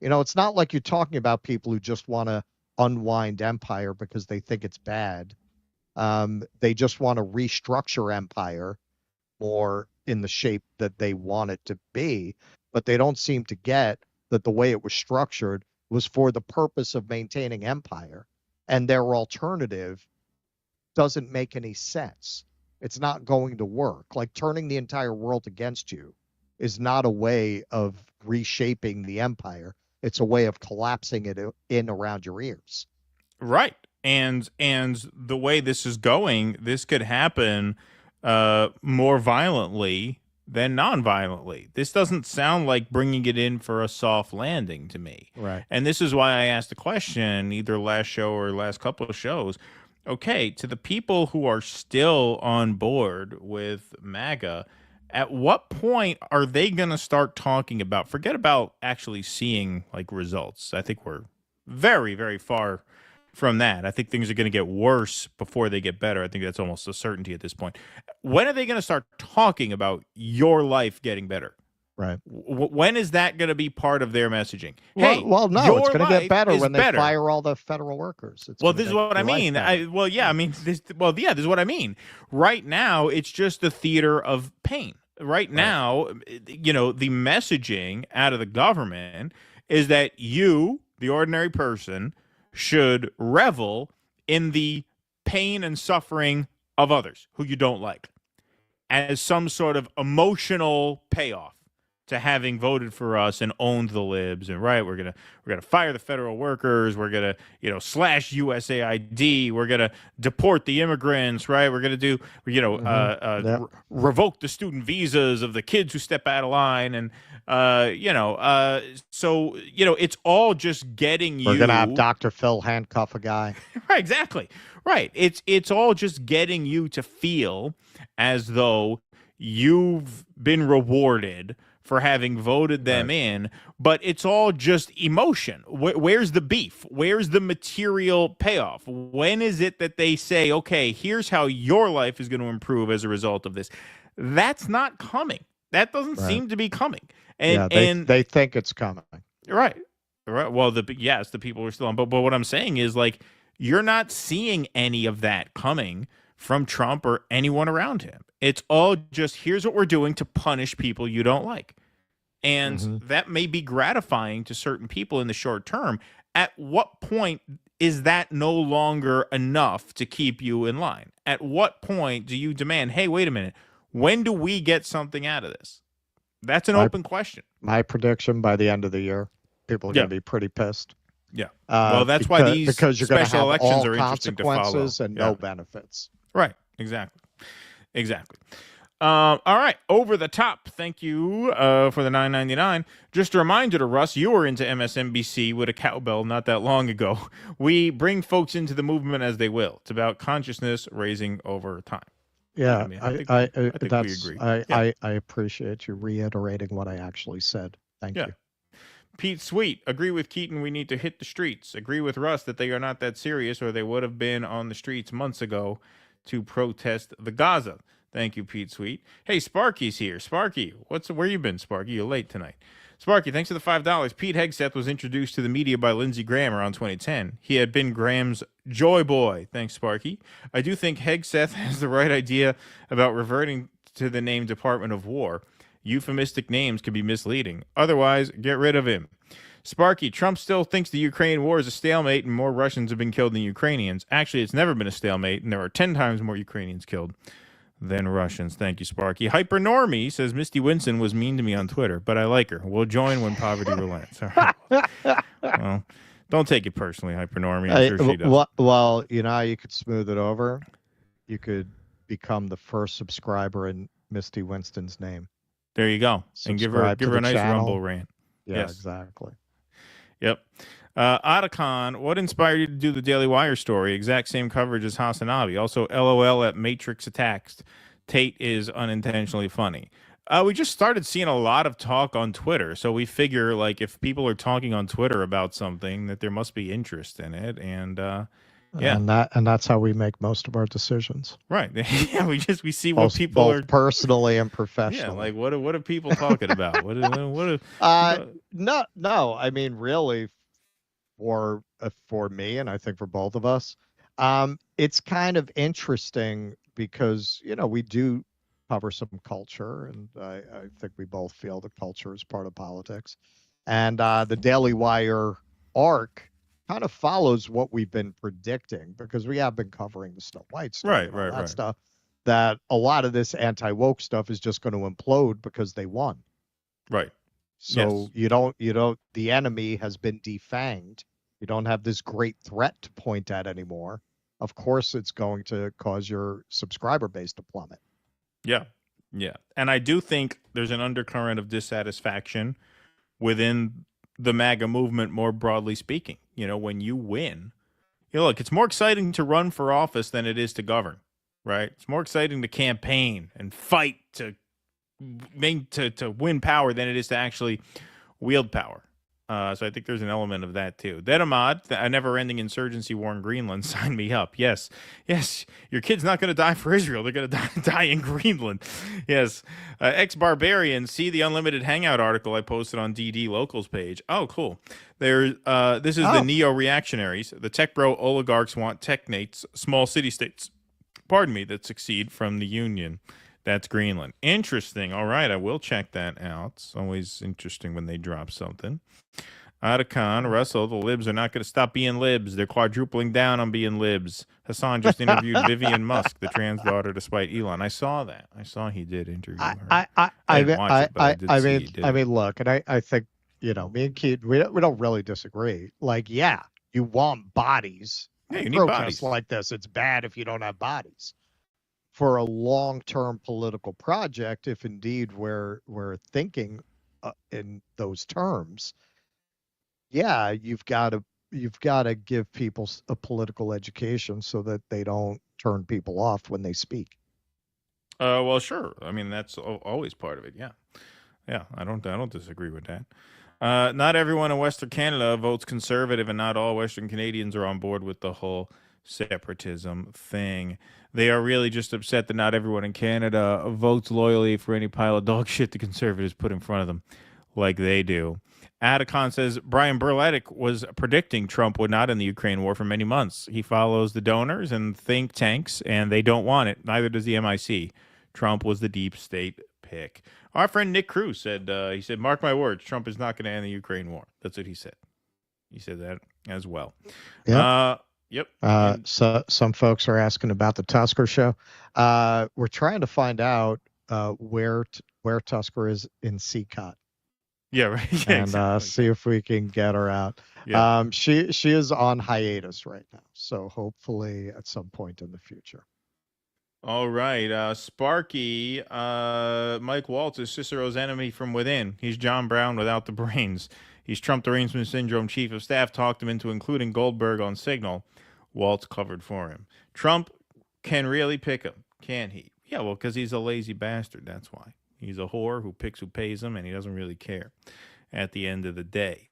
You know, it's not like you're talking about people who just want to unwind empire because they think it's bad. They just want to restructure empire more in the shape that they want it to be, but they don't seem to get that the way it was structured was for the purpose of maintaining empire, and their alternative doesn't make any sense. It's not going to work. Like, turning the entire world against you is not a way of reshaping the empire. It's a way of collapsing it in around your ears. Right. And the way this is going, this could happen more violently than non-violently. This doesn't sound like bringing it in for a soft landing to me. Right. And this is why I asked the question, either last show or last couple of shows. Okay, to the people who are still on board with MAGA, at what point are they going to start talking about, forget about actually seeing like results. I think we're very, very far from that. I think things are going to get worse before they get better. I think that's almost a certainty at this point. When are they going to start talking about your life getting better? Right. When is that going to be part of their messaging? Well, Hey, no, it's going to get better when they fire all the federal workers. Well, this is what I mean. This is what I mean. Right now, it's just the theater of pain. Right now, you know, the messaging out of the government is that you, the ordinary person, should revel in the pain and suffering of others who you don't like as some sort of emotional payoff to having voted for us and owned the libs. And we're gonna fire the federal workers. We're gonna, you know, slash USAID. We're gonna deport the immigrants. Right? We're gonna do, you know, revoke the student visas of the kids who step out of line. And so you know, it's all just getting you. We're gonna have Dr. Phil handcuff a guy. Right? Exactly. Right. It's all just getting you to feel as though you've been rewarded for having voted them in, but it's all just emotion. Where's the beef? Where's the material payoff? When is it that they say, okay, here's how your life is going to improve as a result of this? That's not coming. That doesn't seem to be coming. And they think it's coming. Right. Well, the people are still on. But what I'm saying is, like, You're not seeing any of that coming from Trump or anyone around him. It's all just, here's what we're doing to punish people you don't like. And that may be gratifying to certain people in the short term. At what point is that no longer enough to keep you in line? At what point do you demand, hey, wait a minute, when do we get something out of this? That's an open question. My prediction, by the end of the year, people are going to be pretty pissed. Yeah. Well, that's why these because you're going to special have elections all are interesting to follow. consequences and no benefits. Right. Exactly. Exactly. All right. Over the top. Thank you for the $9.99. Just a reminder to Russ, you were into MSNBC with a cowbell not that long ago. We bring folks into the movement as they will. It's about consciousness raising over time. Yeah, I mean, I think we agree. I appreciate you reiterating what I actually said. Thank you. Pete Sweet, agree with Keaton, we need to hit the streets. Agree with Russ that they are not that serious, or they would have been on the streets months ago to protest the Gaza. Thank you, Pete Sweet. Hey, Sparky's here. Sparky, where you been, Sparky? You're late tonight. Sparky, thanks for the $5. Pete Hegseth was introduced to the media by Lindsey Graham around 2010. He had been Graham's joy boy. Thanks, Sparky. I do think Hegseth has the right idea about reverting to the name Department of War. Euphemistic names can be misleading. Otherwise, get rid of him. Sparky, Trump still thinks the Ukraine war is a stalemate and more Russians have been killed than Ukrainians. Actually, it's never been a stalemate, and there are 10 times more Ukrainians killed than Russians. Thank you, Sparky. Hyper Normie says Misty Winston was mean to me on Twitter, but I like her. We'll join when poverty relents. All right. Well, don't take it personally, Hyper Normie. I'm sure she does. Well, you know how you could smooth it over? You could become the first subscriber in Misty Winston's name. There you go. And give her a nice Rumble rant. Yeah, yes. Exactly. Yep. Otacon, what inspired you to do the Daily Wire story? Exact same coverage as Hasanabi. Also, LOL at Matrix attacks. Tate is unintentionally funny. We just started seeing a lot of talk on Twitter, so we figure, like, if people are talking on Twitter about something, that there must be interest in it, and yeah, and that's how we make most of our decisions. Right. Yeah, we see what people are personally and professionally. Yeah, like what are people talking about? No. I mean, really, for me, and I think for both of us, it's kind of interesting because we do cover some culture, and I think we both feel that culture is part of politics, and the Daily Wire arc kind of follows what we've been predicting because we have been covering the Snow White stuff, right. stuff. That a lot of this anti-woke stuff is just going to implode because they won. Right. So you don't. The enemy has been defanged. You don't have this great threat to point at anymore. Of course, it's going to cause your subscriber base to plummet. Yeah. And I do think there's an undercurrent of dissatisfaction within the MAGA movement, more broadly speaking. When you win, look, it's more exciting to run for office than it is to govern, right? It's more exciting to campaign and fight to win power than it is to actually wield power. So I think there's an element of that too. Denamod, a never-ending insurgency war in Greenland. Sign me up. Yes. Your kid's not going to die for Israel. They're going to die in Greenland. Yes. Ex-Barbarian, see the Unlimited Hangout article I posted on DD Locals page. Oh, cool. This is the neo-reactionaries. The tech bro oligarchs want technates, small city-states, that succeed from the Union. That's Greenland. Interesting. All right, I will check that out. It's always interesting when they drop something. Otacon, Russell, the libs are not going to stop being libs. They're quadrupling down on being libs. Hassan just interviewed Vivian Musk, the trans daughter, despite Elon. I saw that. I saw he did interview her. I mean, look, and I think, me and Keith, we don't really disagree. Like, yeah, you want bodies. Yeah, you need protests bodies. Like this. It's bad if you don't have bodies. For a long-term political project, if indeed we're thinking in those terms, yeah, you've got to give people a political education so that they don't turn people off when they speak. Well, sure. I mean, that's always part of it. Yeah. I don't disagree with that. Not everyone in Western Canada votes Conservative, and not all Western Canadians are on board with the whole separatism thing. They are really just upset that not everyone in Canada votes loyally for any pile of dog shit the Conservatives put in front of them. like they do. Atticon says Brian Berletic was predicting Trump would not end the Ukraine war for many months. He follows the donors and think tanks, and they don't want it. Neither does the MIC. Trump was the deep state pick. Our friend Nick Cruz said, he said, mark my words, Trump is not going to end the Ukraine war. That's what he said. He said that as well. Yep. Yep. So some folks are asking about the Tusker show. We're trying to find out where Tusker is in CCOT. Yeah, right. Yeah, and exactly. see if we can get her out. Yeah. She is on hiatus right now, so hopefully at some point in the future. All right. Sparky, Mike Waltz is Cicero's enemy from within. He's John Brown without the brains. He's Trump derangement syndrome chief of staff, talked him into including Goldberg on Signal. Waltz covered for him. Trump can really pick him, can't he? Yeah, well, because he's a lazy bastard, that's why. He's a whore who picks who pays him, and he doesn't really care at the end of the day.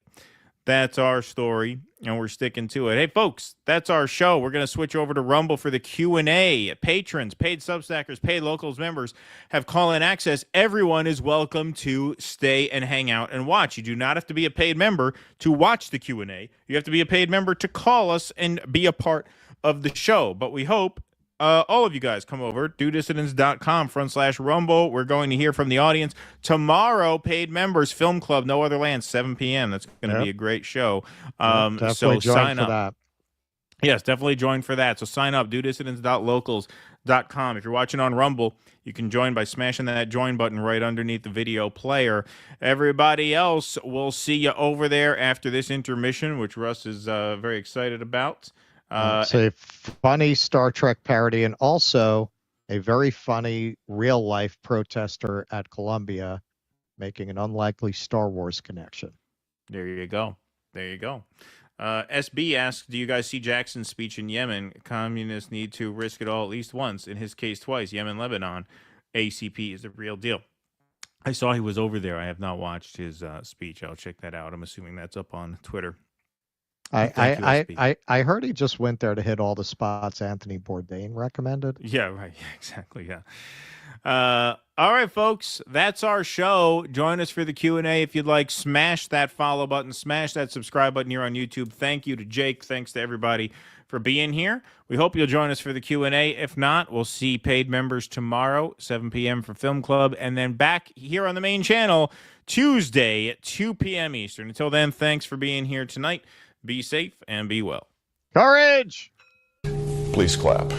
That's our story, and we're sticking to it. Hey, folks, that's our show. We're going to switch over to Rumble for the Q&A. Patrons, paid Substackers, paid Locals members have call-in access. Everyone is welcome to stay and hang out and watch. You do not have to be a paid member to watch the Q&A. You have to be a paid member to call us and be a part of the show. But we hope all of you guys come over, dudissidents.com/Rumble. We're going to hear from the audience. Tomorrow, paid members, Film Club, No Other Land, 7 p.m. That's going to be a great show. Definitely so join sign for up. that. Yes, definitely join for that. So sign up, dudissidents.locals.com. If you're watching on Rumble, you can join by smashing that join button right underneath the video player. Everybody else, we'll see you over there after this intermission, which Russ is very excited about. It's a funny Star Trek parody and also a very funny real-life protester at Columbia making an unlikely Star Wars connection. There you go. There you go. SB asks, do you guys see Jackson's speech in Yemen? Communists need to risk it all at least once. In his case, twice. Yemen, Lebanon. ACP is the real deal. I saw he was over there. I have not watched his speech. I'll check that out. I'm assuming that's up on Twitter. I heard he just went there to hit all the spots Anthony Bourdain recommended. Yeah, right. Yeah, exactly. Yeah. All right, folks, that's our show. Join us for the Q&A if you'd like. Smash that follow button. Smash that subscribe button here on YouTube. Thank you to Jake. Thanks to everybody for being here. We hope you'll join us for the Q&A. If not, we'll see paid members tomorrow, 7 p.m. for Film Club, and then back here on the main channel Tuesday at 2 p.m. Eastern. Until then, thanks for being here tonight. Be safe and be well. Courage! Please clap.